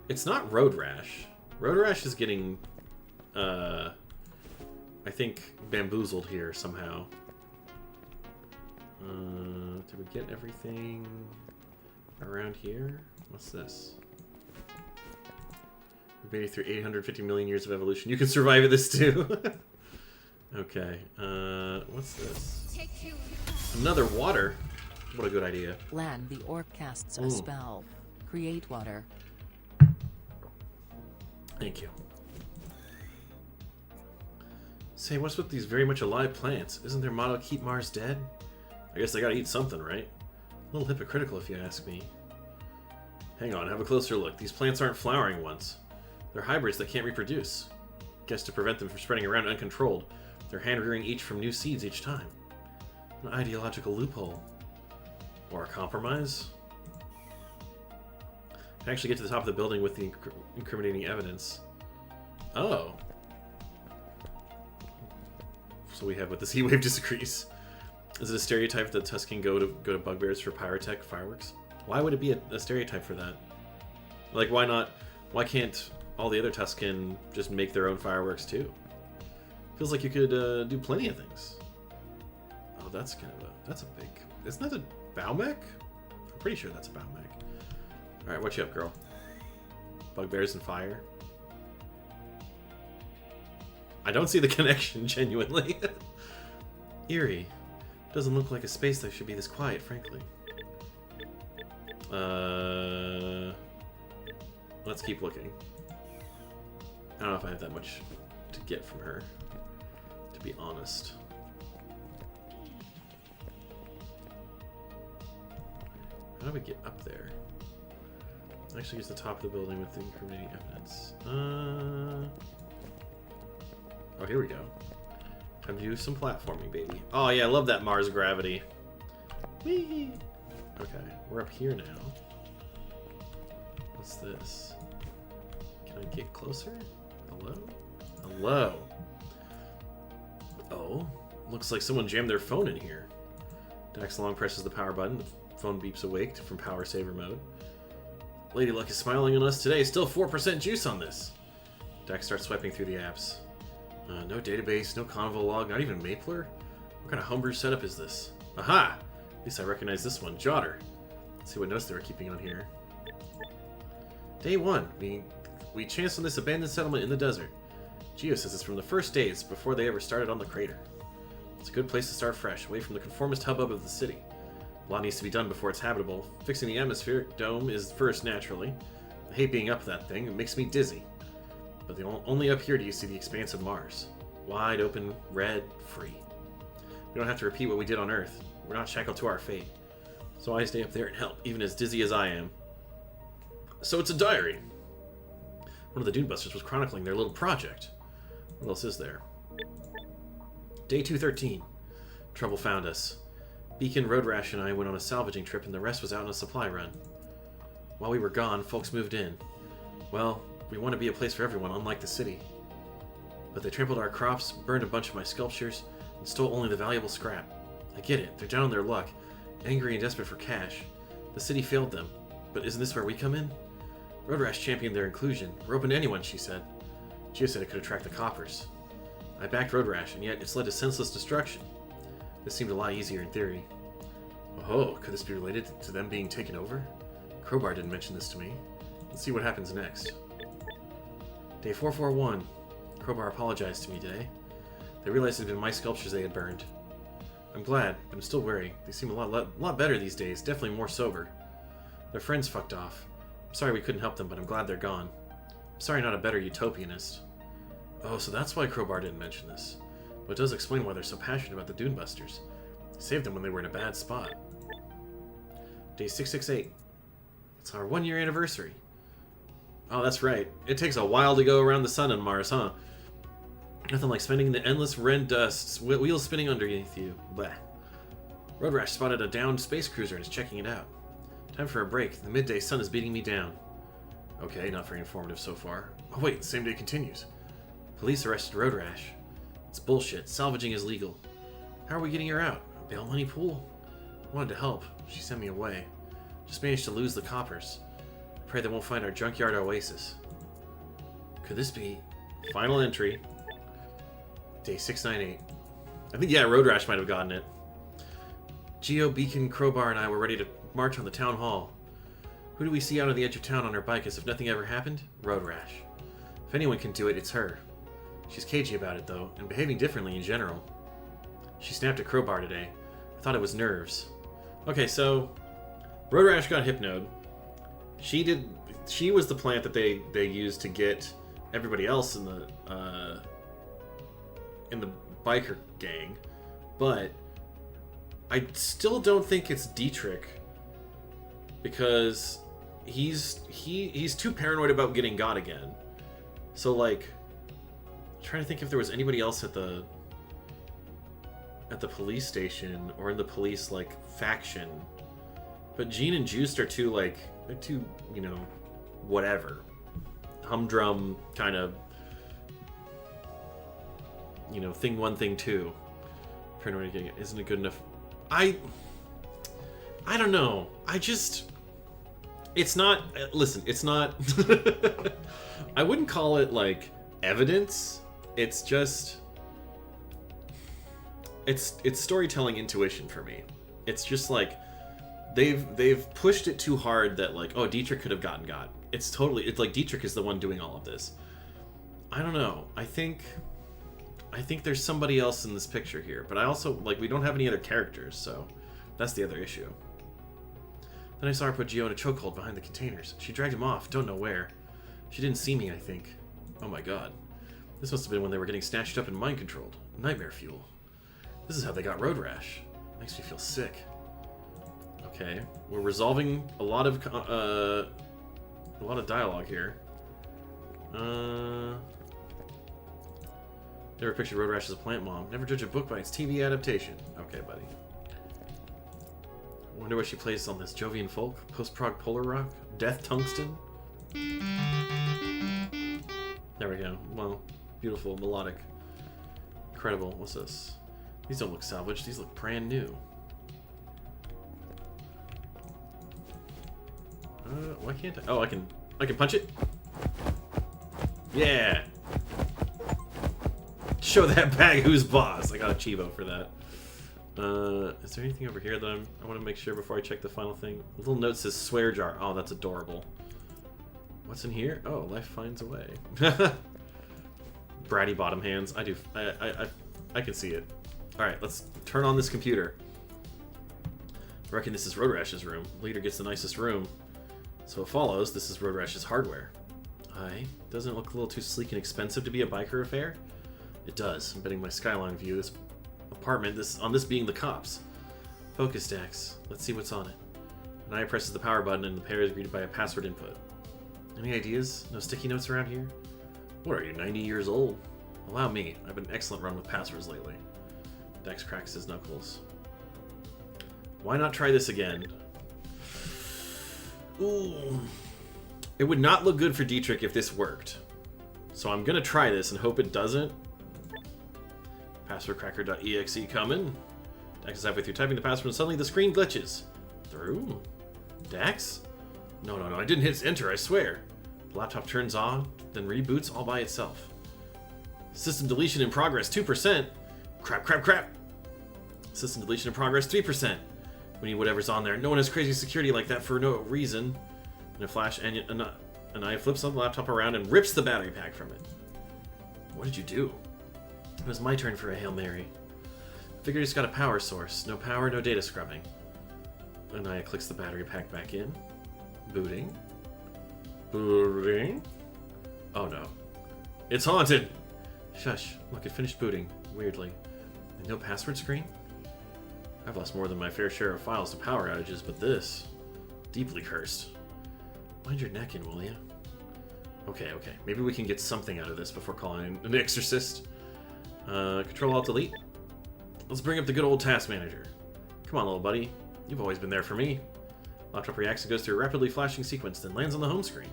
it's not Road Rash. Road Rash is getting, I think, bamboozled here somehow. Did we get everything around here? What's this? We made it through 850 million years of evolution. You can survive this too. Okay. What's this? Another water. What a good idea. Land the orc casts a spell. Create water. Thank you. Say, what's with these very much alive plants? Isn't their motto keep Mars dead? I guess they gotta eat something, right? A little hypocritical if you ask me. Hang on, have a closer look. These plants aren't flowering ones. They're hybrids that can't reproduce. Guess to prevent them from spreading around uncontrolled, they're hand-rearing each from new seeds each time. An ideological loophole. Or a compromise? I can actually get to the top of the building with the incriminating evidence. Oh. So we have what this heat wave disagrees. Is it a stereotype that Tuscan go to bugbears for pyrotech fireworks? Why would it be a stereotype for that? Like, why not? Why can't all the other Tuscan just make their own fireworks too? Feels like you could do plenty of things. Oh, that's kind of that's a big... isn't that a Baumech? I'm pretty sure that's a Baumech. Alright, what you up, girl? Bugbears and fire? I don't see the connection, genuinely. Eerie. Doesn't look like a space that should be this quiet, frankly. Let's keep looking. I don't know if I have that much to get from her, to be honest. How do we get up there? Actually, use the top of the building with the incriminating evidence. Oh, here we go. Time to do some platforming, baby. Oh yeah, I love that Mars gravity. Whee! Okay, we're up here now. What's this? Can I get closer? Hello? Hello? Oh, looks like someone jammed their phone in here. Dax long presses the power button. The phone beeps awake from power saver mode. Lady Luck is smiling on us today. Still 4% juice on this. Dax starts swiping through the apps. No database, no Convo log, not even Mapler? What kind of homebrew setup is this? Aha! At least I recognize this one. Jotter. Let's see what notes they were keeping on here. Day 1. We chanced on this abandoned settlement in the desert. Geo says it's from the first days before they ever started on the crater. It's a good place to start fresh, away from the conformist hubbub of the city. A lot needs to be done before it's habitable. Fixing the atmospheric dome is first, naturally. I hate being up that thing. It makes me dizzy. But only up here do you see the expanse of Mars. Wide open, red, free. We don't have to repeat what we did on Earth. We're not shackled to our fate. So I stay up there and help, even as dizzy as I am. So it's a diary. One of the Dune Busters was chronicling their little project. What else is there? Day 213. Trouble found us. Beacon, Road Rash, and I went on a salvaging trip, and the rest was out on a supply run. While we were gone, folks moved in. Well, we want to be a place for everyone, unlike the city. But they trampled our crops, burned a bunch of my sculptures, and stole only the valuable scrap. I get it, they're down on their luck, angry and desperate for cash. The city failed them. But isn't this where we come in? Road Rash championed their inclusion. We're open to anyone, she said. Gio said it could attract the coppers. I backed Road Rash, and yet it's led to senseless destruction. This seemed a lot easier in theory. Oh, could this be related to them being taken over? Crowbar didn't mention this to me. Let's see what happens next. Day 441. Crowbar apologized to me today. They realized it had been my sculptures they had burned. I'm glad, but I'm still wary. They seem a lot better these days, definitely more sober. Their friends fucked off. I'm sorry we couldn't help them, but I'm glad they're gone. I'm sorry not a better utopianist. Oh, so that's why Crowbar didn't mention this. But it does explain why they're so passionate about the Dune Busters. They saved them when they were in a bad spot. Day 668. It's our 1-year anniversary. Oh, that's right. It takes a while to go around the sun on Mars, huh? Nothing like spending the endless red dust, wheels spinning underneath you. Bleh. Road Rash spotted a downed space cruiser and is checking it out. Time for a break. The midday sun is beating me down. Okay, not very informative so far. Oh wait, the same day continues. Police arrested Road Rash. It's bullshit. Salvaging is legal. How are we getting her out? A bail money pool? I wanted to help. She sent me away. Just managed to lose the coppers. I pray they won't find our junkyard oasis. Could this be... Final entry. Day 698. I think, yeah, Road Rash might have gotten it. Geo, Beacon, Crowbar, and I were ready to march on the town hall. Who do we see out on the edge of town on her bike as if nothing ever happened? Road Rash. If anyone can do it, it's her. She's cagey about it, though, and behaving differently in general. She snapped at Crowbar today. I thought it was nerves. Okay, so... Road Rash got hypnoed. She was the plant that they used to get everybody else in the biker gang, but I still don't think it's Dietrich because he's too paranoid about getting got again. So like, I'm trying to think if there was anybody else at the police station or in the police like faction. But Jean and Juiced are too like they're too, you know, whatever. Humdrum kind of, you know, thing one, thing two. Paranoid getting it. Isn't it good enough? I don't know. It's not, listen, it's not, I wouldn't call it like evidence. It's just, it's storytelling intuition for me. It's just like, they've pushed it too hard that like, oh, Dietrich could have gotten got. It's like Dietrich is the one doing all of this. I don't know. I think there's somebody else in this picture here, but I also, like, we don't have any other characters, so that's the other issue. Then I saw her put Gio in a chokehold behind the containers. She dragged him off, don't know where. She didn't see me, I think. Oh my god. This must have been when they were getting snatched up and mind-controlled. Nightmare fuel. This is how they got road rash. Makes me feel sick. Okay, we're resolving a lot of dialogue here. Never pictured road rash as a plant mom. Never judge a book by its TV adaptation. Okay, buddy. Wonder what she plays on this. Jovian folk? Post-prog polar rock? Death tungsten? There we go. Well, beautiful, melodic. Incredible. What's this? These don't look salvaged. These look brand new. Why can't I? Oh, I can punch it? Yeah! Show that bag who's boss! I got a Chivo for that. Is there anything over here that I want to make sure before I check the final thing? A little note says swear jar. Oh, that's adorable. What's in here? Oh, life finds a way. Bratty bottom hands. I can see it. Alright, let's turn on this computer. I reckon this is Road Rash's room. Leader gets the nicest room. So it follows, this is Road Rash's hardware. Aye. Doesn't it look a little too sleek and expensive to be a biker affair? It does. I'm betting my skyline view, this apartment, on this being the cops. Focus stacks. Let's see what's on it. Anaya presses the power button and the pair is greeted by a password input. Any ideas? No sticky notes around here? What are you, 90 years old? Allow me. I've been an excellent run with passwords lately. Dex cracks his knuckles. Why not try this again? Ooh. It would not look good for Dietrich if this worked. So I'm gonna try this and hope it doesn't. Passwordcracker.exe coming. Dax is halfway through typing the password and suddenly the screen glitches. Through? Dax? No, I didn't hit enter, I swear. The laptop turns on, then reboots all by itself. System deletion in progress, 2%. Crap. System deletion in progress, 3%. We need whatever's on there. No one has crazy security like that for no reason. In a flash, Anaya flips the laptop around and rips the battery pack from it. What did you do? It was my turn for a Hail Mary. Figured it's got a power source. No power, no data scrubbing. Anaya clicks the battery pack back in. Booting. Oh no. It's haunted! Shush. Look, it finished booting. Weirdly. And no password screen? I've lost more than my fair share of files to power outages, but this... deeply cursed. Mind your neck in, will ya? Okay. Maybe we can get something out of this before calling an exorcist. Control-Alt-Delete. Let's bring up the good old task manager. Come on, little buddy. You've always been there for me. Laptop reacts and goes through a rapidly flashing sequence, then lands on the home screen.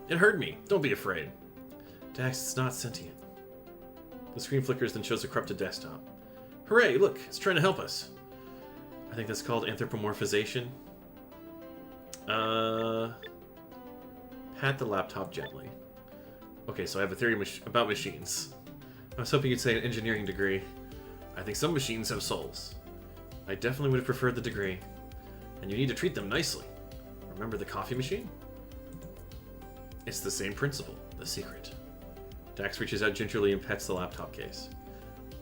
It heard me. Don't be afraid. Dax, it's not sentient. The screen flickers, then shows a corrupted desktop. Hooray, look, it's trying to help us. I think that's called anthropomorphization. Pat the laptop gently. Okay, so I have a theory about machines. I was hoping you'd say an engineering degree. I think some machines have souls. I definitely would have preferred the degree. And you need to treat them nicely. Remember the coffee machine? It's the same principle, the secret. Dax reaches out gingerly and pets the laptop case.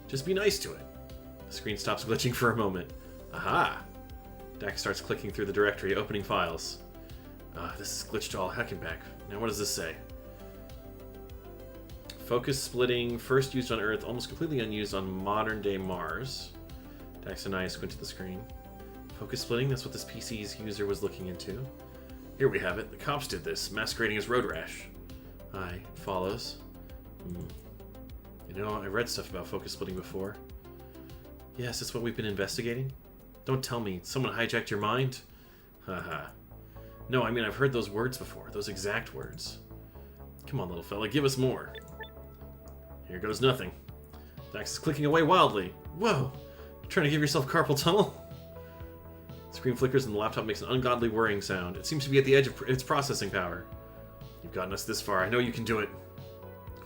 Just be nice to it. The screen stops glitching for a moment. Aha! Dax starts clicking through the directory, opening files. This is glitched all heckin' back. Now what does this say? Focus splitting, first used on Earth, almost completely unused on modern-day Mars. Dax and I squint to the screen. Focus splitting, that's what this PC's user was looking into. Here we have it. The cops did this, masquerading as road rash. Aye, follows. You know, I read stuff about focus splitting before. Yes, it's what we've been investigating. Don't tell me, someone hijacked your mind? Haha. No, I mean, I've heard those words before, those exact words. Come on, little fella, give us more. Here goes nothing. Dax is clicking away wildly. Whoa! You trying to give yourself carpal tunnel? The screen flickers and the laptop makes an ungodly whirring sound. It seems to be at the edge of its processing power. You've gotten us this far. I know you can do it.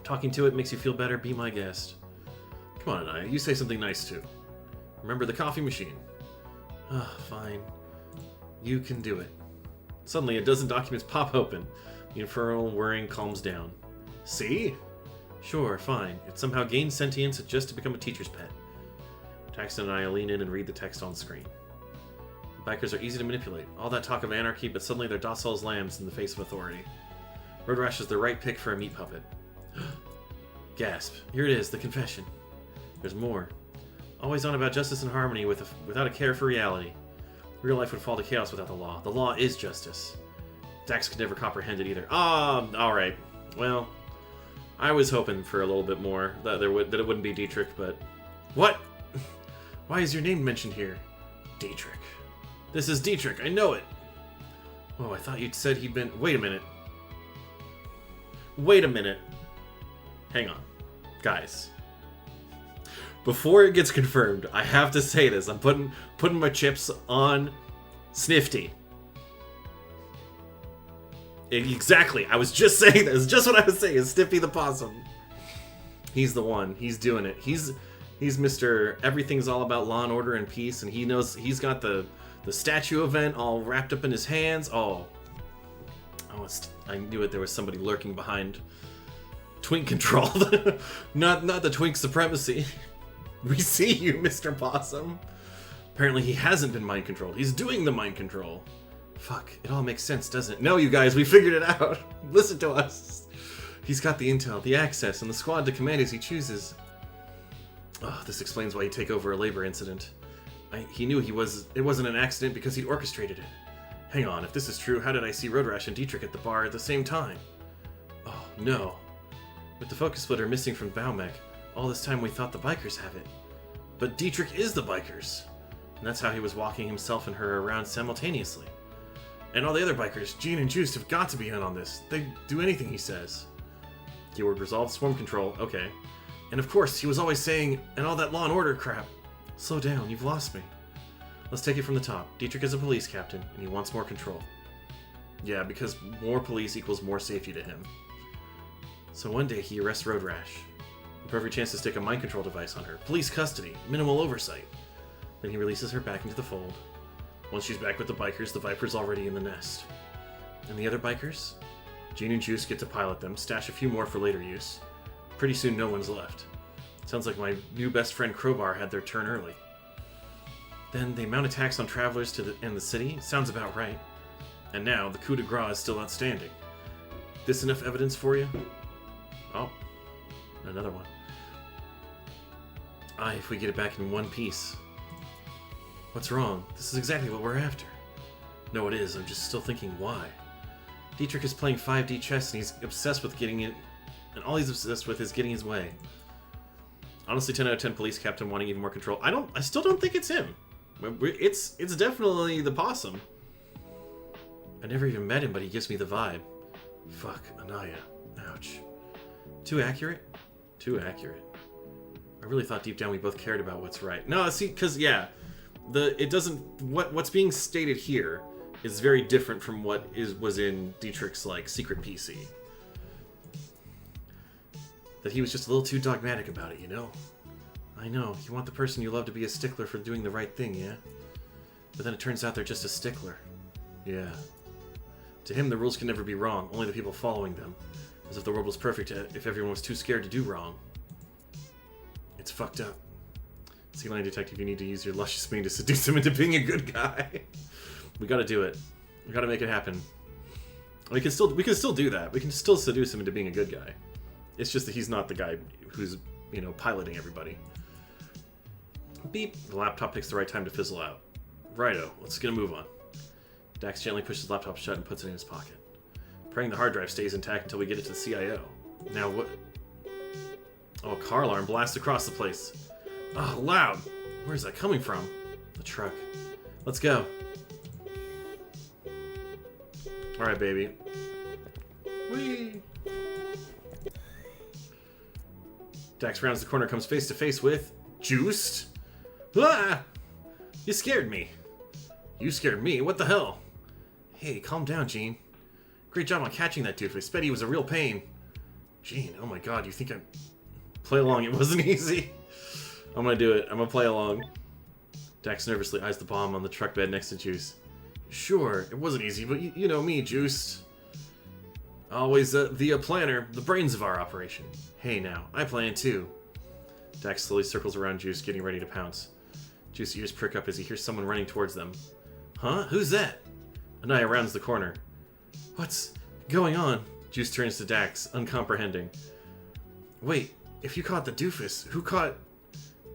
Talking to it makes you feel better. Be my guest. Come on, Anaya. You say something nice, too. Remember the coffee machine. Fine. You can do it. Suddenly, a dozen documents pop open. The infernal whirring calms down. See? Sure, fine. It somehow gains sentience just to become a teacher's pet. Dax and I lean in and read the text on screen. Bikers are easy to manipulate. All that talk of anarchy, but suddenly they're docile as lambs in the face of authority. Road Rash is the right pick for a meat puppet. Gasp. Here it is, the confession. There's more. Always on about justice and harmony without a care for reality. Real life would fall to chaos without the law. The law is justice. Dax could never comprehend it either. Alright. Well, I was hoping for a little bit more, that it wouldn't be Dietrich, but... What? Why is your name mentioned here? Dietrich. This is Dietrich, I know it! Oh, I thought you'd said he'd been... Wait a minute. Wait a minute. Hang on. Guys. Before it gets confirmed, I have to say this. I'm putting my chips on Snifty. Exactly. I was just saying this. Just what I was saying. Is Sniffy the Possum. He's the one. He's doing it. He's Mr. Everything's all about law and order and peace, and he knows he's got the statue event all wrapped up in his hands. I knew it. There was somebody lurking behind Twink Control. not the Twink supremacy. We see you, Mr. Possum. Apparently he hasn't been mind controlled. He's doing the mind control. Fuck, it all makes sense, doesn't it? No, you guys, we figured it out. Listen to us. He's got the intel, the access, and the squad to command as he chooses. Oh, this explains why he'd take over a labor incident. He knew it wasn't an accident because he'd orchestrated it. Hang on, if this is true, how did I see Road Rash and Dietrich at the bar at the same time? Oh, no. With the focus splitter missing from Baumec, all this time we thought the bikers have it. But Dietrich is the bikers. And that's how he was walking himself and her around simultaneously. And all the other bikers, Gene and Juiced, have got to be in on this. They do anything he says. Keyword resolve, swarm control, okay. And of course, he was always saying, and all that law and order crap. Slow down, you've lost me. Let's take it from the top. Dietrich is a police captain, and he wants more control. Yeah, because more police equals more safety to him. So one day he arrests Road Rash. The perfect chance to stick a mind control device on her. Police custody, minimal oversight. Then he releases her back into the fold. Once she's back with the bikers, the Viper's already in the nest. And the other bikers? Gene and Juice get to pilot them, stash a few more for later use. Pretty soon no one's left. Sounds like my new best friend Crowbar had their turn early. Then they mount attacks on travelers in the city? Sounds about right. And now, the coup de grace is still outstanding. This enough evidence for you? Oh, another one. If we get it back in one piece. What's wrong? This is exactly what we're after. No, it is. I'm just still thinking why. Dietrich is playing 5D chess and he's obsessed with getting it, and all he's obsessed with is getting his way. Honestly, 10 out of 10 police captain wanting even more control. I still don't think it's him. It's definitely the Possum. I never even met him, but he gives me the vibe. Fuck, Anaya. Ouch. Too accurate? Too accurate. I really thought deep down we both cared about what's right. No, see, because, yeah, what's being stated here is very different from what was in Dietrich's, like, secret PC. That he was just a little too dogmatic about it, you know? I know, you want the person you love to be a stickler for doing the right thing, yeah? But then it turns out they're just a stickler. Yeah. To him, the rules can never be wrong, only the people following them. As if the world was perfect if everyone was too scared to do wrong. It's fucked up. Sea Lion Detective, you need to use your luscious mane to seduce him into being a good guy. We gotta do it. We gotta make it happen. We can still do that. We can still seduce him into being a good guy. It's just that he's not the guy who's, you know, piloting everybody. Beep. The laptop picks the right time to fizzle out. Righto. Let's get a move on. Dax gently pushes the laptop shut and puts it in his pocket. Praying the hard drive stays intact until we get it to the CIO. Now what? Oh, a car alarm blasts across the place. Oh, loud. Where's that coming from? The truck. Let's go. Alright, baby. Whee! Dax rounds the corner, comes face to face with... Juiced? Ah! You scared me. You scared me? What the hell? Hey, calm down, Gene. Great job on catching that doofus. Bet he was a real pain. Gene, oh my god, you think I... Play along, it wasn't easy. I'm gonna do it. I'm gonna play along. Dax nervously eyes the bomb on the truck bed next to Juice. Sure, it wasn't easy, but you know me, Juice. Always the planner, the brains of our operation. Hey now, I plan too. Dax slowly circles around Juice, getting ready to pounce. Juice's ears prick up as he hears someone running towards them. Huh? Who's that? Anaya rounds the corner. What's going on? Juice turns to Dax, uncomprehending. Wait, if you caught the doofus, who caught...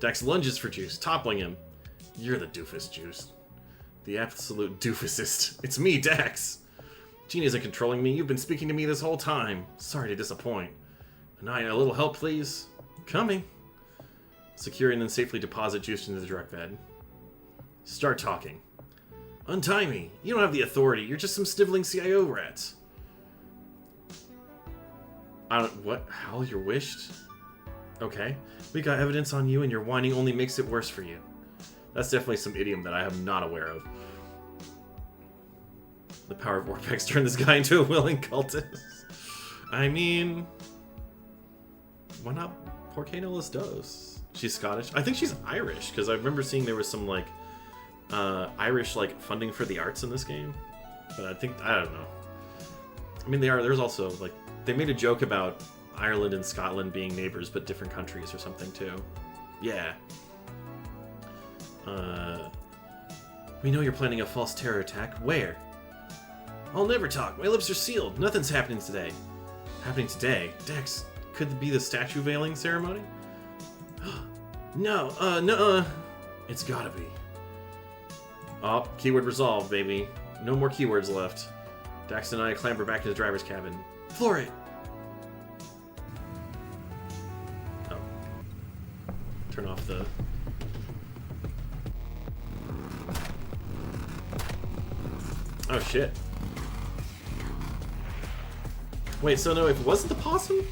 Dax lunges for Juice, toppling him. You're the doofus, Juice. The absolute doofusist. It's me, Dax. Gene isn't controlling me. You've been speaking to me this whole time. Sorry to disappoint. Anaya, a little help, please. Coming. Secure and then safely deposit Juice into the direct bed. Start talking. Untie me. You don't have the authority. You're just some sniveling CIO rats. What? How you're wished? Okay. We got evidence on you and your whining only makes it worse for you. That's definitely some idiom that I am not aware of. The power of Orcvibes turned this guy into a willing cultist. I mean... Why not Porque no los dos? She's Scottish. I think she's Irish, because I remember seeing there was some, like, Irish, like, funding for the arts in this game. But I don't know. I mean, there's also, like, they made a joke about Ireland and Scotland being neighbors, but different countries or something, too. Yeah. We know you're planning a false terror attack. Where? I'll never talk. My lips are sealed. Nothing's happening today. Happening today? Dex, could it be the statue veiling ceremony? No. It's gotta be. Oh, keyword resolved, baby. No more keywords left. Dax and I clamber back to the driver's cabin. Floor it! Oh. Turn off the... Oh, shit. Wait, so no, if it wasn't the possum?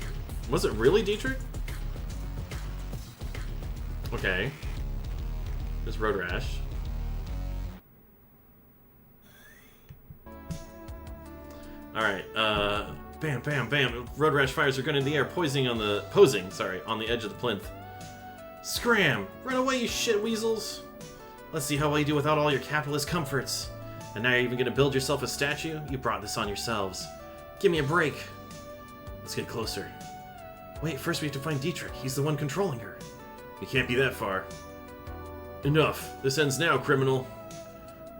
Was it really Dietrich? Okay. There's Road Rash. Alright, bam, bam, bam. Road Rash fires her gun in the air, posing on the edge of the plinth. Scram! Run away, you shit weasels! Let's see how well you do without all your capitalist comforts. And now you're even gonna build yourself a statue? You brought this on yourselves. Give me a break. Let's get closer. Wait, first we have to find Dietrich. He's the one controlling her. You can't be that far. Enough. This ends now, criminal.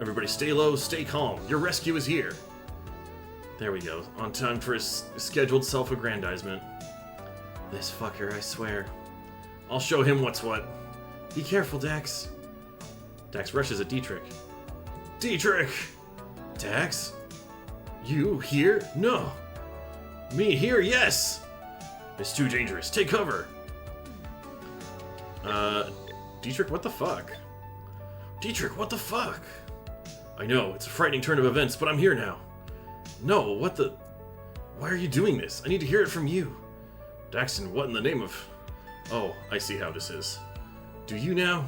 Everybody stay low, stay calm. Your rescue is here. There we go. On time for his scheduled self-aggrandizement. This fucker, I swear. I'll show him what's what. Be careful, Dax. Dax rushes at Dietrich. Dietrich! Dax? You here? No. Me here? Yes! It's too dangerous. Take cover! Dietrich, what the fuck? Dietrich, what the fuck? I know, it's a frightening turn of events, but I'm here now. No, what the... Why are you doing this? I need to hear it from you. Daxton, what in the name of... Oh, I see how this is. Do you now?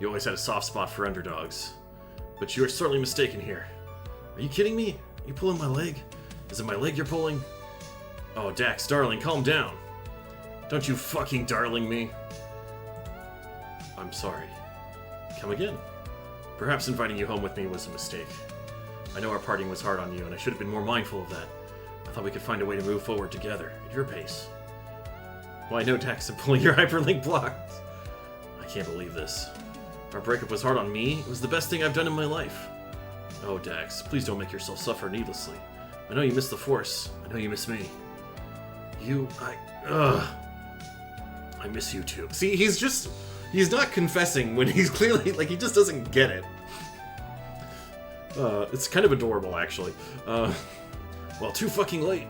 You always had a soft spot for underdogs. But you are certainly mistaken here. Are you kidding me? Are you pulling my leg? Is it my leg you're pulling? Oh, Dax, darling, calm down. Don't you fucking darling me. I'm sorry. Come again. Perhaps inviting you home with me was a mistake. I know our parting was hard on you, and I should have been more mindful of that. I thought we could find a way to move forward together, at your pace. Why no, Dax, I'm pulling your hyperlink blocks. I can't believe this. Our breakup was hard on me. It was the best thing I've done in my life. Oh, Dax, please don't make yourself suffer needlessly. I know you miss the Force. I know you miss me. I miss you too. See, he's not confessing when he's clearly, like, he just doesn't get it. It's kind of adorable, actually. Well, too fucking late.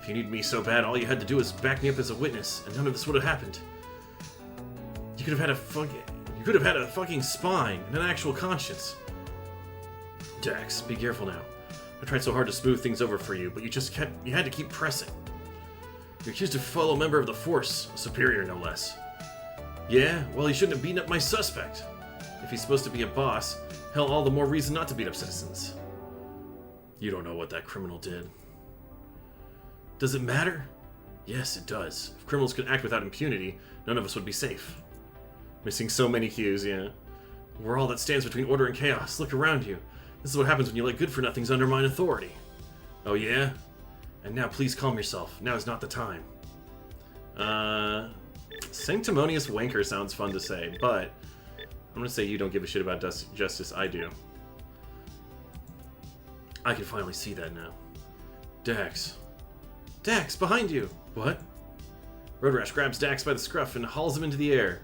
If you need me so bad, all you had to do is back me up as a witness, and none of this would have happened. You could have had a fucking spine and an actual conscience. Dax, be careful now. I tried so hard to smooth things over for you, but you had to keep pressing. You're accused of a fellow member of the Force, a superior no less. Yeah, well, he shouldn't have beaten up my suspect. If he's supposed to be a boss, hell, all the more reason not to beat up citizens. You don't know what that criminal did. Does it matter? Yes, it does. If criminals could act without impunity, none of us would be safe. Missing so many cues, yeah. We're all that stands between order and chaos. Look around you. This is what happens when you let good-for-nothings undermine authority. Oh yeah? And now please calm yourself. Now is not the time. Sanctimonious wanker sounds fun to say, but I'm gonna say you don't give a shit about justice. I do. I can finally see that now. Dax. Dax, behind you! What? Road Rash grabs Dax by the scruff and hauls him into the air.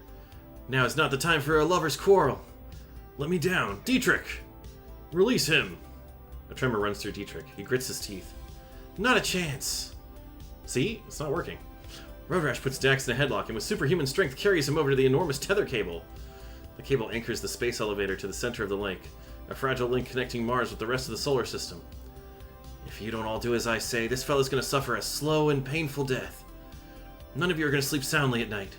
Now is not the time for a lover's quarrel. Let me down. Dietrich! Release him! A tremor runs through Dietrich. He grits his teeth. Not a chance. See? It's not working. Road Rash puts Dax in a headlock and with superhuman strength carries him over to the enormous tether cable. The cable anchors the space elevator to the center of the lake, a fragile link connecting Mars with the rest of the solar system. If you don't all do as I say, this fella's gonna suffer a slow and painful death. None of you are gonna sleep soundly at night.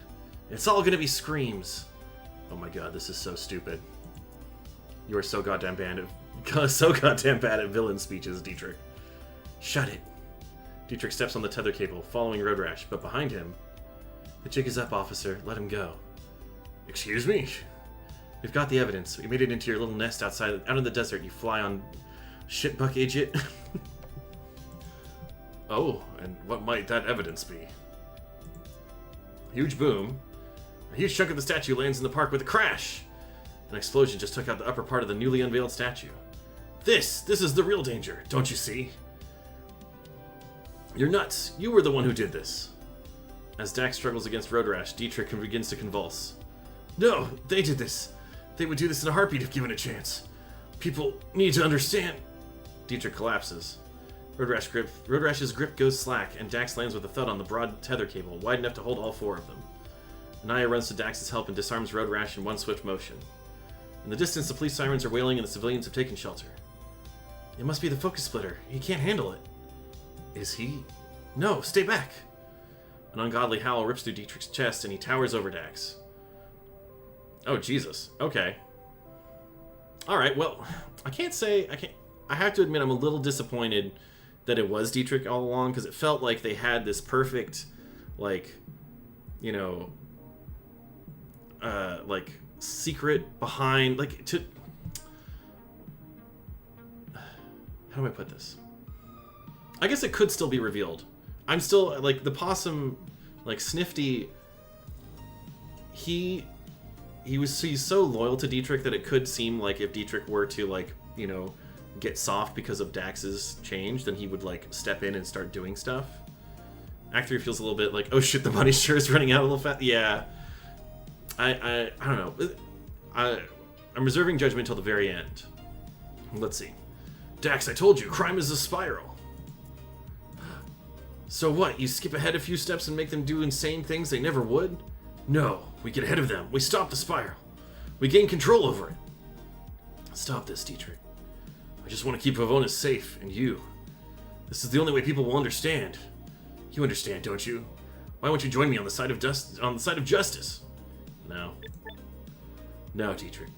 It's all gonna be screams. Oh my god, this is so stupid. You are so goddamn bad at villain speeches, Dietrich. Shut it. Dietrich steps on the tether cable, following Road Rash, but behind him... The jig is up, officer. Let him go. Excuse me? We've got the evidence. We made it into your little nest out in the desert. You fly on... Shitbuck idiot. Oh, and what might that evidence be? Huge boom. A huge chunk of the statue lands in the park with a crash. An explosion just took out the upper part of the newly unveiled statue. This is the real danger, don't you see? You're nuts. You were the one who did this. As Dax struggles against Road Rash, Dietrich begins to convulse. No, they did this. They would do this in a heartbeat if given a chance. People need to understand. Dietrich collapses. Road Rash's grip goes slack, and Dax lands with a thud on the broad tether cable, wide enough to hold all four of them. Anaya runs to Dax's help and disarms Road Rash in one swift motion. In the distance, the police sirens are wailing and the civilians have taken shelter. It must be the focus splitter. He can't handle it. Is he? No, stay back! An ungodly howl rips through Dietrich's chest and he towers over Dax. Oh, Jesus. Okay. Alright, well, I have to admit I'm a little disappointed that it was Dietrich all along, because it felt like they had this perfect, like, you know, like, secret behind, like, to... How do I put this? I guess it could still be revealed. I'm still, like, the possum, like, Snifty, he's so loyal to Dietrich that it could seem like if Dietrich were to, like, you know, get soft because of Dax's change, then he would, like, step in and start doing stuff. Act 3 feels a little bit like, oh shit, the money sure is running out a little fast. Yeah. I don't know. I'm reserving judgment till the very end. Let's see. Dax, I told you, crime is a spiral. So what, you skip ahead a few steps and make them do insane things they never would? No, we get ahead of them. We stop the spiral. We gain control over it. Stop this, Dietrich. I just want to keep Vavona safe, and you. This is the only way people will understand. You understand, don't you? Why won't you join me on the side of justice? No. No, Dietrich.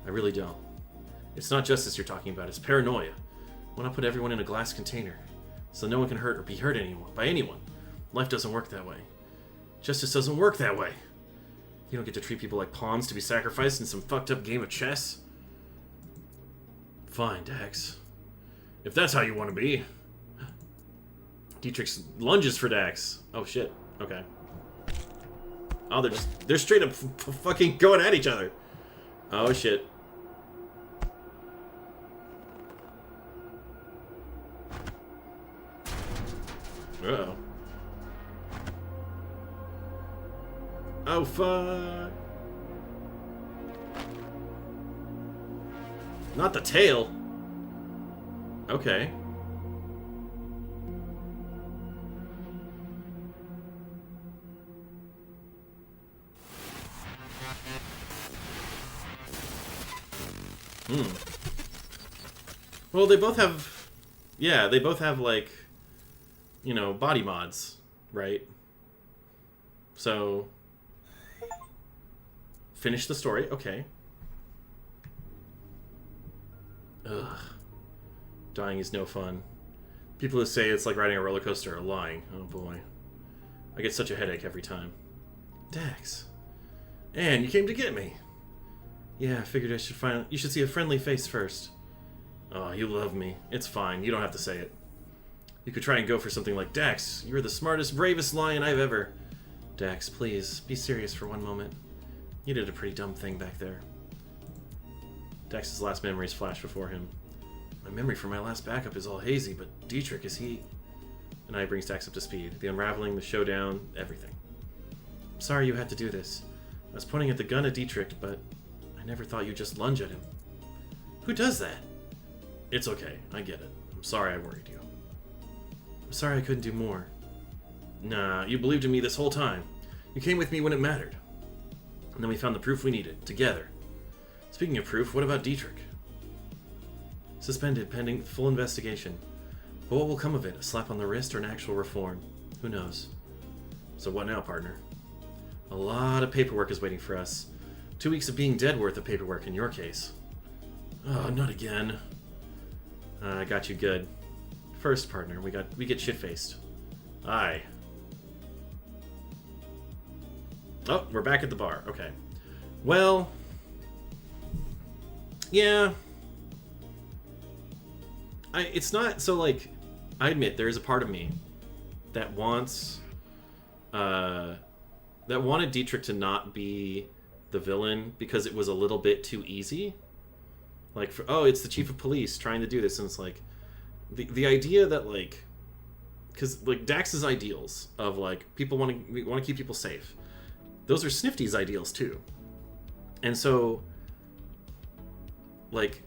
I really don't. It's not justice you're talking about, it's paranoia. I want to put everyone in a glass container, so no one can hurt or be hurt by anyone. Life doesn't work that way. Justice doesn't work that way. You don't get to treat people like pawns to be sacrificed in some fucked up game of chess. Fine, Dax. If that's how you want to be. Dietrich lunges for Dax. Oh shit. Okay. Oh, they're straight up fucking going at each other. Oh shit. Uh-oh. Oh fuck. Not the tail. Okay. Well, they both have... Yeah, they both have, like, you know, body mods, right? So... Finish the story. Okay. Ugh. Dying is no fun. People who say it's like riding a roller coaster are lying. Oh boy. I get such a headache every time. Dax. Anne, you came to get me. Yeah, I figured you should see a friendly face first. Oh, you love me. It's fine. You don't have to say it. You could try and go for something like, Dax, you're the smartest, bravest lion I've ever... Dax, please, be serious for one moment. You did a pretty dumb thing back there. Dax's last memories flash before him. My memory from my last backup is all hazy, but Dietrich, is he... And I brings Dax up to speed. The unraveling, the showdown, everything. I'm sorry you had to do this. I was pointing at the gun at Dietrich, but I never thought you'd just lunge at him. Who does that? It's okay, I get it. I'm sorry I worried you. I'm sorry I couldn't do more. Nah, you believed in me this whole time. You came with me when it mattered. And then we found the proof we needed, together. Speaking of proof, what about Dietrich? Suspended pending full investigation. But what will come of it? A slap on the wrist or an actual reform? Who knows? So what now, partner? A lot of paperwork is waiting for us. 2 weeks of being dead worth of paperwork in your case. Oh, not again. I got you good. First, partner, we get shit-faced. Aye. Oh, we're back at the bar. Okay. Well... Yeah... It's not... So, like... I admit, there is a part of me that wants... that wanted Dietrich to not be the villain because it was a little bit too easy. Like, oh, it's the chief of police trying to do this, and it's like... The idea that, like... Because, like, Dax's ideals of, like, we want to keep people safe. Those are Snifty's ideals, too. And so... Like...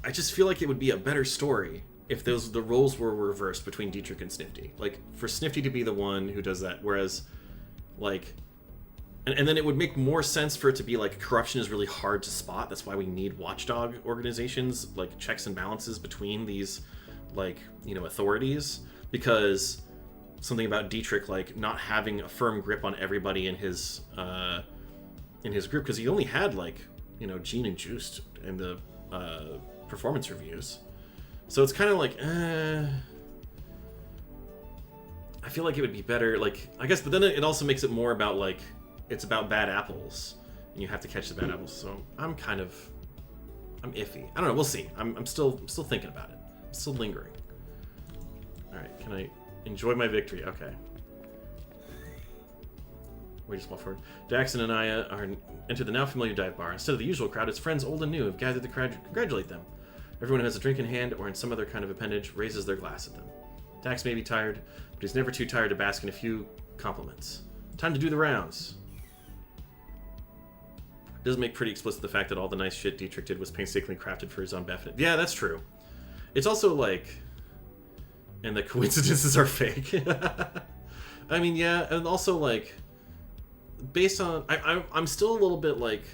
I just feel like it would be a better story if the roles were reversed between Dietrich and Snifty. Like, for Snifty to be the one who does that, whereas, like... And then it would make more sense for it to be, like, corruption is really hard to spot. That's why we need watchdog organizations, like, checks and balances between these, like, you know, authorities. Because something about Dietrich, like, not having a firm grip on everybody in his group, because he only had, like, you know, Gene and Juiced in the performance reviews. So it's kind of like, I feel like it would be better, like, I guess, but then it also makes it more about, like, it's about bad apples, and you have to catch the bad apples. So I'm iffy. I don't know. We'll see. I'm still thinking about it. I'm still lingering. All right. Can I enjoy my victory? Okay. We just walk forward. Dax and Anaya enter the now familiar dive bar. Instead of the usual crowd, its friends old and new have gathered to congratulate them. Everyone who has a drink in hand or in some other kind of appendage raises their glass at them. Dax may be tired, but he's never too tired to bask in a few compliments. Time to do the rounds. It does make pretty explicit the fact that all the nice shit Dietrich did was painstakingly crafted for his own benefit. Yeah, that's true. It's also like... And the coincidences are fake. I mean, yeah, and also, like... Based on... I'm still a little bit like...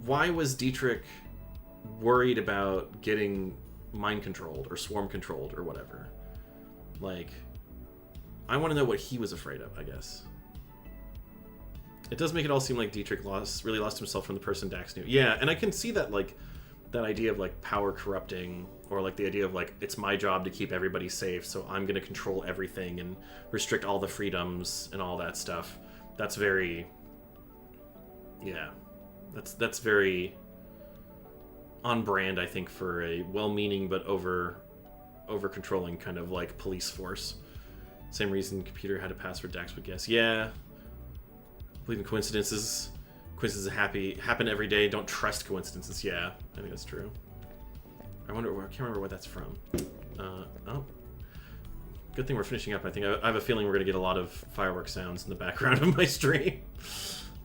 Why was Dietrich worried about getting mind-controlled or swarm-controlled or whatever? Like... I want to know what he was afraid of, I guess. It does make it all seem like Dietrich really lost himself from the person Dax knew. Yeah, and I can see that, like, that idea of, like, power corrupting, or, like, the idea of, like, it's my job to keep everybody safe, so I'm going to control everything and restrict all the freedoms and all that stuff. That's very... Yeah. That's very on brand, I think, for a well-meaning but over-controlling kind of, like, police force. Same reason computer had a password Dax would guess. Yeah. Believe in coincidences. Coincidences happen every day. Don't trust coincidences. Yeah, I think that's true. I can't remember what that's from. Oh. Good thing we're finishing up, I think. I have a feeling we're going to get a lot of fireworks sounds in the background of my stream.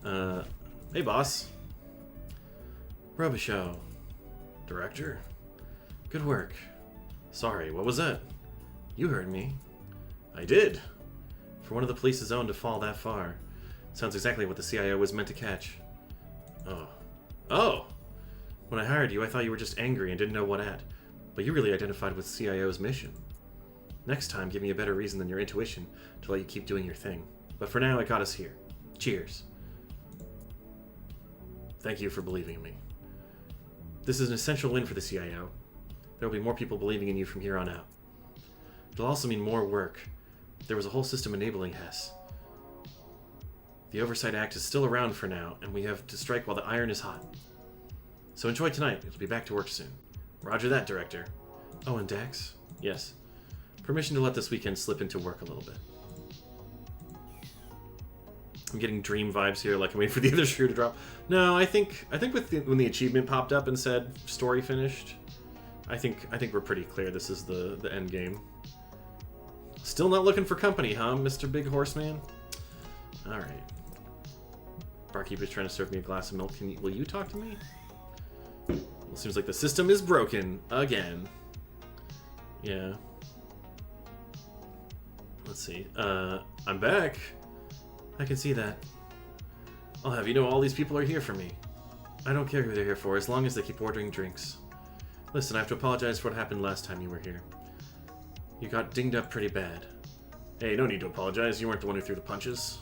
Hey, boss. Robichaux. Director. Good work. Sorry, what was that? You heard me. I did. For one of the police's own to fall that far. Sounds exactly what the CIO was meant to catch. Oh. When I hired you, I thought you were just angry and didn't know what at. But you really identified with CIO's mission. Next time, give me a better reason than your intuition to let you keep doing your thing. But for now, it got us here. Cheers. Thank you for believing in me. This is an essential win for the CIO. There will be more people believing in you from here on out. It'll also mean more work. There was a whole system enabling Hess. The Oversight Act is still around for now, and we have to strike while the iron is hot. So enjoy tonight. It'll be back to work soon. Roger that, Director. Oh, and Dax? Yes. Permission to let this weekend slip into work a little bit. I'm getting dream vibes here, like I'm waiting for the other shoe to drop. No, I think when the achievement popped up and said story finished, I think we're pretty clear this is the end game. Still not looking for company, huh, Mr. Big Horseman? Alright. Barkeeper's trying to serve me a glass of milk. Will you talk to me? Well, seems like the system is broken again. Yeah. Let's see. I'm back. I can see that. I'll have you know all these people are here for me. I don't care who they're here for, as long as they keep ordering drinks. Listen, I have to apologize for what happened last time you were here. You got dinged up pretty bad. Hey, no need to apologize. You weren't the one who threw the punches.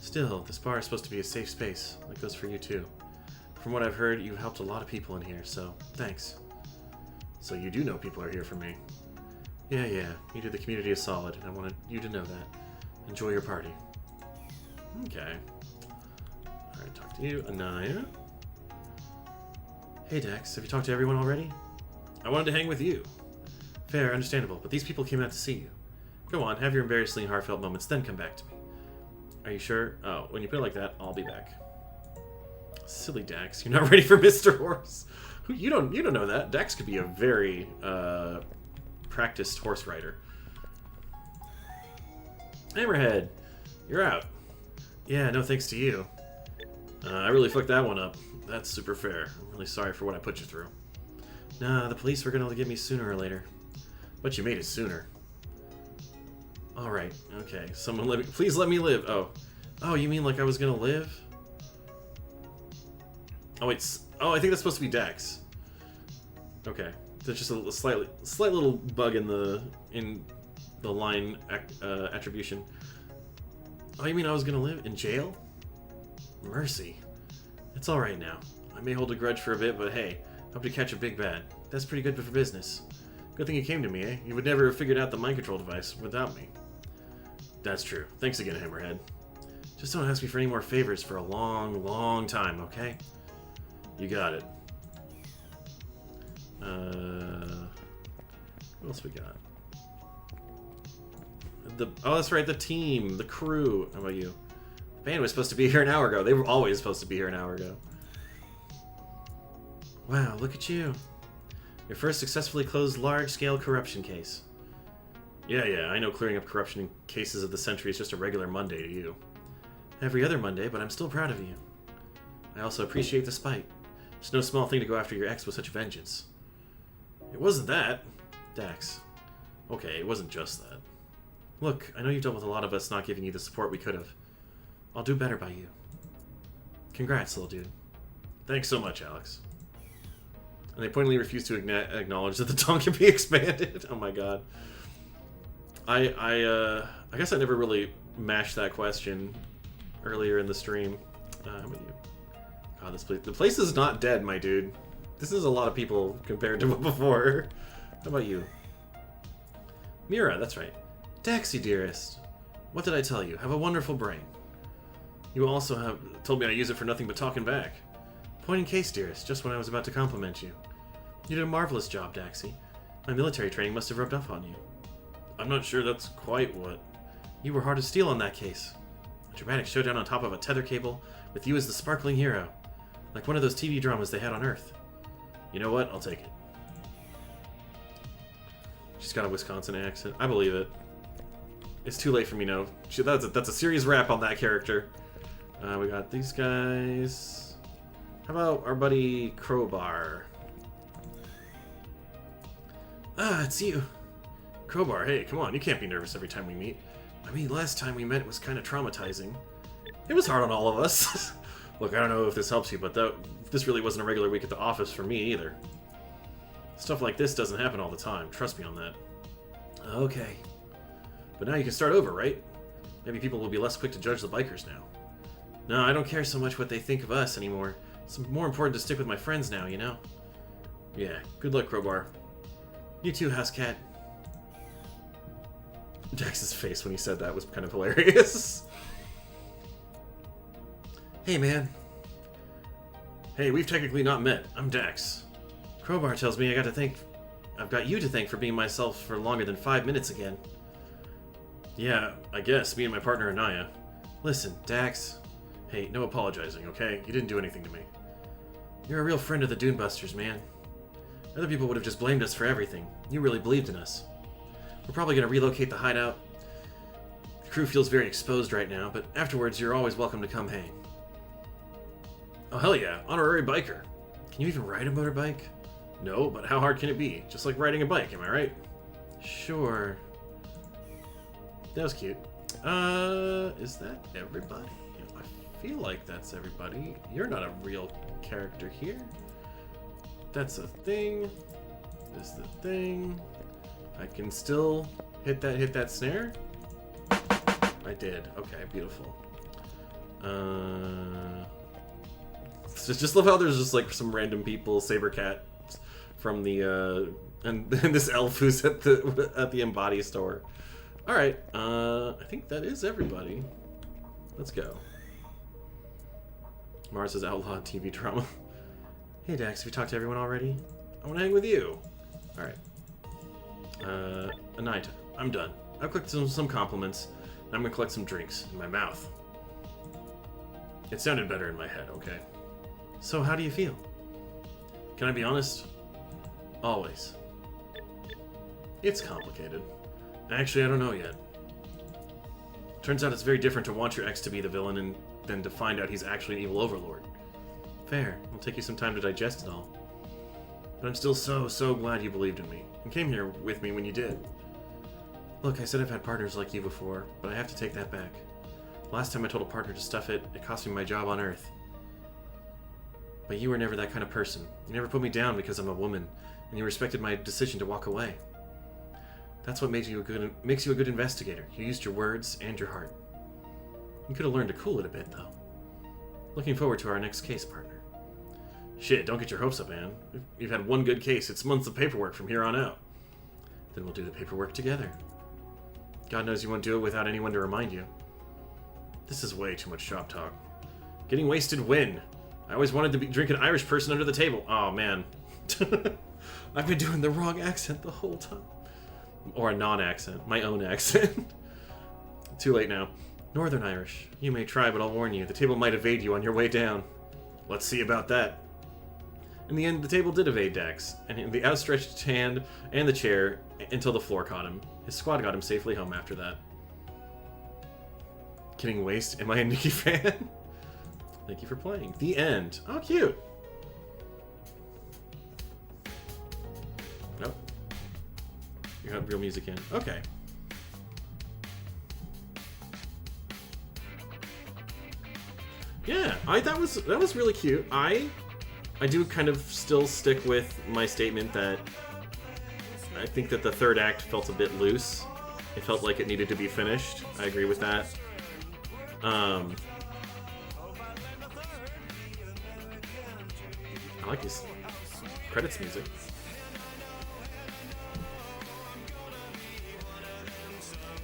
Still, this bar is supposed to be a safe space. That goes for you, too. From what I've heard, you've helped a lot of people in here, so thanks. So you do know people are here for me. Yeah, you do the community a solid, and I wanted you to know that. Enjoy your party. Okay. Alright, talk to you. Anaya. Hey, Dex, have you talked to everyone already? I wanted to hang with you. Fair, understandable, but these people came out to see you. Go on, have your embarrassingly heartfelt moments, then come back to me. Are you sure? Oh, when you put it like that, I'll be back. Silly Dax, you're not ready for Mr. Horse. You don't know that. Dax could be a very practiced horse rider. Hammerhead, you're out. Yeah, no thanks to you. I really fucked that one up. That's super fair. I'm really sorry for what I put you through. Nah, the police were gonna get me sooner or later. But you made it sooner. Alright, okay. Someone please let me live. Oh, you mean like I was gonna live? Oh, wait. Oh, I think that's supposed to be Dax. Okay. There's just a slight little bug in the line attribution. Oh, you mean I was gonna live in jail? Mercy. It's alright now. I may hold a grudge for a bit, but hey, hope to catch a big bad. That's pretty good for business. Good thing you came to me, eh? You would never have figured out the mind control device without me. That's true. Thanks again, Hammerhead. Just don't ask me for any more favors for a long, long time, okay? You got it. What else we got? Oh, that's right, the team, the crew. How about you? The band was supposed to be here an hour ago. They were always supposed to be here an hour ago. Wow, look at you. Your first successfully closed large-scale corruption case. Yeah, I know clearing up corruption in cases of the century is just a regular Monday to you. Every other Monday, but I'm still proud of you. I also appreciate the spite. It's no small thing to go after your ex with such vengeance. It wasn't that. Dax. Okay, it wasn't just that. Look, I know you've dealt with a lot of us not giving you the support we could have. I'll do better by you. Congrats, little dude. Thanks so much, Alex. And they pointedly refuse to acknowledge that the tongue can be expanded. Oh my god. I guess I never really mashed that question earlier in the stream. How about you? God, the place is not dead, my dude. This is a lot of people compared to before. How about you? Mira, that's right. Daxy, dearest. What did I tell you? Have a wonderful brain. You also have told me I use it for nothing but talking back. Point in case, dearest, just when I was about to compliment you. You did a marvelous job, Daxy. My military training must have rubbed off on you. I'm not sure that's quite what... You were hard to steal on that case. A dramatic showdown on top of a tether cable, with you as the sparkling hero. Like one of those TV dramas they had on Earth. You know what? I'll take it. She's got a Wisconsin accent. I believe it. It's too late for me now. That's a serious rap on that character. We got these guys. How about our buddy Crowbar? Ah, it's you. Crowbar, hey, come on. You can't be nervous every time we meet. I mean, last time we met it was kind of traumatizing. It was hard on all of us. Look, I don't know if this helps you, but this really wasn't a regular week at the office for me either. Stuff like this doesn't happen all the time. Trust me on that. Okay. But now you can start over, right? Maybe people will be less quick to judge the bikers now. No, I don't care so much what they think of us anymore. It's more important to stick with my friends now, you know? Yeah, good luck, Crowbar. You too, Housecat. Jax's face when he said that was kind of hilarious. Hey, man. Hey, we've technically not met. I'm Dax. Crowbar tells me I've got you to thank for being myself for longer than 5 minutes again. Yeah, I guess, me and my partner Anaya. Listen, Dax. Hey, no apologizing, okay? You didn't do anything to me. You're a real friend of the Dune Busters, man. Other people would have just blamed us for everything. You really believed in us. We're probably going to relocate the hideout. The crew feels very exposed right now, but afterwards you're always welcome to come hang. Oh hell yeah, honorary biker. Can you even ride a motorbike? No, but how hard can it be? Just like riding a bike, am I right? Sure. That was cute. Is that everybody? I feel like that's everybody. You're not a real character here. That's a thing. This is the thing. I can still hit that snare. I did. Okay, beautiful. Just love how there's just like some random people, Sabercat from the and this elf who's at the Embody store. All right, I think that is everybody. Let's go. Mars' outlawed TV drama. Hey Dax, have you talked to everyone already? I want to hang with you. All right. Anita, I'm done. I've collected some compliments, and I'm gonna collect some drinks in my mouth. It sounded better in my head, okay? So how do you feel? Can I be honest? Always. It's complicated. Actually, I don't know yet. Turns out it's very different to want your ex to be the villain and than to find out he's actually an evil overlord. Fair. It'll take you some time to digest it all. But I'm still so glad you believed in me and came here with me when you did. Look, I said I've had partners like you before, but I have to take that back. Last time I told a partner to stuff it, it cost me my job on Earth. But you were never that kind of person. You never put me down because I'm a woman, and you respected my decision to walk away. That's what makes you a good investigator. You used your words and your heart. You could have learned to cool it a bit, though. Looking forward to our next case, partner. Shit, don't get your hopes up, man. You've had one good case. It's months of paperwork from here on out. Then we'll do the paperwork together. God knows you won't do it without anyone to remind you. This is way too much shop talk. Getting wasted win. I always wanted to drink an Irish person under the table. Oh, man. I've been doing the wrong accent the whole time. Or a non-accent. My own accent. Too late now. Northern Irish. You may try, but I'll warn you. The table might evade you on your way down. Let's see about that. In the end, the table did evade Dax, and the outstretched hand and the chair until the floor caught him. His squad got him safely home after that. Getting waste? Am I a Nikki fan? Thank you for playing. The end. Oh, cute. Nope. You got real music in. Okay. Yeah, that was really cute. I do kind of still stick with my statement that I think that the third act felt a bit loose. It felt like it needed to be finished. I agree with that. I like his credits music.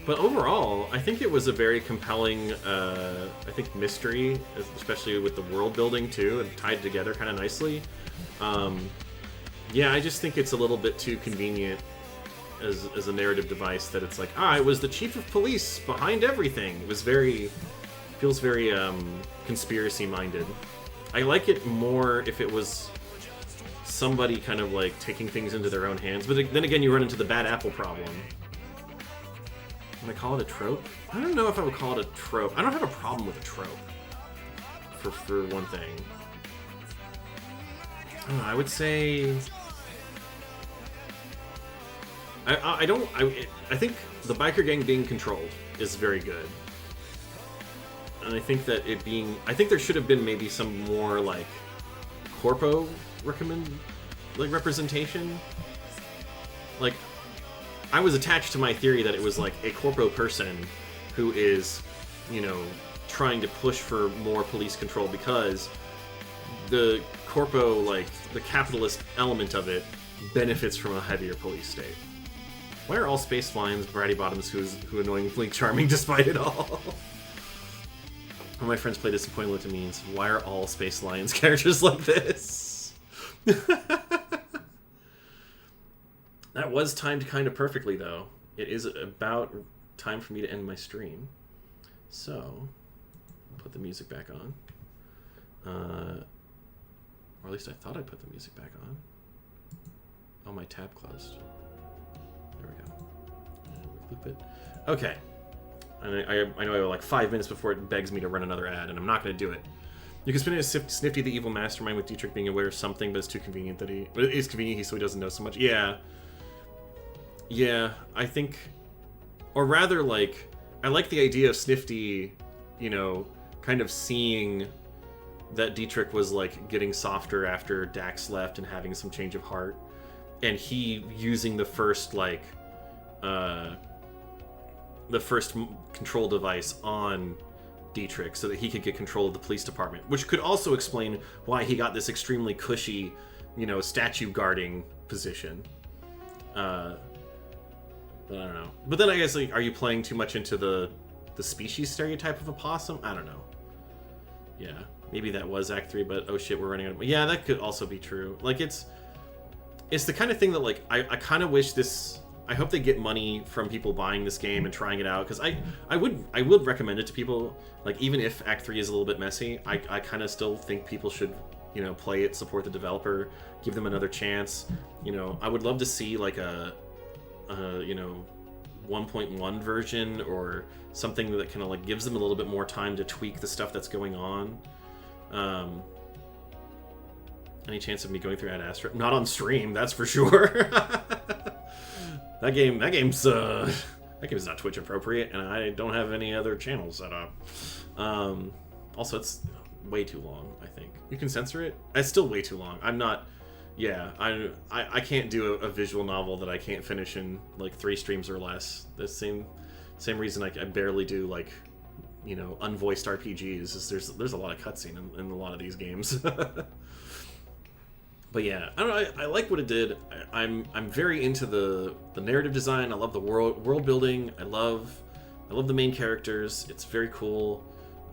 But overall, I think it was a very compelling, mystery, especially with the world building too, and tied together kind of nicely. Yeah, I just think it's a little bit too convenient as a narrative device that it's like, it was the chief of police behind everything. It was feels very conspiracy minded. I like it more if it was somebody kind of like taking things into their own hands. But then again, you run into the bad apple problem. Can I call it a trope? I don't know if I would call it a trope. I don't have a problem with a trope, for one thing. I would say... I think the biker gang being controlled is very good. And I think that I think there should have been maybe some more, like, corpo representation. Like, I was attached to my theory that it was like a corpo person who is, trying to push for more police control because the corpo, like, the capitalist element of it benefits from a heavier police state. Why are all space lions bratty bottoms who annoyingly charming despite it all? One of my friends play disappointed to me and said, why are all space lions characters like this? That was timed kind of perfectly, though. It is about time for me to end my stream. So, I'll put the music back on. Or at least I thought I put the music back on. Oh, my tab closed. There we go. Loop it. Okay. And I know I have like 5 minutes before it begs me to run another ad, and I'm not going to do it. You can spin it as Snifty the evil mastermind with Dietrich being aware of something, but it's too convenient that he... But it is convenient so he doesn't know so much. Yeah. Yeah, I think... Or rather, like... I like the idea of Snifty, you know, kind of seeing that Dietrich was, like, getting softer after Dax left and having some change of heart. And he using the first, like... the first control device on Dietrich so that he could get control of the police department, which could also explain why he got this extremely cushy, you know, statue guarding position. But I don't know. But then I guess, like, are you playing too much into the species stereotype of a possum? I don't know. Yeah, maybe that was Act 3, but oh shit, we're running out of... Yeah, that could also be true. Like, it's the kind of thing that, like, I kind of wish this... I hope they get money from people buying this game and trying it out, because I would recommend it to people. Like, even if Act 3 is a little bit messy, I kind of still think people should, you know, play it, support the developer, give them another chance. You know, I would love to see like a you know, 1.1 version or something that kind of like gives them a little bit more time to tweak the stuff that's going on. Any chance of me going through Ad Astra? Not on stream, that's for sure. That game's not Twitch appropriate, and I don't have any other channels set up. Also, it's way too long, I think. You can censor it? It's still way too long. I'm not... Yeah, I can't do a visual novel that I can't finish in, like, 3 streams or less. The same reason I barely do, like, you know, unvoiced RPGs, is there's a lot of cutscene in a lot of these games. But yeah, I don't know. I like what it did. I'm very into the narrative design. I love the world building. I love the main characters. It's very cool.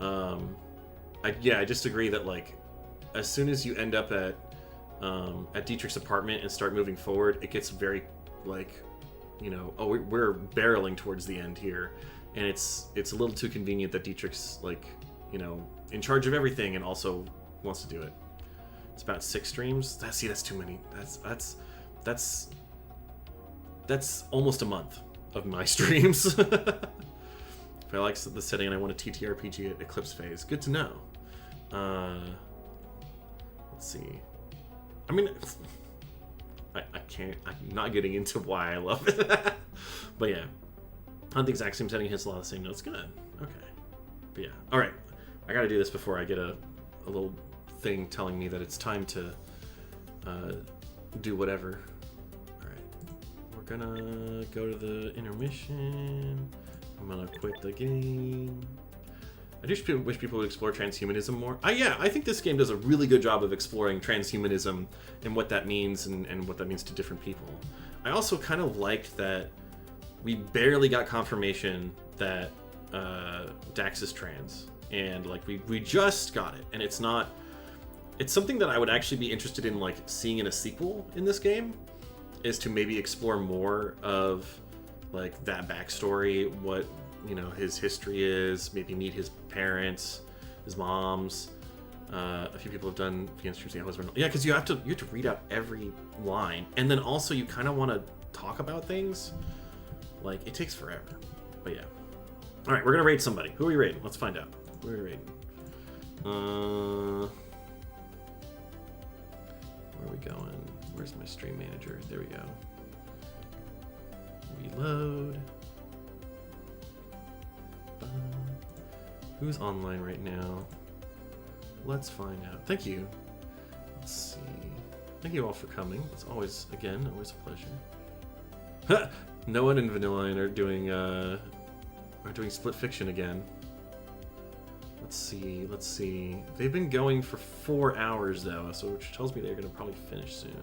I just agree that, like, as soon as you end up at Dietrich's apartment and start moving forward, it gets very, like, you know, oh, we're barreling towards the end here, and it's a little too convenient that Dietrich's, like, you know, in charge of everything and also wants to do it. It's about 6 streams. That's too many. That's almost a month of my streams. If I like the setting and I want a TTRPG at Eclipse Phase, good to know. Let's see. I mean, I can't. I'm not getting into why I love it. But yeah, on the exact same setting, hits a lot of the same notes. Good. Okay. But yeah. All right. I got to do this before I get a little thing telling me that it's time to do whatever. Alright, we're gonna go to the intermission. I'm gonna quit the game. I just wish people would explore transhumanism more. I think this game does a really good job of exploring transhumanism and what that means and what that means to different people. I also kind of liked that we barely got confirmation that Dax is trans, and like we just got it, and it's not... It's something that I would actually be interested in, like, seeing in a sequel in this game, is to maybe explore more of, like, that backstory, what, you know, his history is, maybe meet his parents, his moms. A few people have done VN streams. Yeah, because you have to read out every line, and then also you kind of want to talk about things. Like, it takes forever. But yeah. All right, we're gonna raid somebody. Who are we raiding? Let's find out. Who are we raiding? Where are we going? Where's my stream manager? There we go. Reload. Who's online right now? Let's find out. Thank you. Let's see. Thank you all for coming. It's always a pleasure. Noah and Vanilla are doing Split Fiction again. Let's see. They've been going for 4 hours though, so which tells me they're gonna probably finish soon.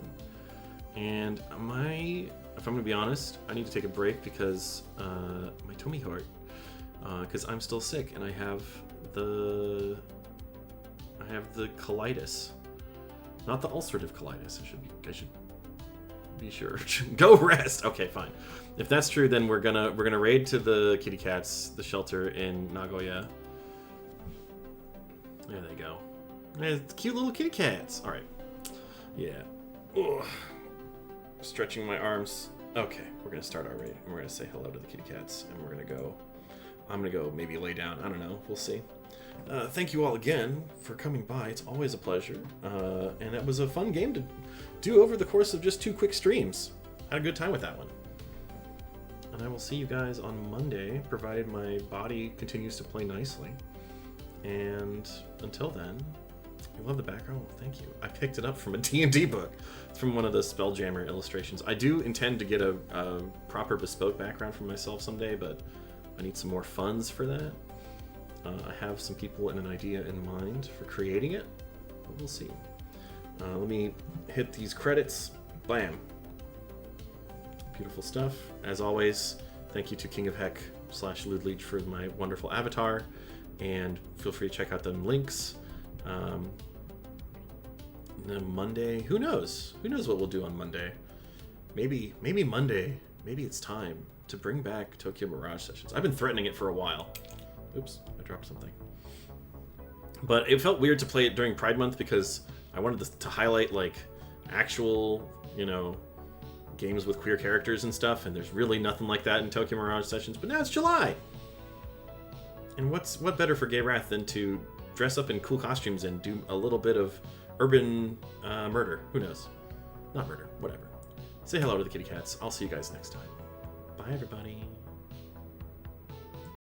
And if I'm gonna be honest, I need to take a break because my tummy hurt. Because I'm still sick and I have the colitis, not the ulcerative colitis. I should be sure. Go rest. Okay, fine. If that's true, then we're gonna raid to the kitty cats, the shelter in Nagoya. There they go. Cute little kitty cats. All right. Yeah. Ugh. stretching my arms. Okay, we're gonna start our raid, and we're gonna say hello to the kitty cats, and we're gonna go. I'm gonna go maybe lay down. I don't know. We'll see. Thank you all again for coming by. It's always a pleasure, and it was a fun game to do over the course of just 2 quick streams. Had a good time with that one. And I will see you guys on Monday, provided my body continues to play nicely. And until then, you love the background? Well, thank you. I picked it up from a D&D book. It's from one of the Spelljammer illustrations. I do intend to get a proper bespoke background for myself someday, but I need some more funds for that. I have some people and an idea in mind for creating it, but we'll see. Let me hit these credits. Blam. Beautiful stuff. As always, thank you to King of Heck / Ludleech for my wonderful avatar, and feel free to check out them links. Then Monday, who knows? Who knows what we'll do on Monday? Maybe Monday. Maybe it's time to bring back Tokyo Mirage Sessions. I've been threatening it for a while. Oops, I dropped something. But it felt weird to play it during Pride Month because I wanted to highlight like actual, games with queer characters and stuff, and there's really nothing like that in Tokyo Mirage Sessions. But now it's July, and what better for Gay Wrath than to dress up in cool costumes and do a little bit of urban murder? Who knows? Not murder, whatever. Say hello to the kitty cats. I'll see you guys next time. Bye, everybody.